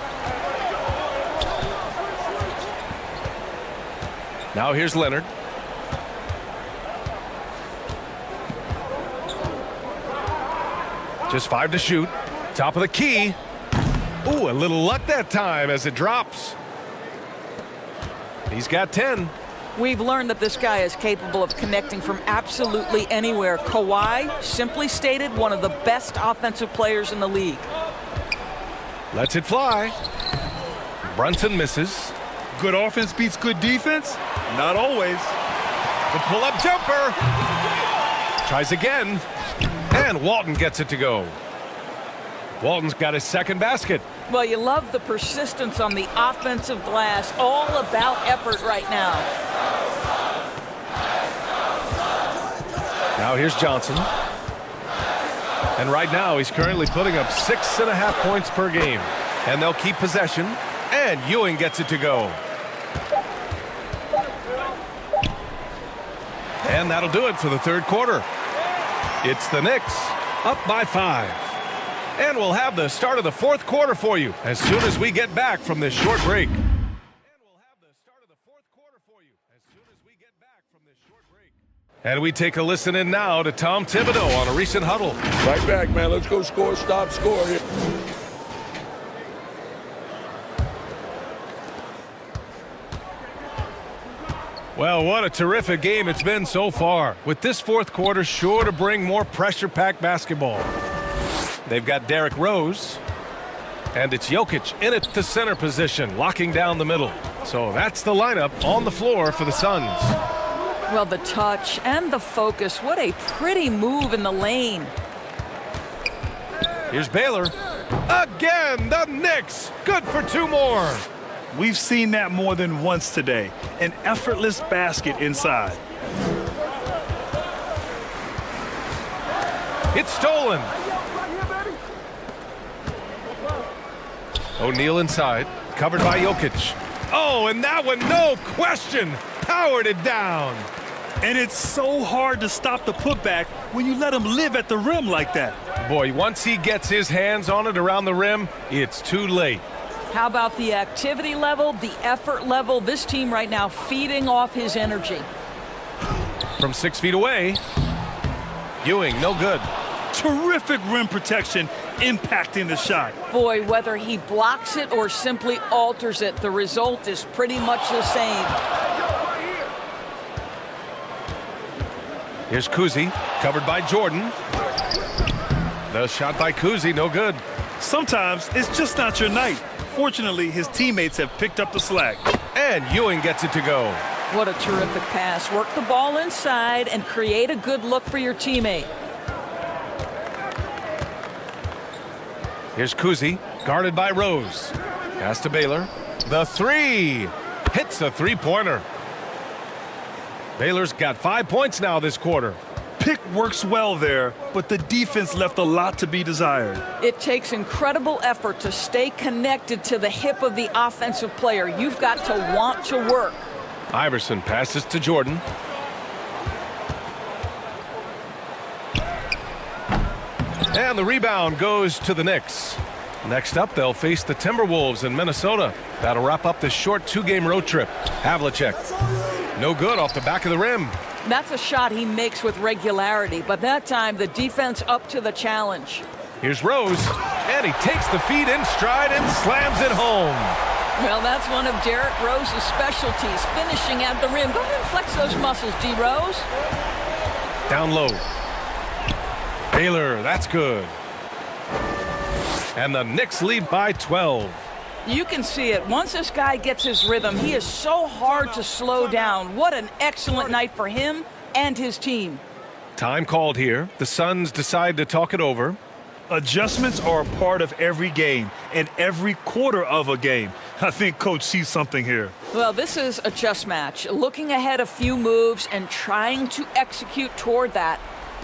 Now here's Leonard. Just 5 to shoot. Top of the key. Ooh, a little luck that time as it drops. He's got 10. We've learned that this guy is capable of connecting from absolutely anywhere. Kawhi, simply stated, one of the best offensive players in the league. Lets it fly. Brunson misses. Good offense beats good defense? Not always. The pull-up jumper. Tries again. And Walton gets it to go. Walton's got his second basket. Well, you love the persistence on the offensive glass. All about effort right now. Now here's Johnson. And right now he's currently putting up 6.5 points per game. And they'll keep possession. And Ewing gets it to go. And that'll do it for the third quarter. It's the Knicks up by 5. And we'll have the start of the fourth quarter for you as soon as we get back from this short break. And we take a listen in now to Tom Thibodeau on a recent huddle. Right back, man. Let's go score, stop, score here. Well, what a terrific game it's been so far, with this fourth quarter sure to bring more pressure-packed basketball. They've got Derrick Rose, and it's Jokic in at the center position, locking down the middle. So that's the lineup on the floor for the Suns. Well, the touch and the focus, what a pretty move in the lane. Here's Baylor. Again, the Knicks, good for 2 more. We've seen that more than once today. An effortless basket inside. It's stolen. O'Neal inside, covered by Jokic. Oh, and that one, no question, powered it down. And it's so hard to stop the putback when you let him live at the rim like that. Boy, once he gets his hands on it around the rim, it's too late. How about the activity level, the effort level? This team right now feeding off his energy. From 6 feet away, Ewing, no good. Terrific rim protection, impacting the shot. Boy, whether he blocks it or simply alters it, the result is pretty much the same. Here's Kuzi, covered by Jordan. The shot by Kuzi, no good. Sometimes it's just not your night. Fortunately, his teammates have picked up the slack. And Ewing gets it to go. What a terrific pass. Work the ball inside and create a good look for your teammate. Here's Kuzi, guarded by Rose. Pass to Baylor. The 3. Hits a 3-pointer. Baylor's got 5 points now this quarter. Pick works well there, but the defense left a lot to be desired. It takes incredible effort to stay connected to the hip of the offensive player. You've got to want to work. Iverson passes to Jordan. And the rebound goes to the Knicks. Next up, they'll face the Timberwolves in Minnesota. That'll wrap up this short two-game road trip. Havlicek, no good off the back of the rim. That's a shot he makes with regularity, but that time the defense up to the challenge. Here's Rose, and he takes the feed in stride and slams it home. Well, that's one of Derrick Rose's specialties, finishing at the rim. Go ahead and flex those muscles, D. Rose. Down low. Baylor, that's good. And the Knicks lead by 12. You can see it. Once this guy gets his rhythm, he is so hard to slow down. What an excellent night for him and his team. Time called here. The Suns decide to talk it over. Adjustments are a part of every game and every quarter of a game. I think Coach sees something here. Well, this is a chess match. Looking ahead a few moves and trying to execute toward that.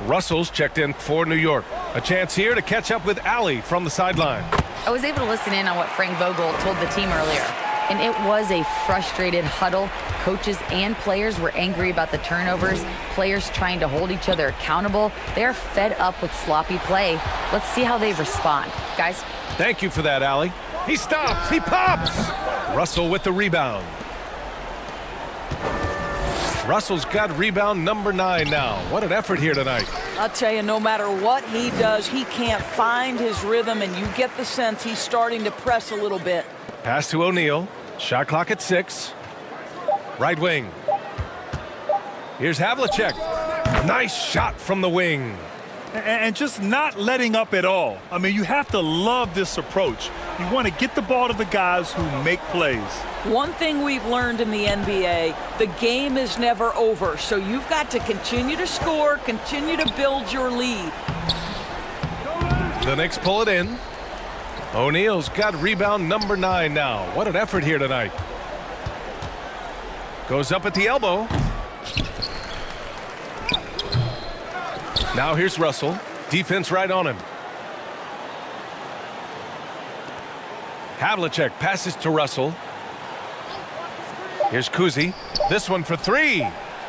Russell's checked in for New York. A chance here to catch up with Allie from the sideline. I was able to listen in on what Frank Vogel told the team earlier, and it was a frustrated huddle. Coaches and players were angry about the turnovers, players trying to hold each other accountable. They're fed up with sloppy play. Let's see how they respond. Guys? Thank you for that, Allie. He stops. He pops. Russell with the rebound. Russell's got rebound number 9 now. What an effort here tonight. I'll tell you, no matter what he does, he can't find his rhythm, and you get the sense he's starting to press a little bit. Pass to O'Neal. Shot clock at 6. Right wing. Here's Havlicek. Nice shot from the wing. And just not letting up at all. I mean, you have to love this approach. You want to get the ball to the guys who make plays. One thing we've learned in the NBA, the game is never over. So you've got to continue to score, continue to build your lead. The Knicks pull it in. O'Neal's got rebound number 9 now. What an effort here tonight. Goes up at the elbow. Now here's Russell. Defense right on him. Havlicek passes to Russell. Here's Kuzi. This one for 3.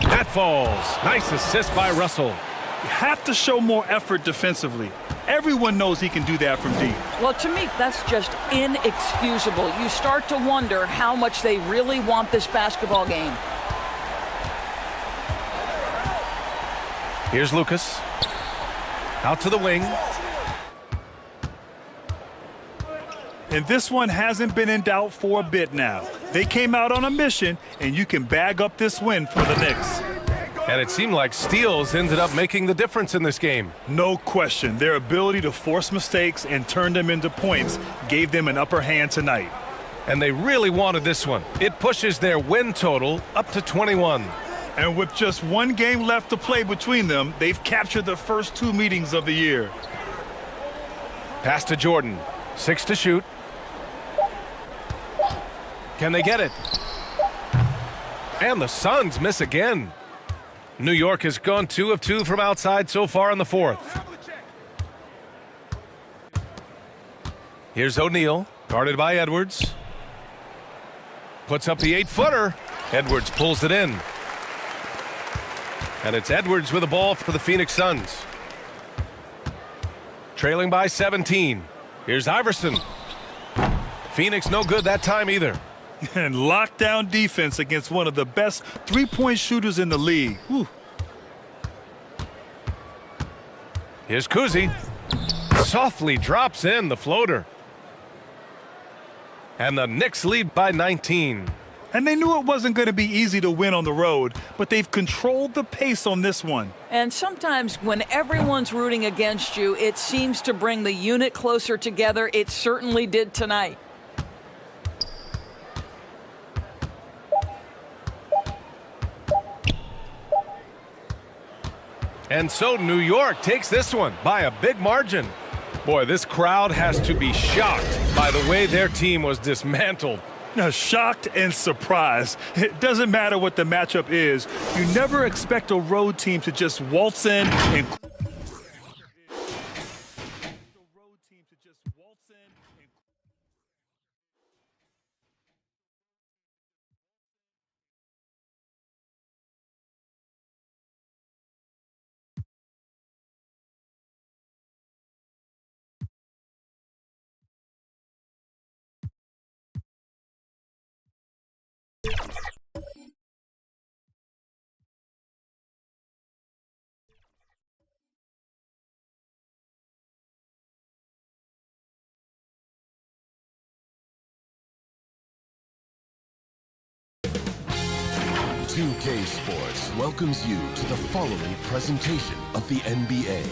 That falls. Nice assist by Russell. You have to show more effort defensively. Everyone knows he can do that from deep. Well, to me, that's just inexcusable. You start to wonder how much they really want this basketball game. Here's Lucas. Out to the wing. And this one hasn't been in doubt for a bit now. They came out on a mission, and you can bag up this win for the Knicks. And it seemed like steals ended up making the difference in this game. No question. Their ability to force mistakes and turn them into points gave them an upper hand tonight. And they really wanted this one. It pushes their win total up to 21. And with just one game left to play between them, they've captured the first 2 meetings of the year. Pass to Jordan. 6 to shoot. Can they get it? And the Suns miss again. New York has gone 2 of 2 from outside so far in the 4th. Here's O'Neal, guarded by Edwards. Puts up the 8-footer. Edwards pulls it in. And it's Edwards with the ball for the Phoenix Suns. Trailing by 17. Here's Iverson. Phoenix no good that time either. And lockdown defense against one of the best three-point shooters in the league. Whew. Here's Kuzi. Softly drops in the floater. And the Knicks lead by 19. And they knew it wasn't going to be easy to win on the road, but they've controlled the pace on this one. And sometimes when everyone's rooting against you, it seems to bring the unit closer together. It certainly did tonight. And so New York takes this one by a big margin. Boy, this crowd has to be shocked by the way their team was dismantled. Shocked and surprised. It doesn't matter what the matchup is. You never expect a road team to just waltz in and 2K Sports welcomes you to the following presentation of the NBA.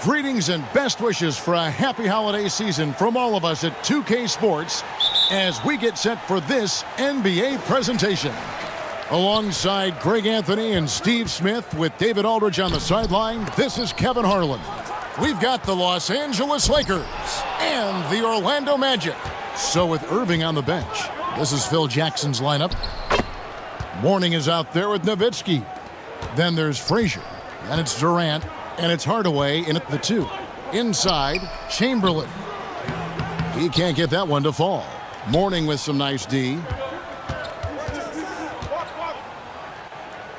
Greetings and best wishes for a happy holiday season from all of us at 2K Sports as we get set for this NBA presentation. Alongside Greg Anthony and Steve Smith with David Aldridge on the sideline, this is Kevin Harlan. We've got the Los Angeles Lakers and the Orlando Magic. So with Irving on the bench, this is Phil Jackson's lineup. Mourning is out there with Nowitzki. Then there's Frazier. Then it's Durant. And it's Hardaway in at the 2. Inside, Chamberlain. He can't get that one to fall. Mourning with some nice D.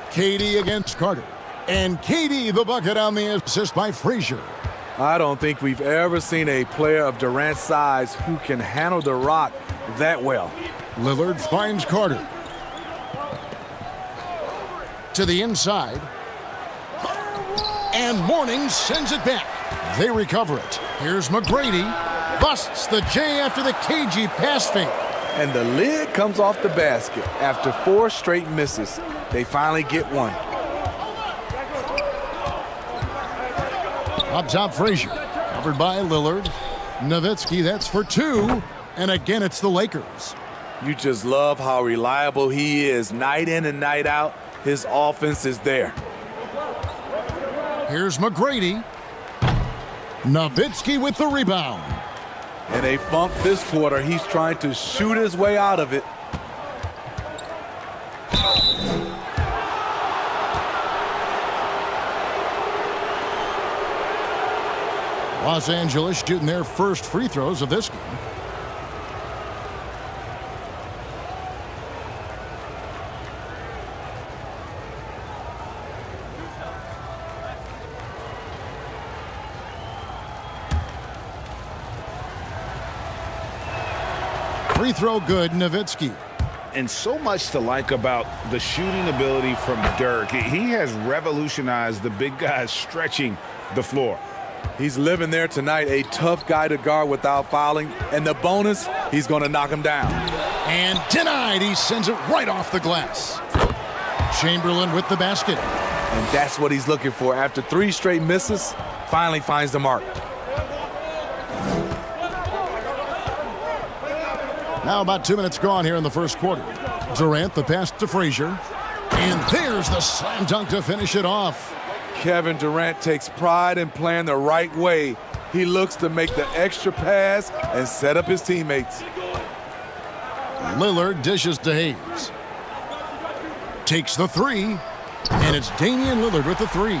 KD against Carter. And KD the bucket on the assist by Frazier. I don't think we've ever seen a player of Durant's size who can handle the rock that well. Lillard finds Carter. To the inside. And Mourning sends it back. They recover it. Here's McGrady. Busts the J after the cagey pass fake. And the lid comes off the basket. After 4 straight misses, they finally get one. Up top, Frazier. Covered by Lillard. Nowitzki, that's for 2. And again, it's the Lakers. You just love how reliable he is. Night in and night out, his offense is there. Here's McGrady. Nowitzki with the rebound. In a funk this quarter, he's trying to shoot his way out of it. Los Angeles shooting their first free throws of this game. Free throw good, Nowitzki. And so much to like about the shooting ability from Dirk. He has revolutionized the big guys stretching the floor. He's living there tonight, a tough guy to guard without fouling. And the bonus, he's going to knock him down. And denied. He sends it right off the glass. Chamberlain with the basket. And that's what he's looking for. After 3 straight misses, finally finds the mark. Now about 2 minutes gone here in the first quarter. Durant, the pass to Frazier. And there's the slam dunk to finish it off. Kevin Durant takes pride in playing the right way. He looks to make the extra pass and set up his teammates. Lillard dishes to Hayes. Takes the 3. And it's Damian Lillard with the 3.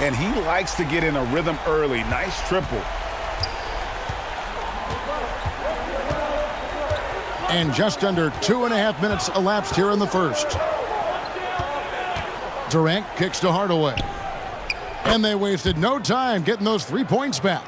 And he likes to get in a rhythm early. Nice triple. And just under 2.5 minutes elapsed here in the first. Durant kicks to Hardaway. And they wasted no time getting those 3 points back.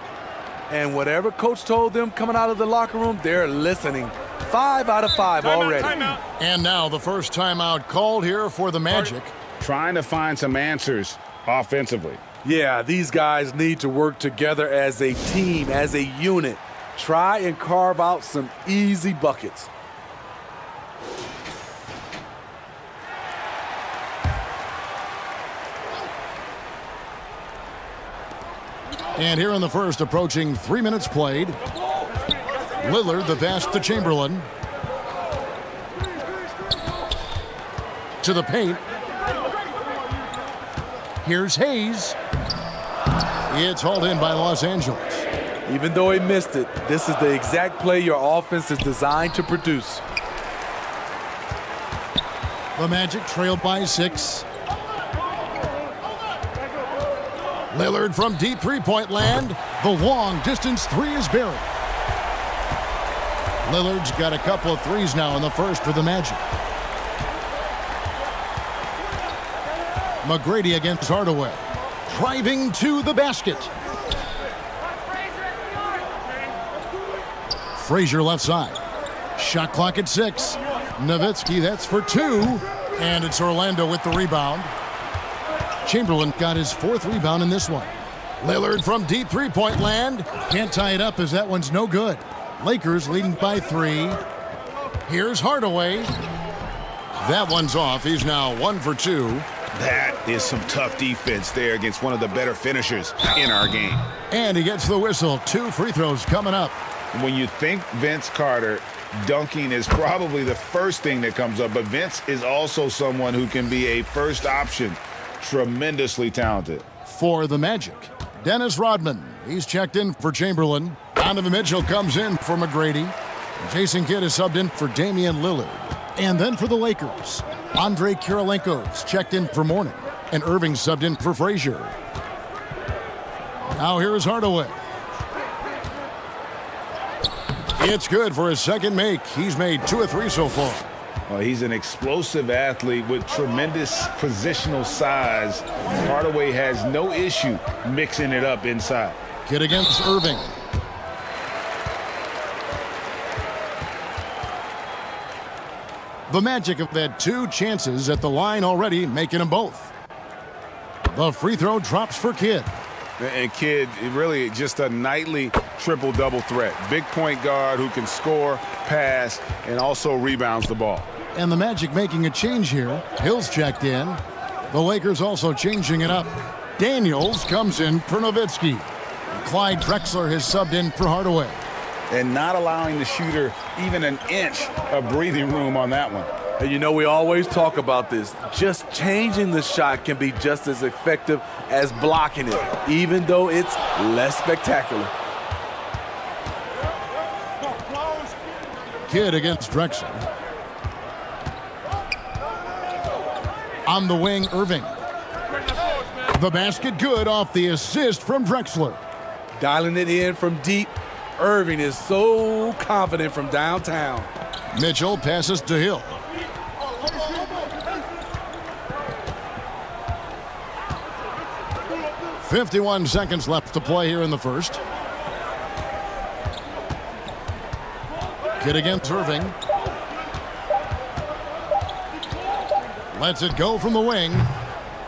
And whatever coach told them coming out of the locker room, they're listening. 5 out of 5 already. Timeout. And now the first timeout called here for the Magic. Trying to find some answers offensively. Yeah, these guys need to work together as a team, as a unit. Try and carve out some easy buckets. And here in the first, approaching 3 minutes played. Lillard, the pass to Chamberlain. To the paint. Here's Hayes. It's hauled in by Los Angeles. Even though he missed it, this is the exact play your offense is designed to produce. The Magic trailed by 6. Lillard from deep three-point land. The long distance 3 is buried. Lillard's got a couple of threes now in the first for the Magic. McGrady against Hardaway. Driving to the basket. Frazier left side. Shot clock at 6. Nowitzki, that's for 2. And it's Orlando with the rebound. Chamberlain got his 4th rebound in this one. Lillard from deep three-point land. Can't tie it up as that one's no good. Lakers leading by 3. Here's Hardaway. That one's off. He's now 1 for 2. That is some tough defense there against one of the better finishers in our game. And he gets the whistle. 2 free throws coming up. When you think Vince Carter, dunking is probably the first thing that comes up, but Vince is also someone who can be a first option. Tremendously talented. For the Magic, Dennis Rodman. He's checked in for Chamberlain. Donovan Mitchell comes in for McGrady. Jason Kidd is subbed in for Damian Lillard. And then for the Lakers, Andre Kirilenko's checked in for Mourning. And Irving subbed in for Frazier. Now here's Hardaway. It's good for his second make. He's made 2 of 3 so far. Well, he's an explosive athlete with tremendous positional size. Hardaway has no issue mixing it up inside. Kidd against Irving. The Magic have had 2 chances at the line already, making them both. The free throw drops for Kidd. And Kidd, really just a nightly triple-double threat. Big point guard who can score, pass, and also rebounds the ball. And the Magic making a change here. Hill's checked in. The Lakers also changing it up. Daniels comes in for Nowitzki. Clyde Drexler has subbed in for Hardaway. And not allowing the shooter even an inch of breathing room on that one. And you know, we always talk about this. Just changing the shot can be just as effective as blocking it, even though it's less spectacular. Kidd against Drexler. On the wing, Irving. The basket good off the assist from Drexler. Dialing it in from deep. Irving is so confident from downtown. Mitchell passes to Hill. "51 seconds left to play here in the first. Kidd against Irving. Lets it go from the wing.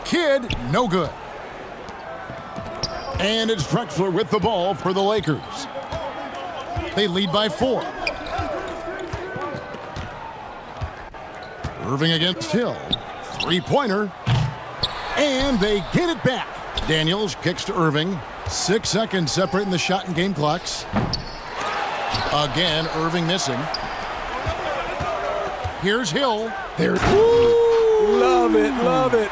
Kidd, no good. And it's Drexler with the ball for the Lakers. They lead by 4. Irving against Hill. 3-pointer. And they get it back. Daniels kicks to Irving. 6 seconds separating the shot and game clocks. Again, Irving missing. Here's Hill. There. Love it, love it.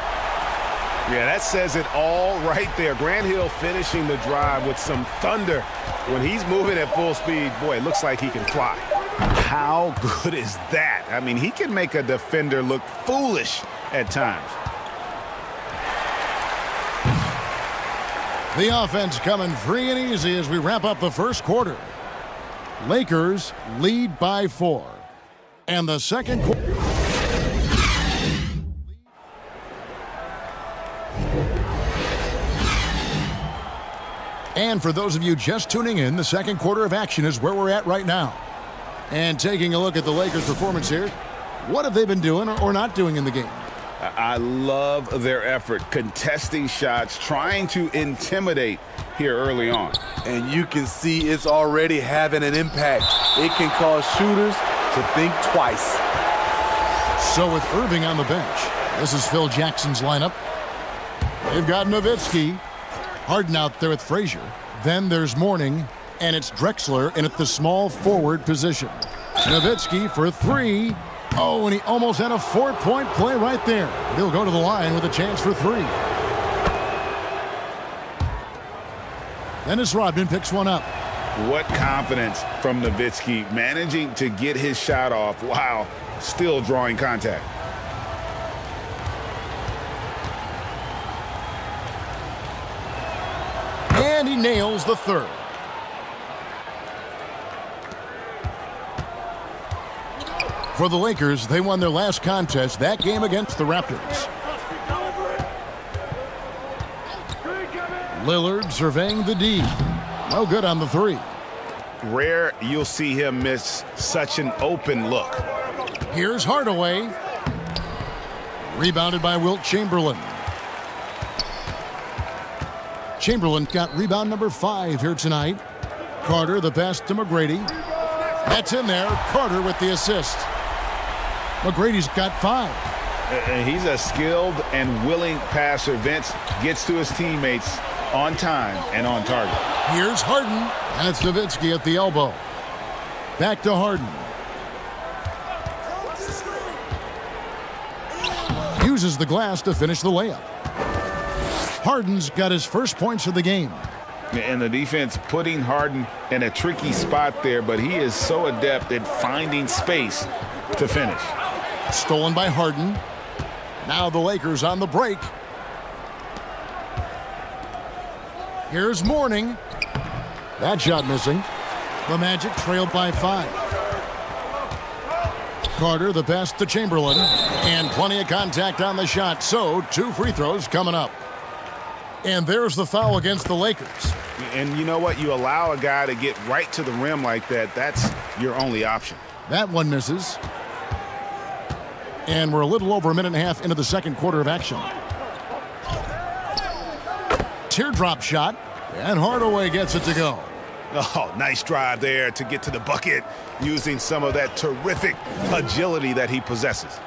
Yeah, that says it all right there. Grant Hill finishing the drive with some thunder. When he's moving at full speed, boy, it looks like he can fly. How good is that? I mean, he can make a defender look foolish at times. The offense coming free and easy as we wrap up the first quarter. Lakers lead by 4. And the second quarter. And for those of you just tuning in, the second quarter of action is where we're at right now. And taking a look at the Lakers' performance here, what have they been doing or not doing in the game? I love their effort, contesting shots, trying to intimidate here early on. And you can see it's already having an impact. It can cause shooters to think twice. So with Irving on the bench, this is Phil Jackson's lineup. They've got Nowitzki. Harden out there with Frazier. Then there's Mourning, and it's Drexler in at the small forward position. Nowitzki for 3. Oh, and he almost had a 4-point play right there. He'll go to the line with a chance for 3. Dennis Rodman picks one up. What confidence from Nowitzki, managing to get his shot off while still drawing contact. And he nails the 3rd. For the Lakers, they won their last contest, that game against the Raptors. Lillard surveying the D. No good on the 3. Rare you'll see him miss such an open look. Here's Hardaway. Rebounded by Wilt Chamberlain. Chamberlain got rebound number 5 here tonight. Carter, the pass to McGrady. That's in there. Carter with the assist. McGrady's got 5. And he's a skilled and willing passer. Vince gets to his teammates on time and on target. Here's Harden, and it's Nowitzki at the elbow. Back to Harden. Uses the glass to finish the layup. Harden's got his first points of the game. And the defense putting Harden in a tricky spot there, but he is so adept at finding space to finish. Stolen by Harden. Now the Lakers on the break. Here's Mourning. That shot missing. The Magic trailed by 5. Carter, the pass to Chamberlain. And plenty of contact on the shot, so 2 free throws coming up. And there's the foul against the Lakers. And you know what? You allow a guy to get right to the rim like that, that's your only option. That one misses. And we're a little over a minute and a half into the second quarter of action. Teardrop shot, and Hardaway gets it to go. Oh, nice drive there to get to the bucket using some of that terrific agility that he possesses.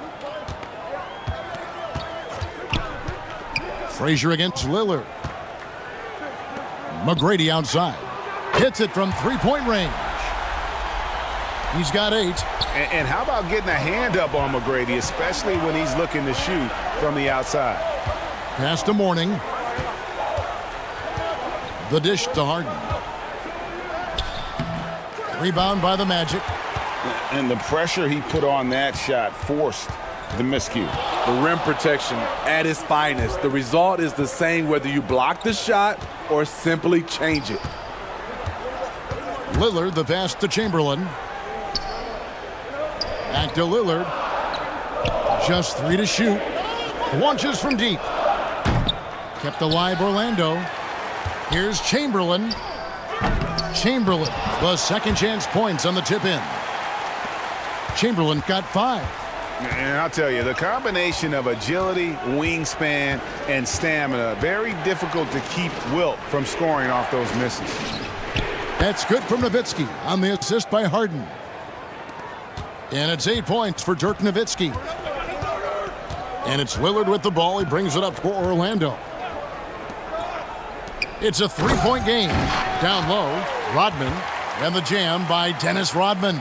Frazier against Lillard. McGrady outside. Hits it from three-point range. He's got 8. And how about getting a hand up on McGrady, especially when he's looking to shoot from the outside? Pass to Mourning. The dish to Harden. Rebound by the Magic. And the pressure he put on that shot forced the miscue. The rim protection at its finest. The result is the same whether you block the shot or simply change it. Lillard, the pass to Chamberlain. Back to Lillard. Just 3 to shoot. Launches from deep. Kept alive Orlando. Here's Chamberlain. Chamberlain, the second chance points on the tip in. Chamberlain got 5. And I'll tell you, the combination of agility, wingspan, and stamina, very difficult to keep Wilt from scoring off those misses. That's good from Nowitzki on the assist by Harden. And it's 8 points for Dirk Nowitzki. And it's Lillard with the ball. He brings it up for Orlando. It's a 3-point game. Down low, Rodman, and the jam by Dennis Rodman.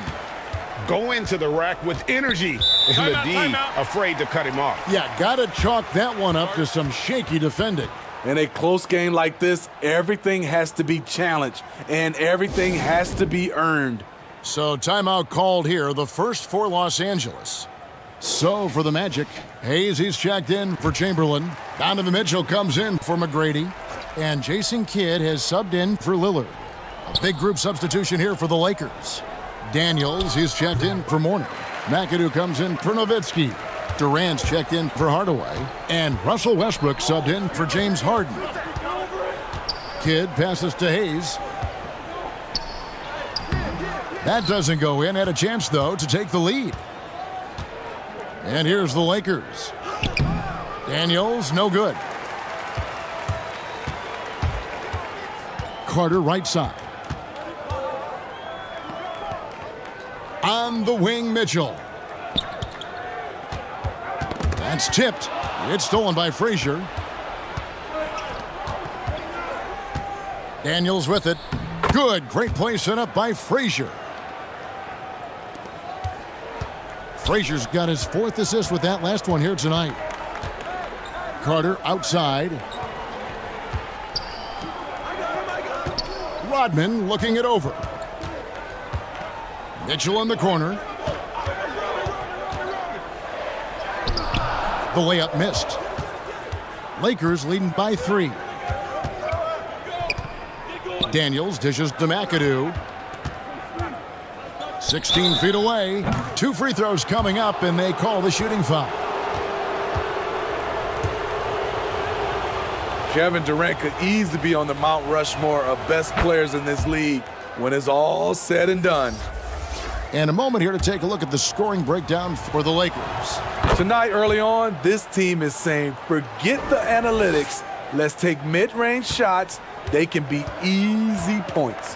Go into the rack with energy. And the D afraid to cut him off. Yeah, gotta chalk that one up to some shaky defending. In a close game like this, everything has to be challenged and everything has to be earned. So timeout called here, the first for Los Angeles. So for the Magic, Hayes, he's checked in for Chamberlain. Donovan Mitchell comes in for McGrady. And Jason Kidd has subbed in for Lillard. A big group substitution here for the Lakers. Daniels, he's checked in for Mourning. McAdoo comes in for Nowitzki. Durant's checked in for Hardaway. And Russell Westbrook subbed in for James Harden. Kidd passes to Hayes. That doesn't go in. Had a chance, though, to take the lead. And here's the Lakers. Daniels, no good. Carter, right side. On the wing, Mitchell. That's tipped. It's stolen by Frazier. Daniels with it. Good. Great play set up by Frazier. Frazier's got his 4th assist with that last one here tonight. Carter outside. Rodman looking it over. Mitchell in the corner. The layup missed. Lakers leading by 3. Daniels dishes to McAdoo. 16 feet away. 2 free throws coming up, and they call the shooting foul. Kevin Durant could easily be on the Mount Rushmore of best players in this league when it's all said and done. And a moment here to take a look at the scoring breakdown for the Lakers. Tonight, early on, this team is saying, forget the analytics. Let's take mid-range shots. They can be easy points.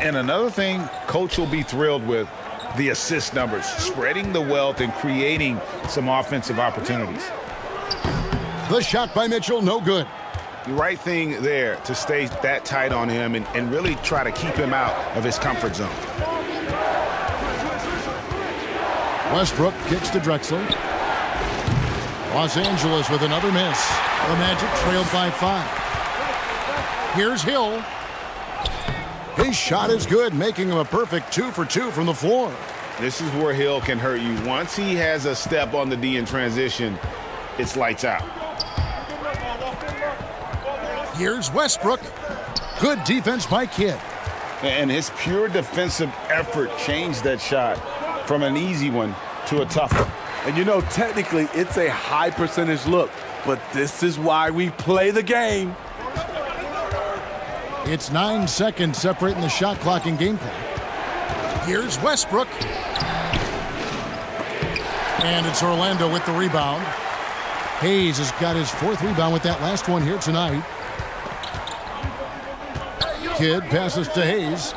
And another thing coach will be thrilled with, the assist numbers, spreading the wealth and creating some offensive opportunities. The shot by Mitchell, no good. The right thing there to stay that tight on him and really try to keep him out of his comfort zone. Westbrook kicks to Drexler. Los Angeles with another miss. The Magic trailed by 5. Here's Hill. His shot is good, making him a perfect 2 for 2 from the floor. This is where Hill can hurt you. Once he has a step on the D in transition, it's lights out. Here's Westbrook. Good defense by Kidd. And his pure defensive effort changed that shot from an easy one to a tough one. And you know, technically, it's a high percentage look, but this is why we play the game. It's 9 seconds separating the shot clock and game clock. Here's Westbrook. And it's Orlando with the rebound. Hayes has got his 4th rebound with that last one here tonight. Kidd passes to Hayes.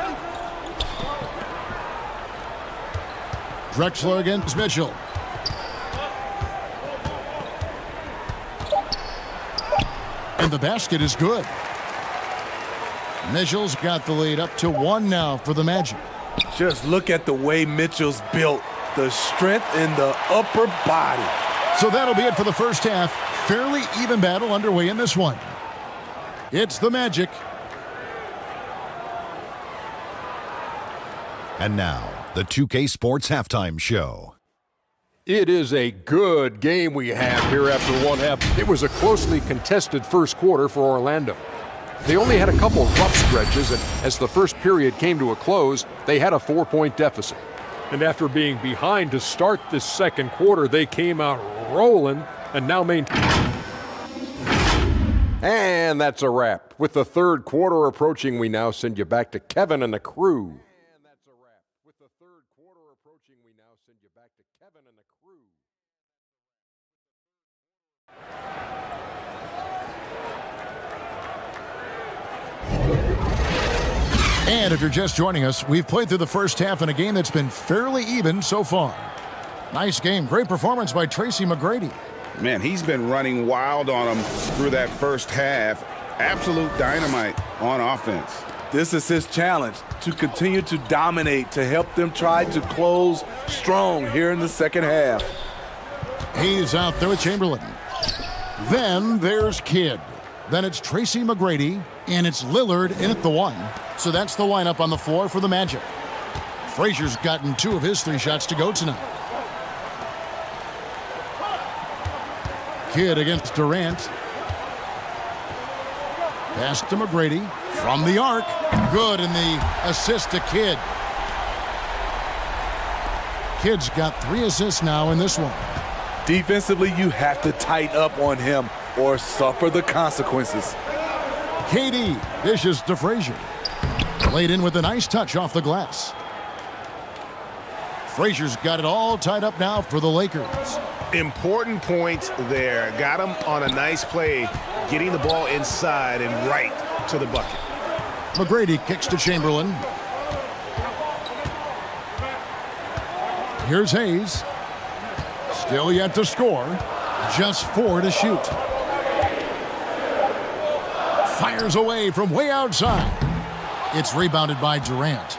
Drexler against Mitchell. And the basket is good. Mitchell's got the lead up to 1 now for the Magic. Just look at the way Mitchell's built. The strength in the upper body. So that'll be it for the first half. Fairly even battle underway in this one. It's the Magic. And now, the 2K Sports Halftime Show. It is a good game we have here after one half. It was a closely contested first quarter for Orlando. They only had a couple of rough stretches, and as the first period came to a close, they had a 4-point deficit. And after being behind to start this second quarter, they came out rolling and now maintain. And that's a wrap. With the third quarter approaching, we now send you back to Kevin and the crew. And if you're just joining us, we've played through the first half in a game that's been fairly even so far. Nice game. Great performance by Tracy McGrady. Man, he's been running wild on him through that first half. Absolute dynamite on offense. This is his challenge, to continue to dominate, to help them try to close strong here in the second half. He's out there with Chamberlain. Then there's Kidd. Then it's Tracy McGrady, and it's Lillard in at the 1. So that's the lineup on the floor for the Magic. Frazier's gotten 2 of his 3 shots to go tonight. Kidd against Durant. Pass to McGrady from the arc. Good, and the assist to Kidd. Kidd's got 3 assists now in this one. Defensively, you have to tighten up on him or suffer the consequences. KD dishes to Frazier. Laid in with a nice touch off the glass. Frazier's got it all tied up now for the Lakers. Important points there. Got him on a nice play, getting the ball inside and right to the bucket. McGrady kicks to Chamberlain. Here's Hayes. Still yet to score. Just 4 to shoot. Fires away from way outside. It's rebounded by Durant.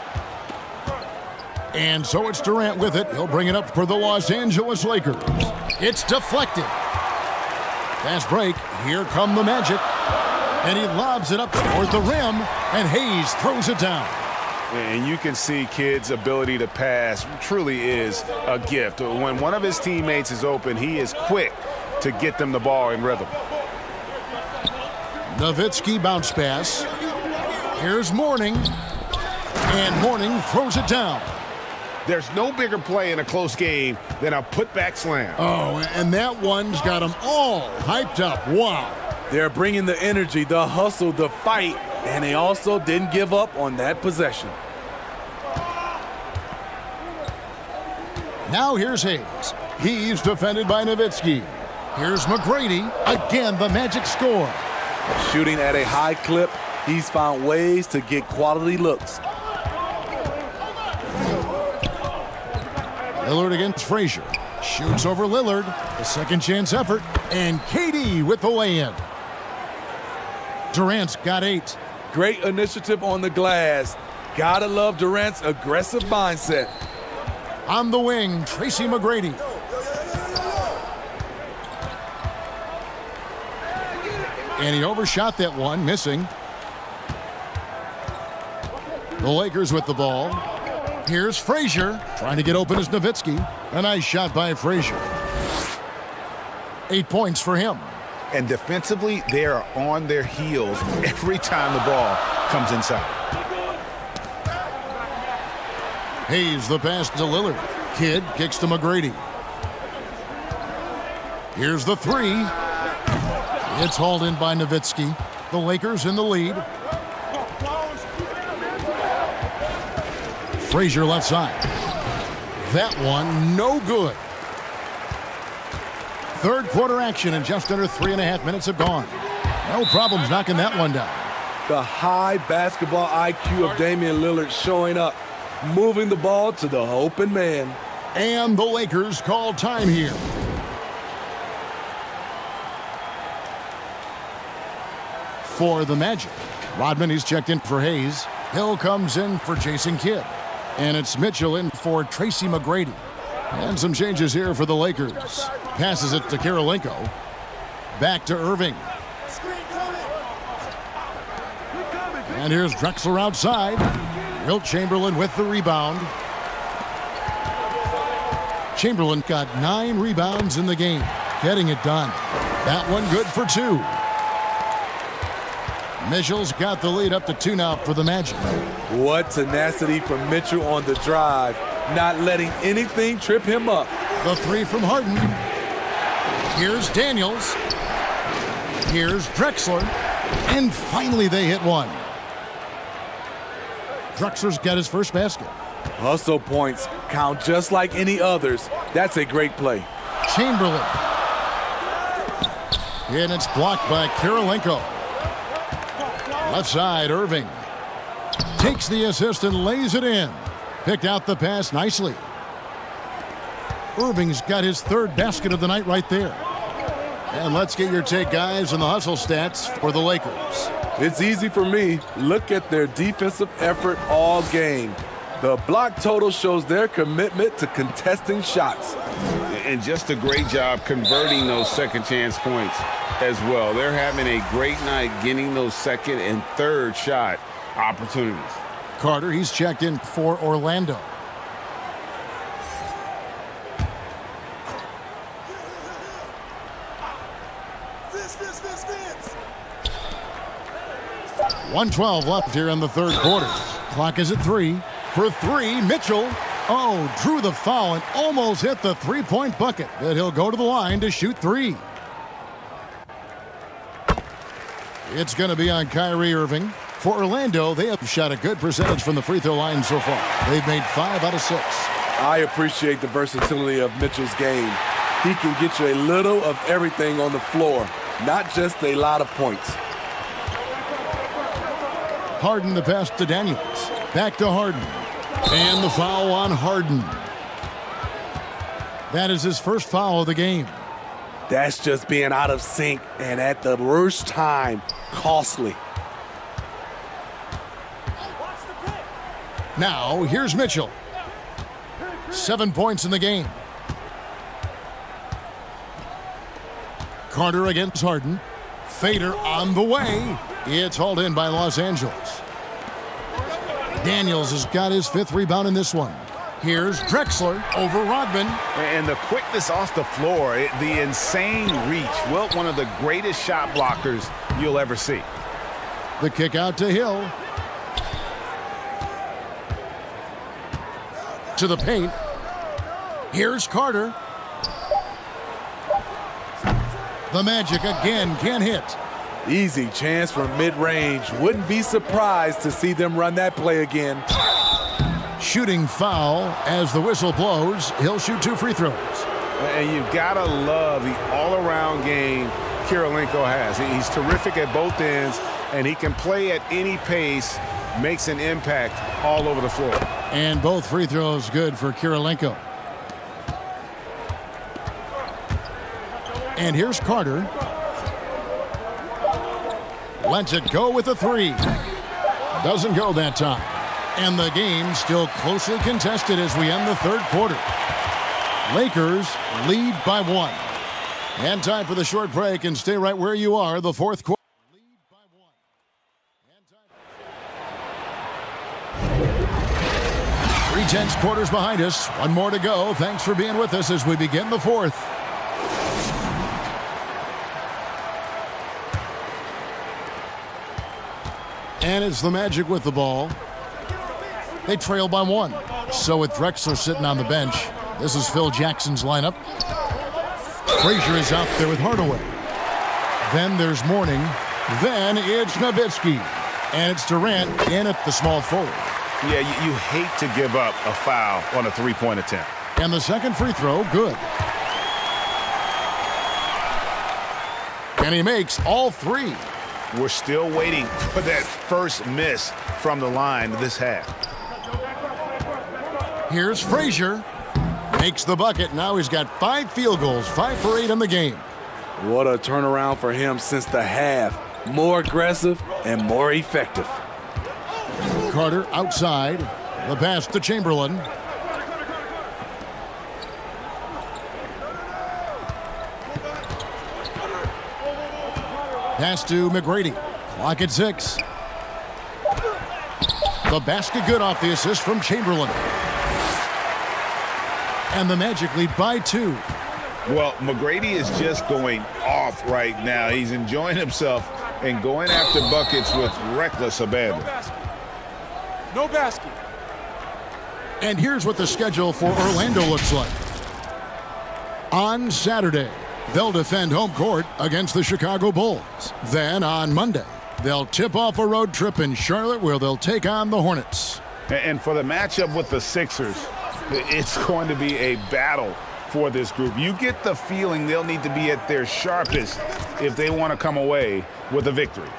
And so it's Durant with it. He'll bring it up for the Los Angeles Lakers. It's deflected. Fast break. Here come the Magic. And he lobs it up toward the rim. And Hayes throws it down. And you can see Kidd's ability to pass truly is a gift. When one of his teammates is open, he is quick to get them the ball in rhythm. Nowitzki bounce pass. Here's Mourning. And Mourning throws it down. There's no bigger play in a close game than a putback slam. Oh, and that one's got them all hyped up. Wow. They're bringing the energy, the hustle, the fight, and they also didn't give up on that possession. Now here's Hayes. He's defended by Nowitzki. Here's McGrady. Again, the Magic score. Shooting at a high clip, he's found ways to get quality looks. Lillard against Frazier. Shoots over Lillard. A second chance effort. And KD with the lay-in. Durant's got 8. Great initiative on the glass. Gotta love Durant's aggressive mindset. On the wing, Tracy McGrady. And he overshot that one, missing. The Lakers with the ball. Here's Frazier, trying to get open as Nowitzki. A nice shot by Frazier. 8 points for him. And defensively, they are on their heels every time the ball comes inside. Hayes the pass to Lillard. Kidd kicks to McGrady. Here's the 3. It's hauled in by Nowitzki. The Lakers in the lead. Frazier left side. That one no good. Third quarter action and just under 3.5 minutes have gone. No problems knocking that one down. The high basketball IQ of Damian Lillard showing up, moving the ball to the open man. And the Lakers call time here. For the Magic, Rodman, he's checked in for Hayes. Hill comes in for Jason Kidd. And it's Mitchell in for Tracy McGrady. And some changes here for the Lakers. Passes it to Kirilenko. Back to Irving. And here's Drexler outside. Wilt Chamberlain with the rebound. Chamberlain got 9 rebounds in the game, getting it done. That one good for 2. Mitchell's got the lead up to 2 now for the Magic. What tenacity from Mitchell on the drive, not letting anything trip him up. The 3 from Harden. Here's Daniels. Here's Drexler. And finally they hit one. Drexler's got his first basket. Hustle points count just like any others. That's a great play. Chamberlain. And it's blocked by Kirilenko. Left side, Irving. Takes the assist and lays it in. Picked out the pass nicely. Irving's got his 3rd basket of the night right there. And let's get your take, guys, on the hustle stats for the Lakers. It's easy for me. Look at their defensive effort all game. The block total shows their commitment to contesting shots. And just a great job converting those second chance points as well. They're having a great night getting those second and third shot opportunities. Carter, he's checked in for Orlando. .112 left here in the third quarter. Clock is at 3. For 3, Mitchell. Oh, drew the foul and almost hit the 3-point bucket. But he'll go to the line to shoot 3. It's going to be on Kyrie Irving. For Orlando, they have shot a good percentage from the free throw line so far. They've made 5 out of 6. I appreciate the versatility of Mitchell's game. He can get you a little of everything on the floor, not just a lot of points. Harden the pass to Daniels. Back to Harden. And the foul on Harden. That is his first foul of the game. That's just being out of sync and at the worst time, costly. Now, here's Mitchell. 7 points in the game. Carter against Harden. Fader on the way. It's hauled in by Los Angeles. Daniels has got his 5th rebound in this one. Here's Drexler over Rodman. And the quickness off the floor, the insane reach. Wilt, one of the greatest shot blockers you'll ever see. The kick out to Hill. To the paint. Here's Carter. The Magic again can't hit. Easy chance from mid-range. Wouldn't be surprised to see them run that play again. Shooting foul as the whistle blows. He'll shoot 2 free throws. And you've got to love the all-around game Kirilenko has. He's terrific at both ends, and he can play at any pace, makes an impact all over the floor. And both free throws good for Kirilenko. And here's Carter. Lets it go with a three. Doesn't go that time. And the game still closely contested as we end the third quarter. Lakers lead by 1. And time for the short break, and stay right where you are. The fourth quarter. Lead by 1. 3/10 quarters behind us. One more to go. Thanks for being with us as we begin the fourth. And it's the Magic with the ball. They trail by 1. So with Drexler sitting on the bench, this is Phil Jackson's lineup. Frazier is out there with Hardaway. Then there's Mourning. Then it's Nowitzki. And it's Durant in at the small forward. Yeah, you hate to give up a foul on a three-point attempt. And the second free throw, good. And he makes all 3. We're still waiting for that first miss from the line this half. Here's Frazier. Makes the bucket. Now he's got 5 field goals, 5 for 8 in the game. What a turnaround for him since the half. More aggressive and more effective. Carter outside. The pass to Chamberlain. Pass to McGrady. Clock at 6. The basket good off the assist from Chamberlain. And the Magic lead by 2. Well, McGrady is just going off right now. He's enjoying himself and going after buckets with reckless abandon. No basket. And here's what the schedule for Orlando looks like. On Saturday, they'll defend home court against the Chicago Bulls. Then on Monday, they'll tip off a road trip in Charlotte where they'll take on the Hornets. And for the matchup with the Sixers, it's going to be a battle for this group. You get the feeling they'll need to be at their sharpest if they want to come away with a victory.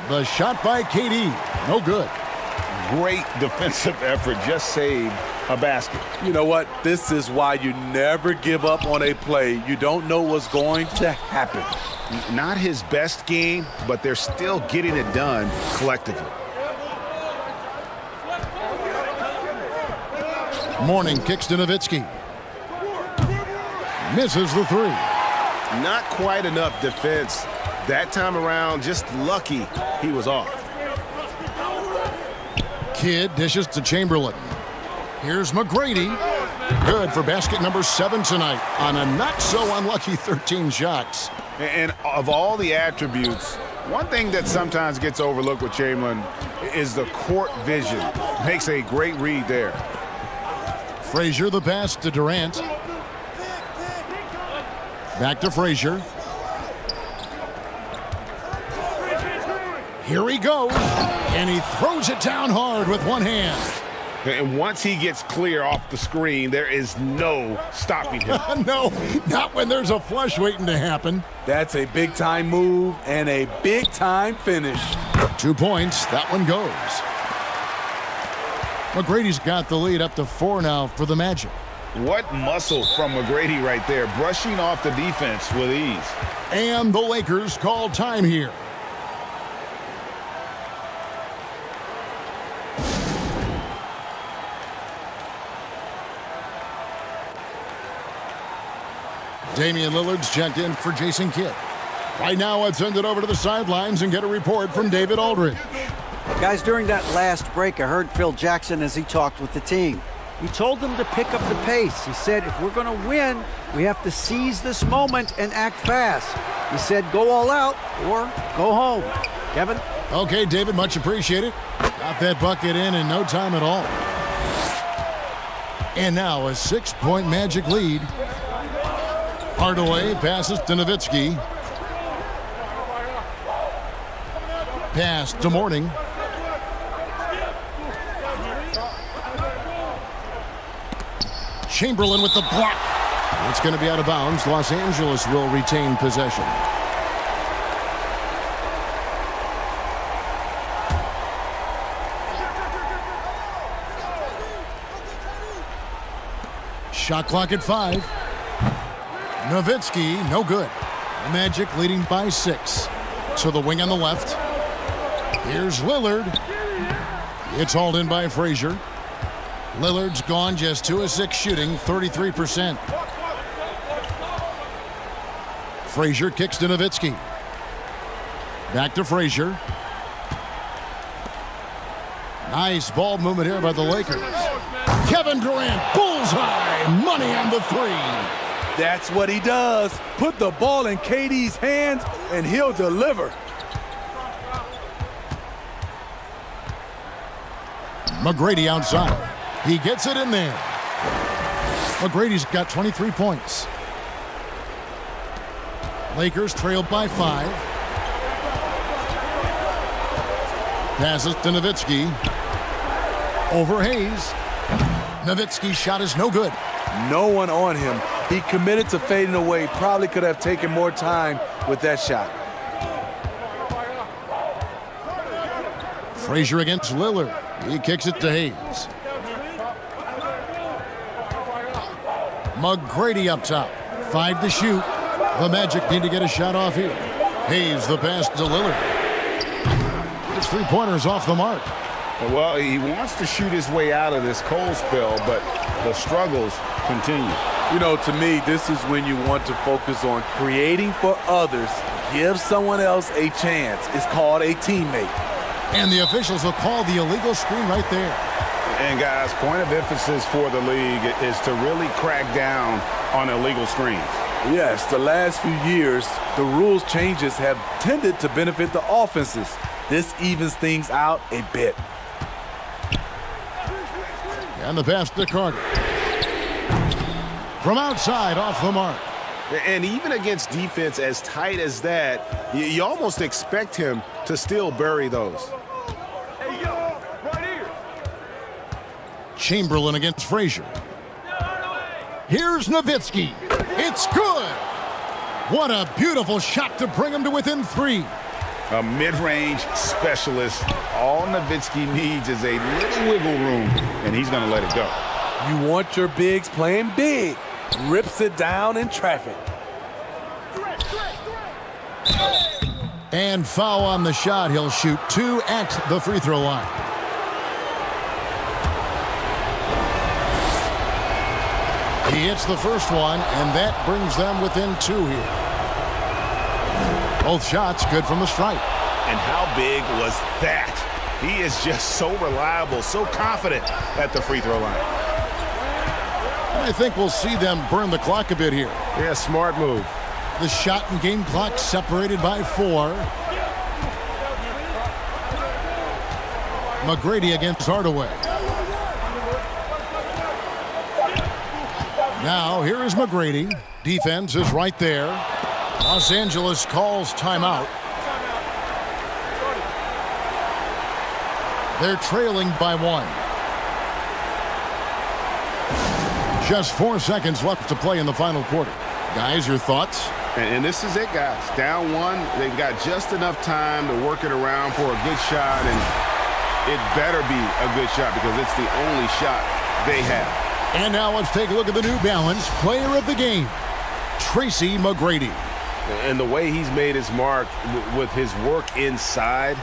The shot by KD, no good. Great defensive effort, just saved a basket. You know what? This is why you never give up on a play. You don't know what's going to happen. Not his best game, but they're still getting it done collectively. Mourning kicks to Nowitzki. Misses the 3. Not quite enough defense. That time around, just lucky he was off. Kidd dishes to Chamberlain. Here's McGrady. Good for basket number 7 tonight on a not-so-unlucky 13 shots. And of all the attributes, one thing that sometimes gets overlooked with Chamberlain is the court vision. Makes a great read there. Frazier the pass to Durant. Back to Frazier. Here he goes. And he throws it down hard with one hand. And once he gets clear off the screen, there is no stopping him. No, not when there's a flush waiting to happen. That's a big-time move and a big-time finish. 2 points. That one goes. McGrady's got the lead up to 4 now for the Magic. What muscle from McGrady right there, brushing off the defense with ease. And the Lakers call time here. Damian Lillard's checked in for Jason Kidd. Right now, let's send it over to the sidelines and get a report from David Aldridge. Guys, during that last break, I heard Phil Jackson as he talked with the team. He told them to pick up the pace. He said, if we're going to win, we have to seize this moment and act fast. He said, go all out or go home. Kevin? Okay, David, much appreciated. Got that bucket in no time at all. And now a 6-point Magic lead. Hardaway passes to Nowitzki. Pass to Mourning. Chamberlain with the block. It's going to be out of bounds. Los Angeles will retain possession. Shot clock at 5. Nowitzki, no good. The Magic leading by 6. To the wing on the left. Here's Lillard. It's hauled in by Frazier. Lillard's gone just 2 of 6 shooting, 33%. Frazier kicks to Nowitzki. Back to Frazier. Nice ball movement here by the Lakers. Kevin Durant, bullseye, money on the 3. That's what he does. Put the ball in KD's hands, and he'll deliver. McGrady outside. He gets it in there. McGrady's got 23 points. Lakers trailed by 5. Passes to Nowitzki. Over Hayes. Nowitzki's shot is no good. No one on him. He committed to fading away. Probably could have taken more time with that shot. Frazier against Lillard. He kicks it to Hayes. McGrady up top. 5 to shoot. The Magic need to get a shot off here. Hayes the pass to Lillard. His 3-pointers off the mark. Well, he wants to shoot his way out of this cold spell, but the struggles continue. You know, to me, this is when you want to focus on creating for others. Give someone else a chance. It's called a teammate. And the officials will call the illegal screen right there. And guys, point of emphasis for the league is to really crack down on illegal screens. Yes, the last few years, the rules changes have tended to benefit the offenses. This evens things out a bit. And the pass to Carter. From outside, off the mark. And even against defense as tight as that, you almost expect him to still bury those. Hey, yo, right here. Chamberlain against Frazier. Here's Nowitzki. It's good. What a beautiful shot to bring him to within 3. A mid-range specialist. All Nowitzki needs is a little wiggle room, and he's going to let it go. You want your bigs playing big. Rips it down in traffic. And foul on the shot. He'll shoot 2 at the free throw line. He hits the first one, and that brings them within 2 here. Both shots good from the stripe. And how big was that? He is just so reliable, so confident at the free throw line. And I think we'll see them burn the clock a bit here. Yeah, smart move. The shot and game clock separated by 4. McGrady against Hardaway. Now, here is McGrady. Defense is right there. Los Angeles calls timeout. They're trailing by 1. Just 4 seconds left to play in the final quarter. Guys, your thoughts? And this is it, guys. Down 1. They've got just enough time to work it around for a good shot, and it better be a good shot because it's the only shot they have. And now let's take a look at the New Balance player of the game, Tracy McGrady. And the way he's made his mark with his work inside,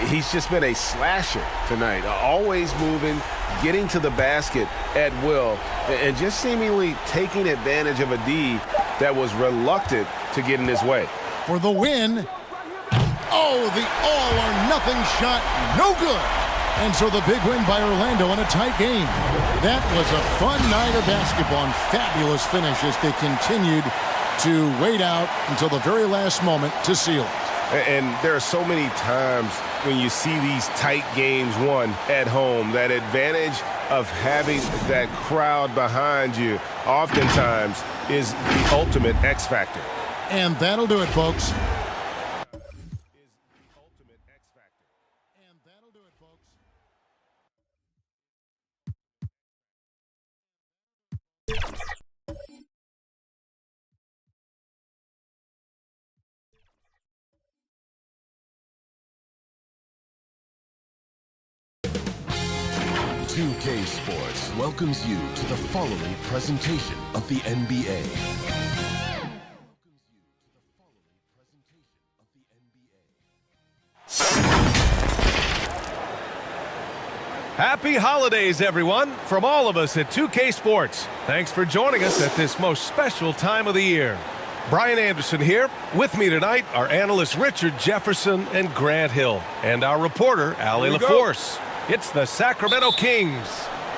he's just been a slasher tonight. Always moving, getting to the basket at will, and just seemingly taking advantage of a D that was reluctant to get in his way. For the win. Oh, the all-or-nothing shot, no good. And so the big win by Orlando in a tight game. That was a fun night of basketball and fabulous finish as they continued to wait out until the very last moment to seal it. And there are so many times when you see these tight games won at home, that advantage of having that crowd behind you oftentimes is the ultimate X factor. And that'll do it, folks. 2K Sports welcomes you to the following presentation of the NBA. Happy holidays, everyone, from all of us at 2K Sports. Thanks for joining us at this most special time of the year. Brian Anderson here. With me tonight are analysts Richard Jefferson and Grant Hill, and our reporter, Allie LaForce. It's the Sacramento Kings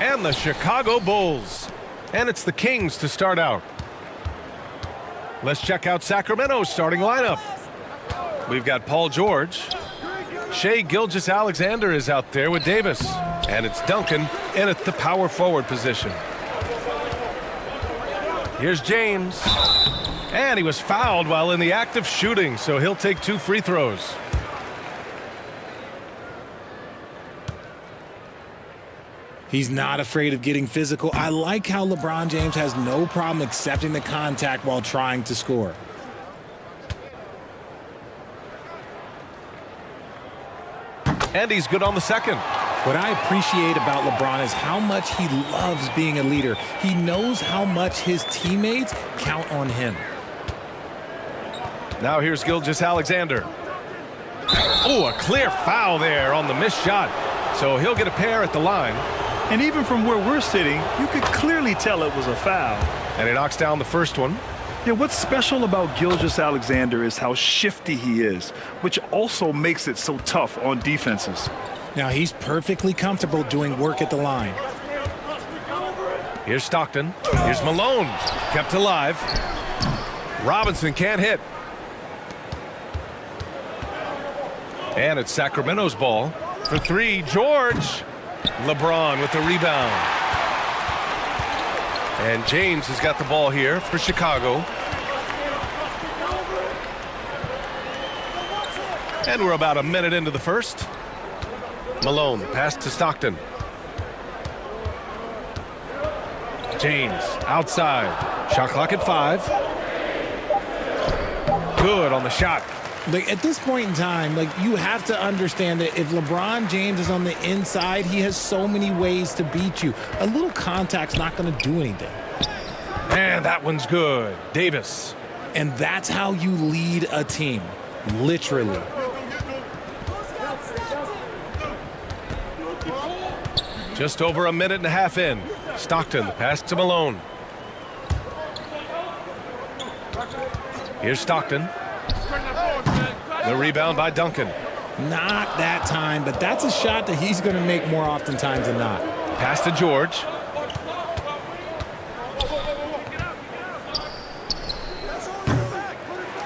and the Chicago Bulls. And it's the Kings to start out. Let's check out Sacramento's starting lineup. We've got Paul George. Shai Gilgeous-Alexander is out there with Davis. And it's Duncan in at the power forward position. Here's James. And he was fouled while in the act of shooting, so he'll take 2 free throws. He's not afraid of getting physical. I like how LeBron James has no problem accepting the contact while trying to score. And he's good on the second. What I appreciate about LeBron is how much he loves being a leader. He knows how much his teammates count on him. Now here's Gilgeous-Alexander. Oh, a clear foul there on the missed shot. So he'll get a pair at the line. And even from where we're sitting, you could clearly tell it was a foul. And he knocks down the first one. Yeah, what's special about Gilgeous-Alexander is how shifty he is, which also makes it so tough on defenses. Now he's perfectly comfortable doing work at the line. Here's Stockton. Here's Malone. Kept alive. Robinson can't hit. And it's Sacramento's ball. For 3, George. LeBron with the rebound. And James has got the ball here for Chicago. And we're about a minute into the first. Malone, pass to Stockton. James, outside. Shot clock at 5. Good on the shot. Like at this point in time, like you have to understand that if LeBron James is on the inside, he has so many ways to beat you. A little contact's not going to do anything. And that one's good. Davis. And that's how you lead a team, literally. Just over a minute and a half in. Stockton, the pass to Malone. Here's Stockton. The rebound by Duncan. Not that time, but that's a shot that he's going to make more oftentimes than not. Pass to George.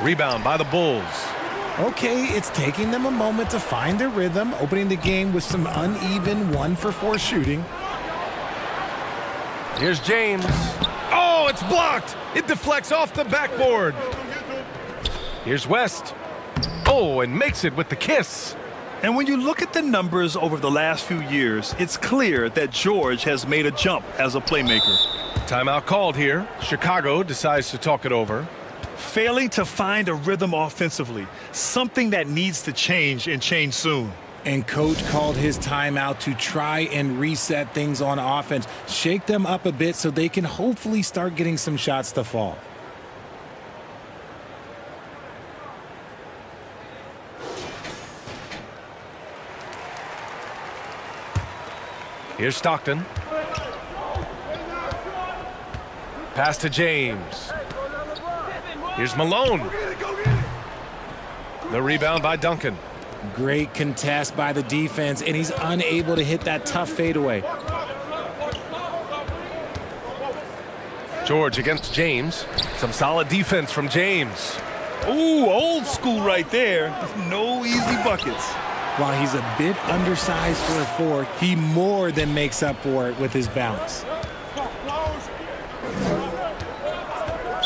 Rebound by the Bulls. Okay, it's taking them a moment to find their rhythm, opening the game with some uneven 1-for-4 shooting. Here's James. Oh, it's blocked. It deflects off the backboard. Here's West. Oh, and makes it with the kiss. And when you look at the numbers over the last few years, it's clear that George has made a jump as a playmaker. Timeout called here. Chicago decides to talk it over. Failing to find a rhythm offensively, something that needs to change and change soon. And coach called his timeout to try and reset things on offense, shake them up a bit so they can hopefully start getting some shots to fall. Here's Stockton. Pass to James. Here's Malone. The rebound by Duncan. Great contest by the defense, and he's unable to hit that tough fadeaway. George against James. Some solid defense from James. Ooh, old school right there. No easy buckets. While he's a bit undersized for a 4, he more than makes up for it with his bounce.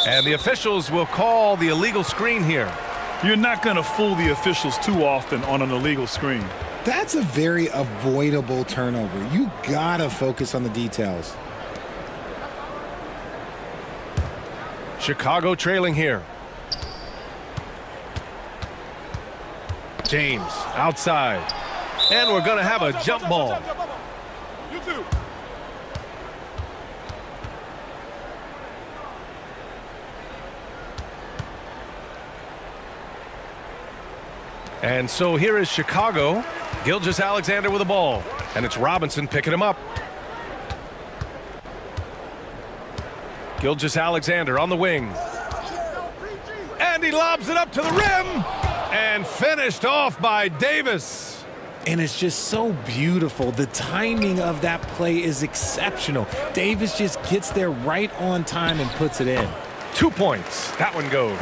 And the officials will call the illegal screen here. You're not going to fool the officials too often on an illegal screen. That's a very avoidable turnover. You gotta focus on the details. Chicago trailing here. James outside. And we're going to have a jump ball. And so here is Chicago. Gilgeous-Alexander with the ball. And it's Robinson picking him up. Gilgeous-Alexander on the wing. And he lobs it up to the rim. And finished off by Davis. And it's just so beautiful. The timing of that play is exceptional. Davis just gets there right on time and puts it in. 2 points. That one goes.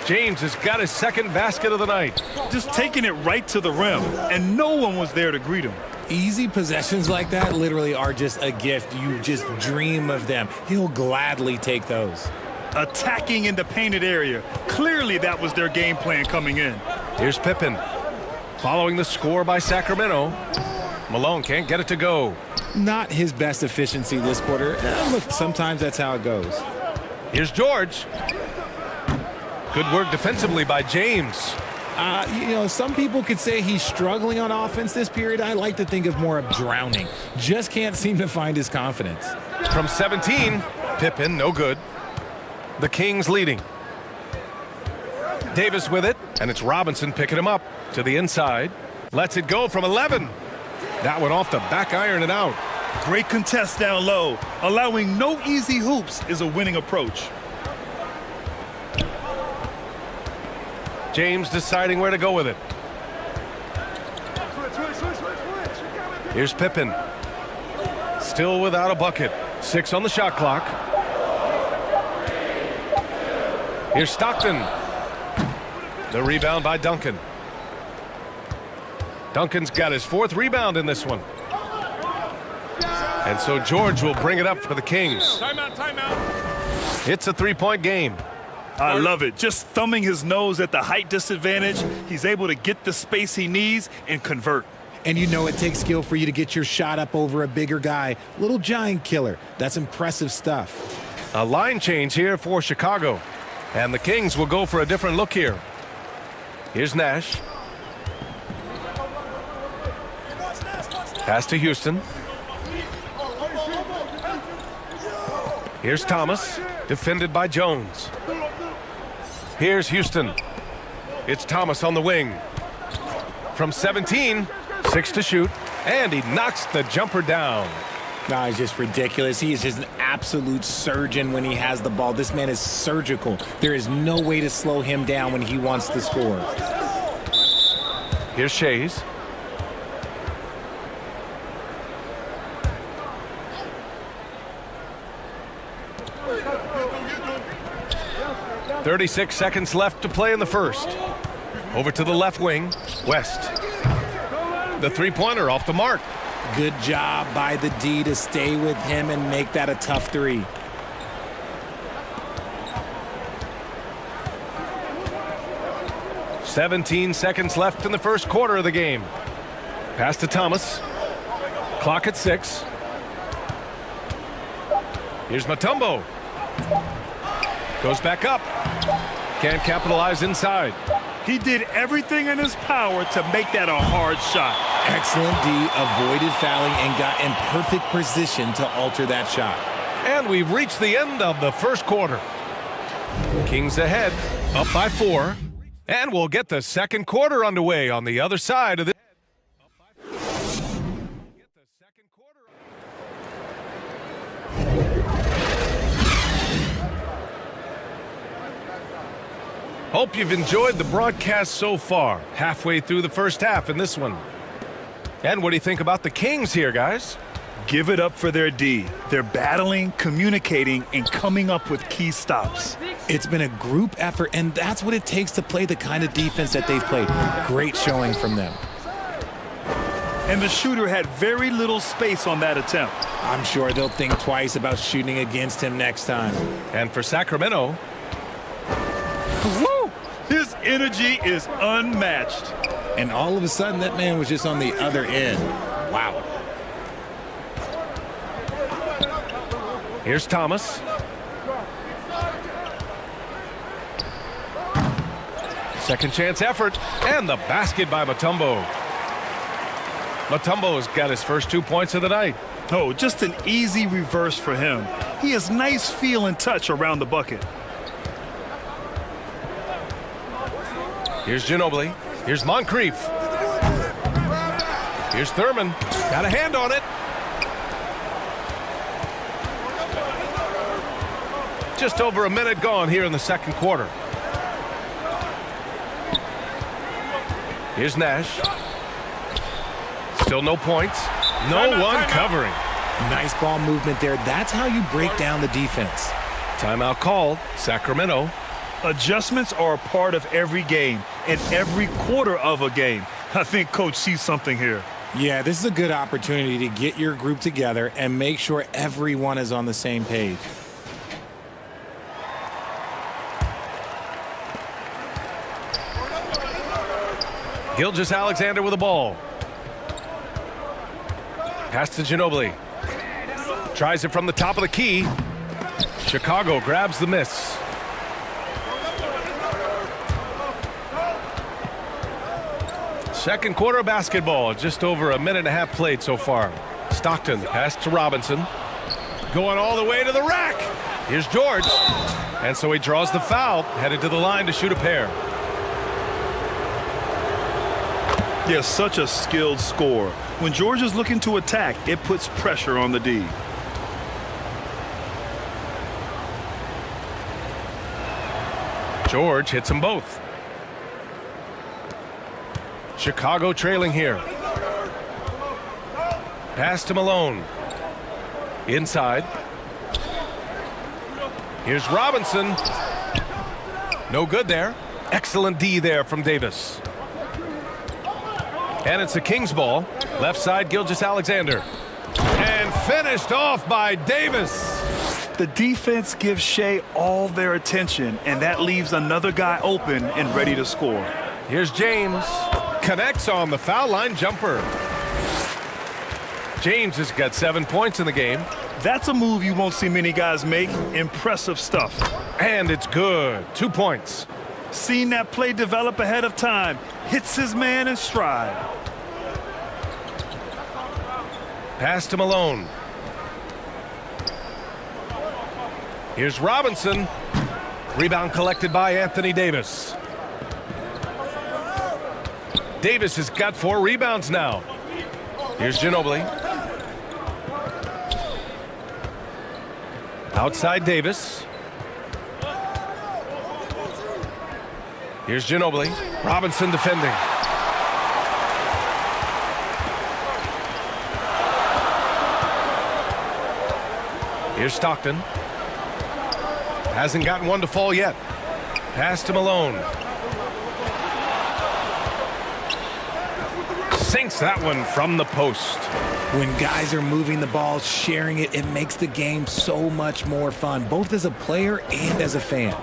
James has got his second basket of the night. Just taking it right to the rim, and no one was there to greet him. Easy possessions like that literally are just a gift. You just dream of them. He'll gladly take those. Attacking in the painted area. Clearly that was their game plan coming in. Here's Pippen. Following the score by Sacramento. Malone can't get it to go. Not his best efficiency this quarter. Look, sometimes that's how it goes. Here's George. Good work defensively by James. Some people could say he's struggling on offense this period. I like to think of more of drowning. Just can't seem to find his confidence. From 17, Pippen, no good. The Kings leading. Davis with it, and it's Robinson picking him up to the inside. Lets it go from 11. That one off the back iron and out. Great contest down low. Allowing no easy hoops is a winning approach. James deciding where to go with it. Here's Pippen. Still without a bucket. 6 on the shot clock. Here's Stockton. The rebound by Duncan. Duncan's got his 4th rebound in this one. And so George will bring it up for the Kings. Timeout. It's a 3-point game. I love it. Just thumbing his nose at the height disadvantage. He's able to get the space he needs and convert. And you know it takes skill for you to get your shot up over a bigger guy. Little giant killer. That's impressive stuff. A line change here for Chicago. And the Kings will go for a different look here. Here's Nash. Pass to Houston. Here's Thomas, defended by Jones. Here's Houston. It's Thomas on the wing. From 17, 6 to shoot, and he knocks the jumper down. No, he's just ridiculous. He is just an absolute surgeon when he has the ball. This man is surgical. There is no way to slow him down when he wants to score. Here's Shays. .36 seconds left to play in the first. Over to the left wing, West. The three-pointer off the mark. Good job by the D to stay with him and make that a tough three. .17 seconds left in the first quarter of the game. Pass to Thomas. Clock at 6. Here's Mutombo. Goes back up. Can't capitalize inside. He did everything in his power to make that a hard shot. Excellent D, avoided fouling and got in perfect position to alter that shot. And we've reached the end of the first quarter. Kings ahead, up by 4. And we'll get the second quarter underway on the other side of this. Hope you've enjoyed the broadcast so far. Halfway through the first half in this one. And what do you think about the Kings here, guys? Give it up for their D. They're battling, communicating, and coming up with key stops. It's been a group effort, and that's what it takes to play the kind of defense that they've played. Great showing from them. And the shooter had very little space on that attempt. I'm sure they'll think twice about shooting against him next time. And for Sacramento, woo! His energy is unmatched. And all of a sudden, that man was just on the other end. Wow. Here's Thomas. Second chance effort, and the basket by Mutombo. Mutombo's got his first 2 points of the night. Oh, just an easy reverse for him. He has nice feel and touch around the bucket. Here's Ginobili. Here's Moncrief. Here's Thurman. Got a hand on it. Just over a minute gone here in the second quarter. Here's Nash. Still no points. No one covering. Nice ball movement there. That's how you break down the defense. Timeout called. Sacramento. Adjustments are a part of every game and every quarter of a game. I think Coach sees something here. Yeah, this is a good opportunity to get your group together and make sure everyone is on the same page. Gilgeous-Alexander with the ball. Pass to Ginobili. Tries it from the top of the key. Chicago grabs the miss. Second quarter of basketball. Just over a minute and a half played so far. Stockton, pass to Robinson. Going all the way to the rack. Here's George. And so he draws the foul. Headed to the line to shoot a pair. Yeah, such a skilled scorer. When George is looking to attack, it puts pressure on the D. George hits them both. Chicago trailing here. Pass to Malone. Inside. Here's Robinson. No good there. Excellent D there from Davis. And it's the Kings ball. Left side, Gilgeous-Alexander. And finished off by Davis. The defense gives Shea all their attention, and that leaves another guy open and ready to score. Here's James. Connects on the foul line jumper. James has got 7 points in the game. That's a move you won't see many guys make. Impressive stuff. And it's good. 2 points. Seen that play develop ahead of time. Hits his man in stride. Pass to Malone. Here's Robinson. Rebound collected by Anthony Davis. Davis has got 4 rebounds now. Here's Ginobili. Outside Davis. Here's Ginobili. Robinson defending. Here's Stockton. Hasn't gotten one to fall yet. Pass to Malone. Sinks that one from the post. When guys are moving the ball, sharing it, it makes the game so much more fun, both as a player and as a fan.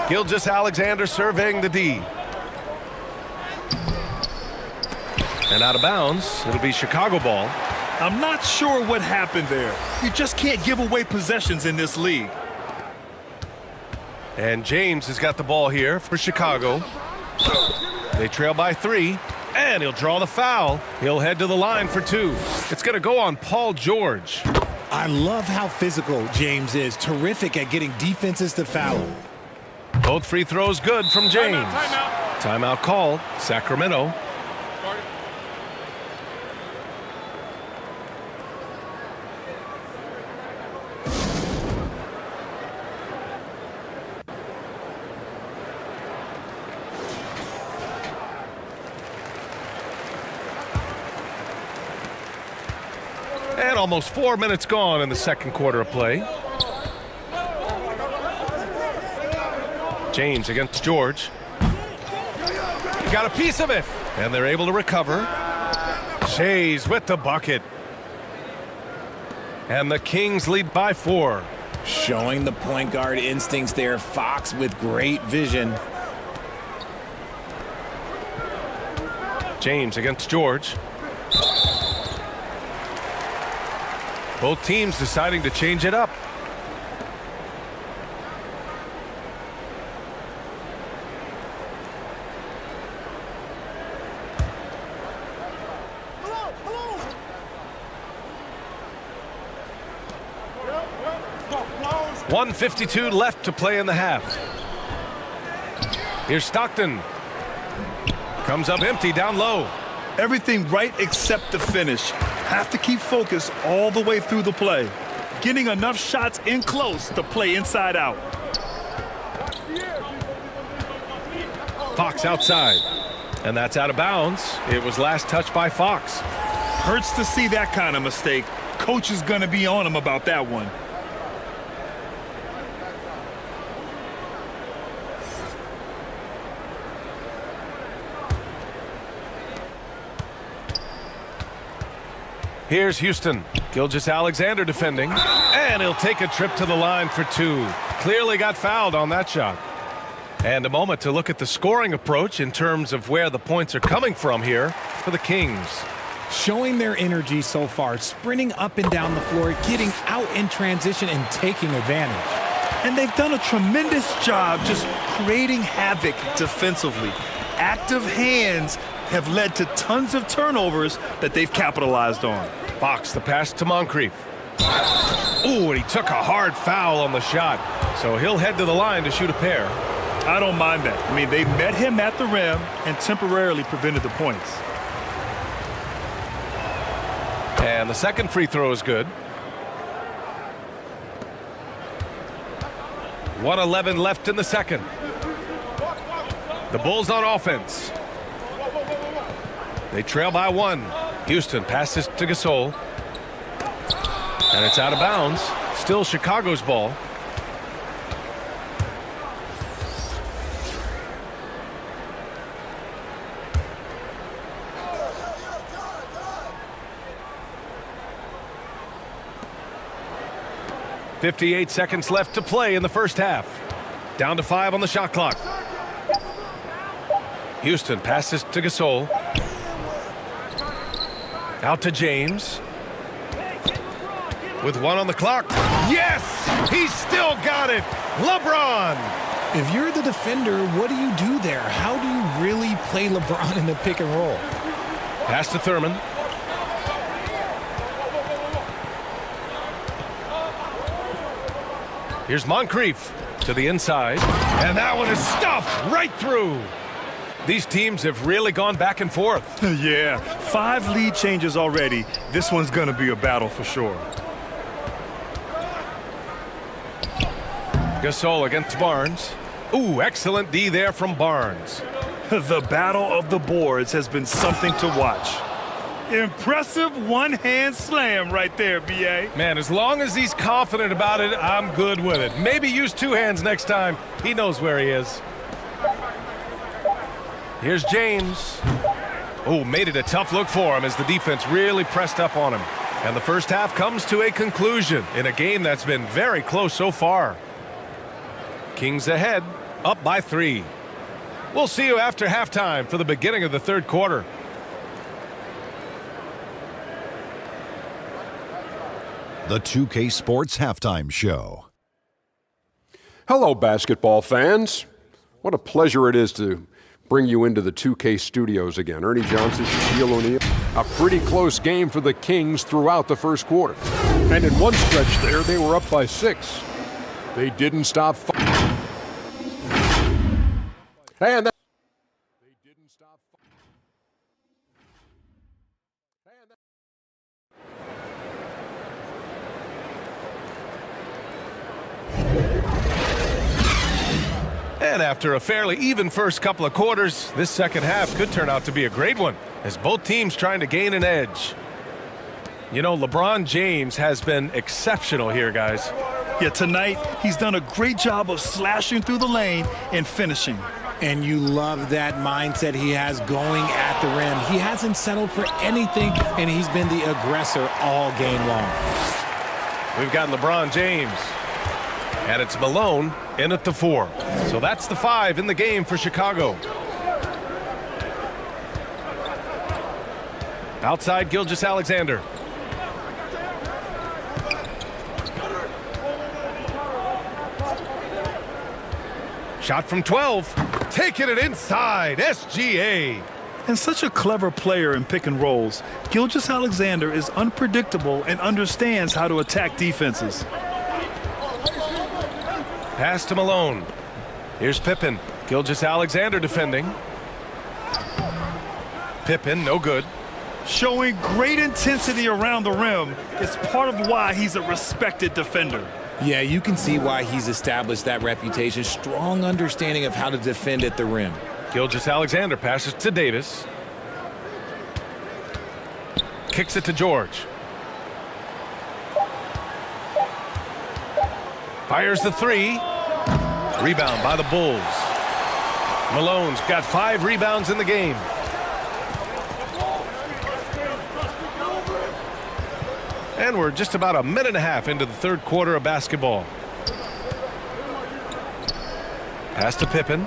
Gilgeous-Alexander surveying the D. And out of bounds, it'll be Chicago ball. I'm not sure what happened there. You just can't give away possessions in this league. And James has got the ball here for Chicago. They trail by 3, and he'll draw the foul. He'll head to the line for 2. It's going to go on Paul George. I love how physical James is. Terrific at getting defenses to foul him. Both free throws good from James. Timeout called. Sacramento. And almost 4 minutes gone in the second quarter of play. James against George. Got a piece of it. And they're able to recover. Shea's with the bucket. And the Kings lead by 4. Showing the point guard instincts there. Fox with great vision. James against George. Both teams deciding to change it up. .152 left to play in the half. Here's Stockton. Comes up empty down low. Everything right except the finish. Have to keep focused all the way through the play. Getting enough shots in close to play inside out. Fox outside. And that's out of bounds. It was last touched by Fox. Hurts to see that kind of mistake. Coach is going to be on him about that one. Here's Houston. Gilgeous-Alexander defending. And he'll take a trip to the line for two. Clearly got fouled on that shot. And a moment to look at the scoring approach in terms of where the points are coming from here for the Kings. Showing their energy so far, sprinting up and down the floor, getting out in transition and taking advantage. And they've done a tremendous job just creating havoc defensively. Active hands have led to tons of turnovers that they've capitalized on. Fox, the pass to Moncrief. Ooh, and he took a hard foul on the shot. So he'll head to the line to shoot a pair. I don't mind that. I mean, they met him at the rim and temporarily prevented the points. And the second free throw is good. 1:11 left in the second. The Bulls on offense. They trail by one. Houston passes to Gasol. And it's out of bounds. Still Chicago's ball. .58 seconds left to play in the first half. Down to 5 on the shot clock. Houston passes to Gasol. Out to James. With 1 on the clock. Yes! He's still got it! LeBron! If you're the defender, what do you do there? How do you really play LeBron in the pick and roll? Pass to Thurman. Here's Moncrief to the inside. And that one is stuffed right through. These teams have really gone back and forth. Yeah, 5 lead changes already. This one's going to be a battle for sure. Gasol against Barnes. Ooh, excellent D there from Barnes. The battle of the boards has been something to watch. Impressive one-hand slam right there, B.A. Man, as long as he's confident about it, I'm good with it. Maybe use 2 hands next time. He knows where he is. Here's James. Oh, made it a tough look for him as the defense really pressed up on him. And the first half comes to a conclusion in a game that's been very close so far. Kings ahead, up by 3. We'll see you after halftime for the beginning of the third quarter. The 2K Sports Halftime Show. Hello, basketball fans. What a pleasure it is to bring you into the 2K studios again. Ernie Johnson, Shaquille O'Neal. A pretty close game for the Kings throughout the first quarter. And in one stretch there, they were up by 6. They didn't stop. And they didn't stop. And after a fairly even first couple of quarters, this second half could turn out to be a great one as both teams trying to gain an edge. You know, LeBron James has been exceptional here, guys. Yeah, tonight he's done a great job of slashing through the lane and finishing. And you love that mindset he has going at the rim. He hasn't settled for anything, and he's been the aggressor all game long. We've got LeBron James. And it's Malone in at the 4. So that's the 5 in the game for Chicago. Outside Gilgeous-Alexander. Shot from 12. Taking it inside. SGA. And such a clever player in pick and rolls. Gilgeous-Alexander is unpredictable and understands how to attack defenses. Pass to Malone. Here's Pippen. Gilgeous-Alexander defending. Pippen, no good. Showing great intensity around the rim is part of why he's a respected defender. Yeah, you can see why he's established that reputation. Strong understanding of how to defend at the rim. Gilgeous-Alexander passes to Davis. Kicks it to George. Fires the three. Rebound by the Bulls. Malone's got 5 rebounds in the game. And we're just about a minute and a half into the third quarter of basketball. Pass to Pippen.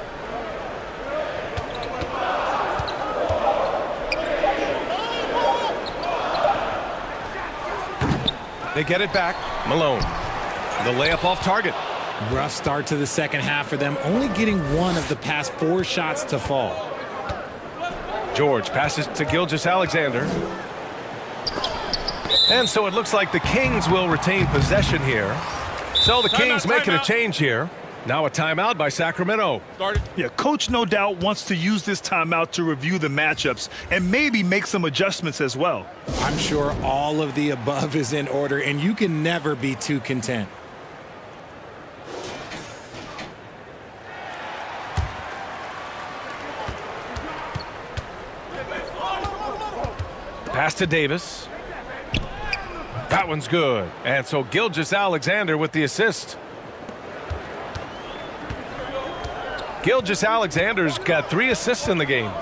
They get it back. Malone. The layup off target. Rough start to the second half for them, only getting 1 of the past 4 shots to fall. George passes to Gilgeous-Alexander. And so it looks like the Kings will retain possession here. So the Kings making a change here. Now a timeout by Sacramento. Yeah, coach no doubt wants to use this timeout to review the matchups and maybe make some adjustments as well. I'm sure all of the above is in order, and you can never be too content. Pass to Davis. That one's good. And so Gilgeous-Alexander with the assist. Gilgeous-Alexander's got 3 assists in the game.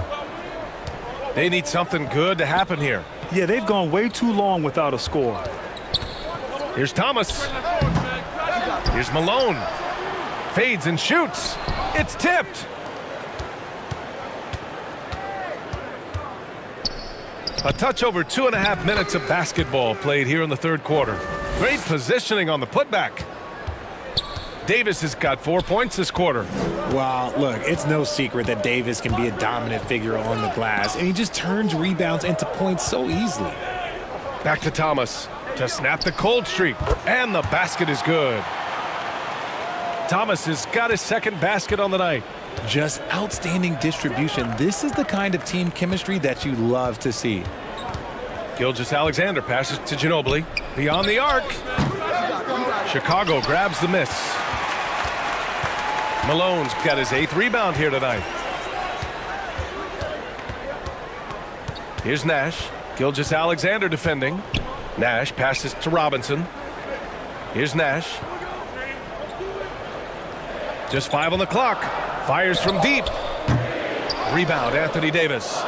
They need something good to happen here. Yeah, they've gone way too long without a score. Here's Thomas. Here's Malone. Fades and shoots. It's tipped. A touch over 2.5 minutes of basketball played here in the third quarter. Great positioning on the putback. Davis has got 4 points this quarter. Well, look, it's no secret that Davis can be a dominant figure on the glass, and he just turns rebounds into points so easily. Back to Thomas to snap the cold streak, and the basket is good. Thomas has got his second basket on the night. Just outstanding distribution. This is the kind of team chemistry that you love to see. Gilgeous-Alexander passes to Ginobili. Beyond the arc. Chicago grabs the miss. Malone's got his 8th rebound here tonight. Here's Nash. Gilgeous-Alexander defending. Nash passes to Robinson. Here's Nash. Just 5 on the clock. Fires from deep. Rebound, Anthony Davis.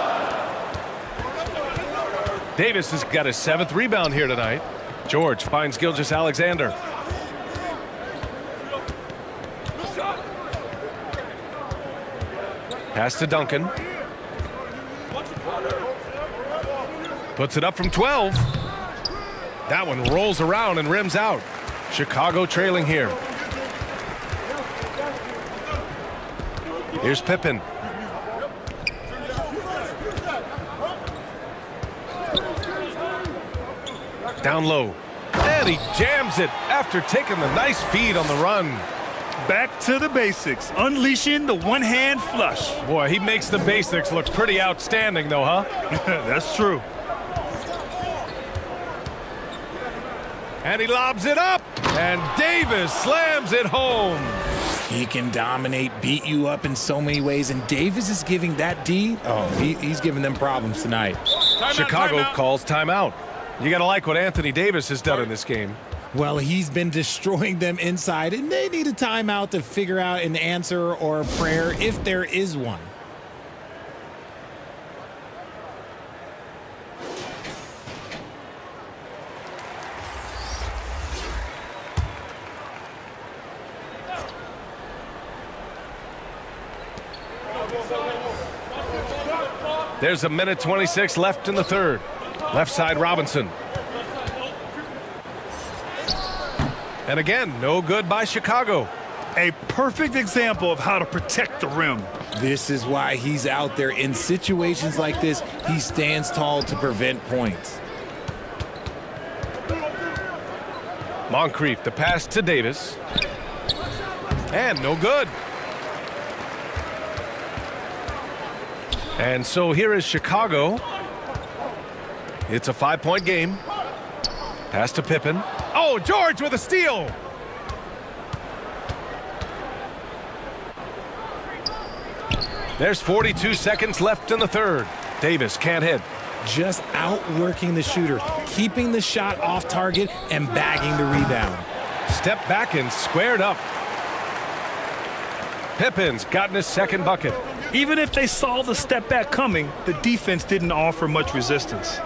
Davis has got his 7th rebound here tonight. George finds Gilgeous-Alexander. Pass to Duncan. Puts it up from 12. That one rolls around and rims out. Chicago trailing here. Here's Pippen. Down low. And he jams it after taking the nice feed on the run. Back to the basics, unleashing the one-hand flush. Boy, he makes the basics look pretty outstanding though, huh? That's true. And he lobs it up, and Davis slams it home. He can dominate, beat you up in so many ways, and Davis is giving that D. Oh, he's giving them problems tonight. Chicago calls timeout. You got to like what Anthony Davis has done in this game. Well, he's been destroying them inside, and they need a timeout to figure out an answer or a prayer if there is one. There's a minute 26 left in the third. Left side Robinson. And again, no good by Chicago. A perfect example of how to protect the rim. This is why he's out there. In situations like this, he stands tall to prevent points. Moncrief, the pass to Davis. And no good. And so here is Chicago. It's a 5-point game. Pass to Pippen. Oh, George with a steal. There's 42 seconds left in the third. Davis can't hit. Just outworking the shooter, keeping the shot off target and bagging the rebound. Step back and squared up. Pippen's gotten his second bucket. Even if they saw the step back coming, the defense didn't offer much resistance.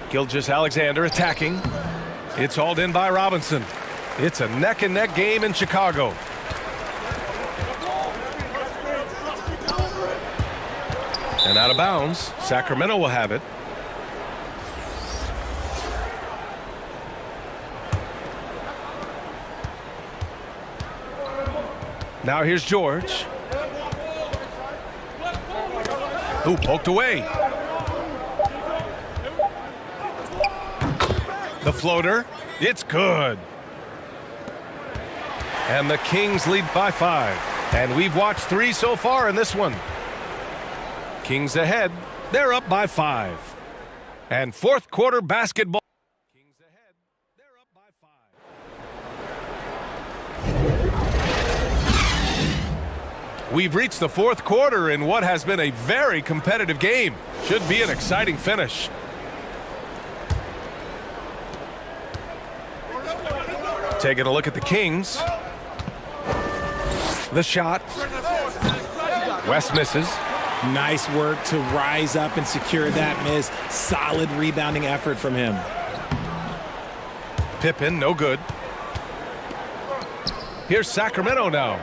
Gilgeous-Alexander attacking. It's hauled in by Robinson. It's a neck-and-neck game in Chicago. And out of bounds. Sacramento will have it. Now here's George. Ooh, poked away. The floater. It's good. And the Kings lead by 5. And we've watched 3 so far in this one. Kings ahead. They're up by 5. And fourth quarter basketball. Kings ahead. They're up by 5. We've reached the fourth quarter in what has been a very competitive game. Should be an exciting finish. Taking a look at the Kings. The shot. West misses. Nice work to rise up and secure that miss. Solid rebounding effort from him. Pippen, no good. Here's Sacramento now.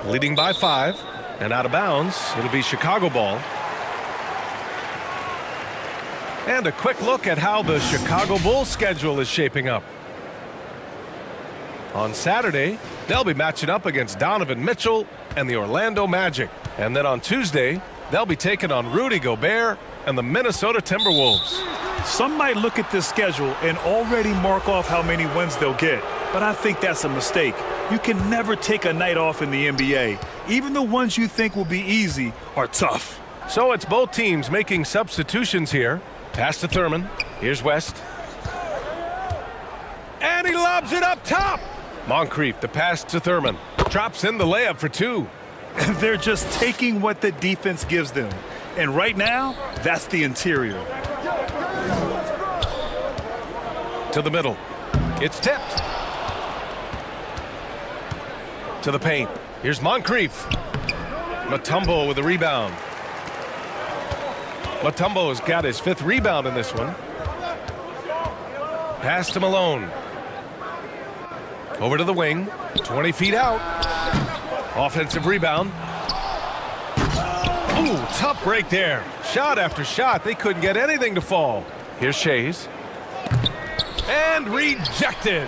Leading by 5 and out of bounds. It'll be Chicago ball. And a quick look at how the Chicago Bulls schedule is shaping up. On Saturday, they'll be matching up against Donovan Mitchell and the Orlando Magic. And then on Tuesday, they'll be taking on Rudy Gobert and the Minnesota Timberwolves. Some might look at this schedule and already mark off how many wins they'll get, but I think that's a mistake. You can never take a night off in the NBA. Even the ones you think will be easy are tough. So it's both teams making substitutions here. Pass to Thurman. Here's West. And he lobs it up top. Moncrief, the pass to Thurman. Drops in the layup for 2. They're just taking what the defense gives them. And right now, that's the interior. To the middle. It's tipped. To the paint. Here's Moncrief. Mutombo with a rebound. Mutombo's got his 5th rebound in this one. Pass to Malone. Over to the wing. 20 feet out. Offensive rebound. Ooh, tough break there. Shot after shot. They couldn't get anything to fall. Here's Shays. And rejected.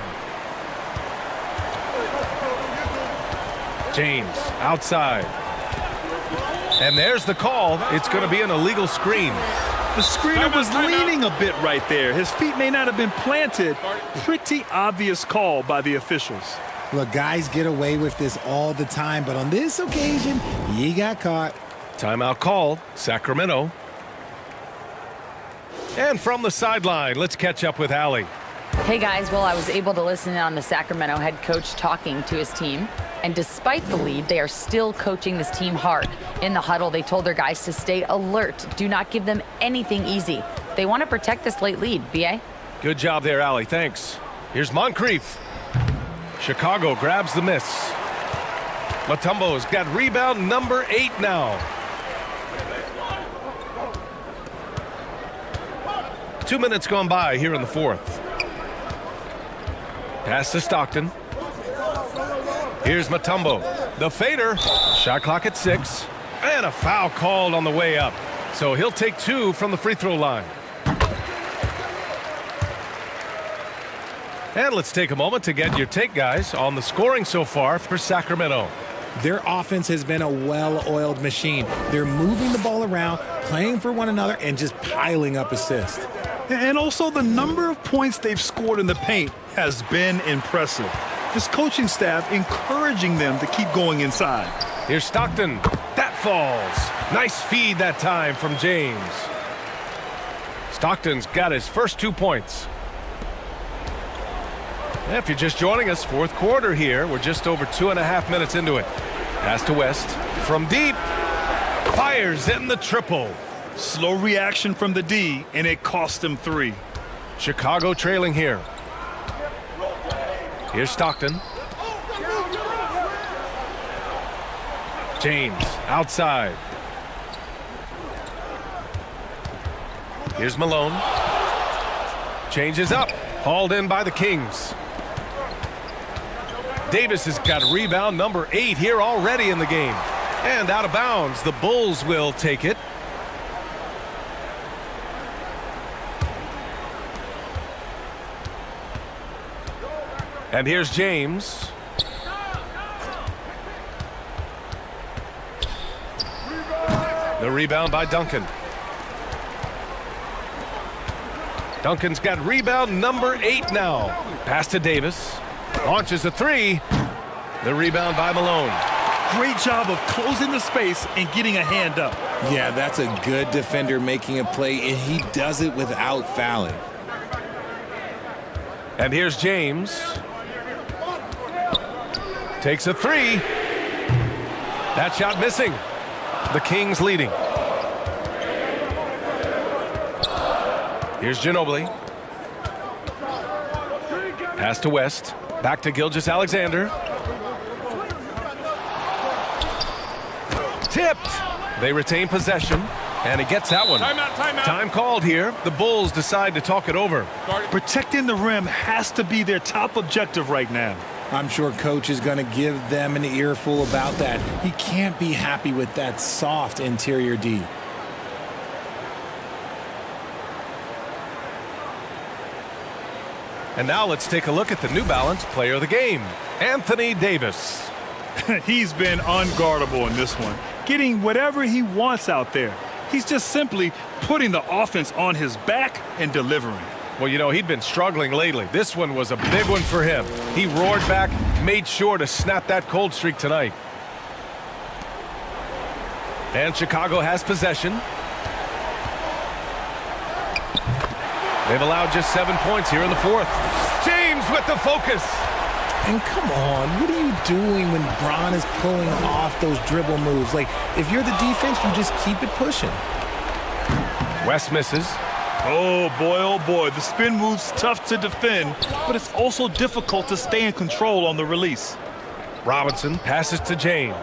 James outside. And there's the call. It's going to be an illegal screen. The screener was leaning a bit right there. His feet may not have been planted. Pretty obvious call by the officials. Look, guys get away with this all the time, but on this occasion, he got caught. Timeout call, Sacramento. And from the sideline, let's catch up with Allie. Hey guys, well, I was able to listen in on the Sacramento head coach talking to his team. And despite the lead, they are still coaching this team hard. In the huddle, they told their guys to stay alert. Do not give them anything easy. They want to protect this late lead, B.A. Good job there, Allie. Thanks. Here's Moncrief. Chicago grabs the miss. Mutombo's got rebound number 8 now. 2 minutes gone by here in the fourth. Pass to Stockton. Here's Mutombo. The fader. Shot clock at 6. And a foul called on the way up. So he'll take 2 from the free throw line. And let's take a moment to get your take, guys, on the scoring so far for Sacramento. Their offense has been a well-oiled machine. They're moving the ball around, playing for one another, and just piling up assists. And also the number of points they've scored in the paint has been impressive. This coaching staff encouraging them to keep going inside. Here's Stockton. That falls. Nice feed that time from James. Stockton's got his first 2 points. If you're just joining us, fourth quarter here. We're just over 2.5 minutes into it. Pass to West. From deep. Fires in the triple. Slow reaction from the D, and it cost him 3. Chicago trailing here. Here's Stockton. James outside. Here's Malone. Changes up. Hauled in by the Kings. Davis has got rebound number 8 here already in the game. And out of bounds. The Bulls will take it. And here's James. The rebound by Duncan. Duncan's got rebound number 8 now. Pass to Davis. Launches a 3. The rebound by Malone. Great job of closing the space and getting a hand up. Yeah, that's a good defender making a play, and he does it without fouling. And here's James. Takes a 3. That shot missing. The Kings leading. Here's Ginobili. Pass to West. Back to Gilgeous-Alexander. Tipped. They retain possession. And he gets that one. Timeout. Time called here. The Bulls decide to talk it over. Protecting the rim has to be their top objective right now. I'm sure coach is going to give them an earful about that. He can't be happy with that soft interior D. And now let's take a look at the New Balance player of the game, Anthony Davis. He's been unguardable in this one, getting whatever he wants out there. He's just simply putting the offense on his back and delivering. Well, you know, he'd been struggling lately. This one was a big one for him. He roared back, made sure to snap that cold streak tonight. And Chicago has possession. They've allowed just 7 points here in the fourth. James with the focus. And come on, what are you doing when Bron is pulling off those dribble moves? Like, if you're the defense, you just keep it pushing. West misses. Oh boy, the spin move's tough to defend, but it's also difficult to stay in control on the release. Robinson passes to James.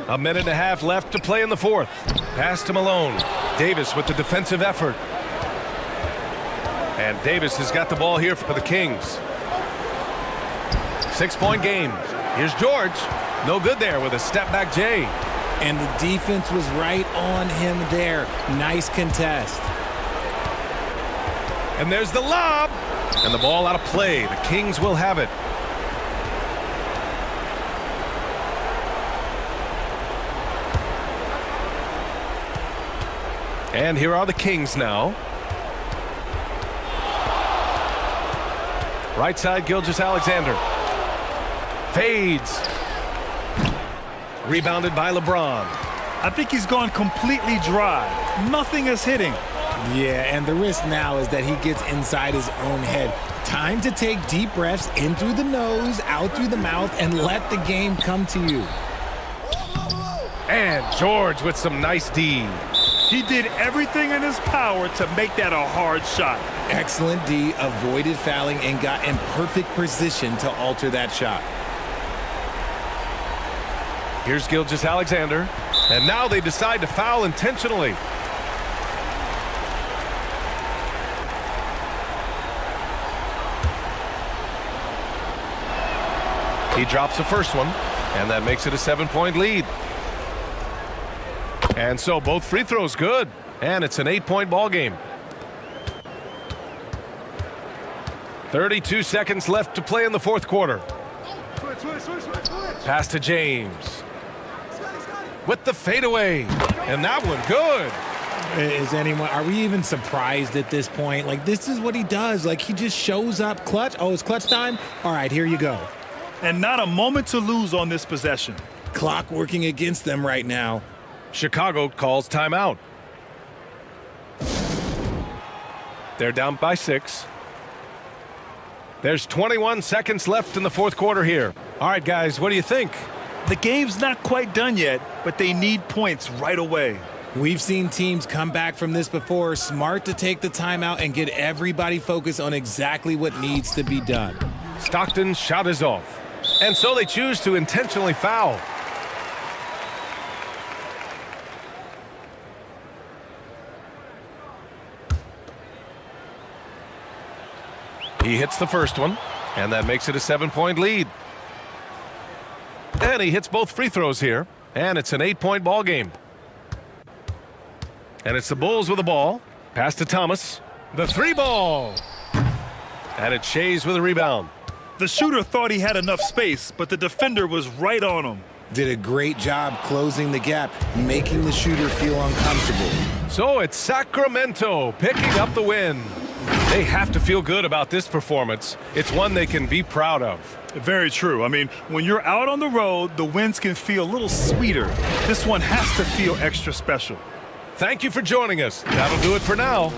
A minute and a half left to play in the fourth. Pass to Malone. Davis with the defensive effort. And Davis has got the ball here for the Kings. 6-point game. Here's George. No good there with a step-back J. And the defense was right on him there. Nice contest. And there's the lob. And the ball out of play. The Kings will have it. And here are the Kings now. Right side, Gilgeous-Alexander. Fades. Rebounded by LeBron. I think he's gone completely dry. Nothing is hitting. Yeah, and the risk now is that he gets inside his own head. Time to take deep breaths in through the nose, out through the mouth, and let the game come to you. And George with some nice D. He did everything in his power to make that a hard shot. Excellent D, avoided fouling, and got in perfect position to alter that shot. Here's Gilgeous-Alexander. And now they decide to foul intentionally. He drops the first one, and that makes it a 7-point lead. And so both free throws good, and it's an 8-point ball game. 32 seconds left to play in the fourth quarter. Pass to James. With the fadeaway, and that one good. Are we even surprised at this point? Like, this is what he does. Like, he just shows up clutch. Oh, it's clutch time? All right, here you go. And not a moment to lose on this possession. Clock working against them right now. Chicago calls timeout. They're down by 6. There's 21 seconds left in the fourth quarter here. All right, guys, what do you think? The game's not quite done yet, but they need points right away. We've seen teams come back from this before. Smart to take the timeout and get everybody focused on exactly what needs to be done. Stockton's shot is off. And so they choose to intentionally foul. He hits the first one, and that makes it a 7-point lead. And he hits both free throws here, and it's an 8-point ball game. And it's the Bulls with the ball. Pass to Thomas. The 3 ball. And it's Shays with a rebound. The shooter thought he had enough space, but the defender was right on him. Did a great job closing the gap, making the shooter feel uncomfortable. So it's Sacramento picking up the win. They have to feel good about this performance. It's one they can be proud of. Very true. I mean, when you're out on the road, the wins can feel a little sweeter. This one has to feel extra special. Thank you for joining us. That'll do it for now.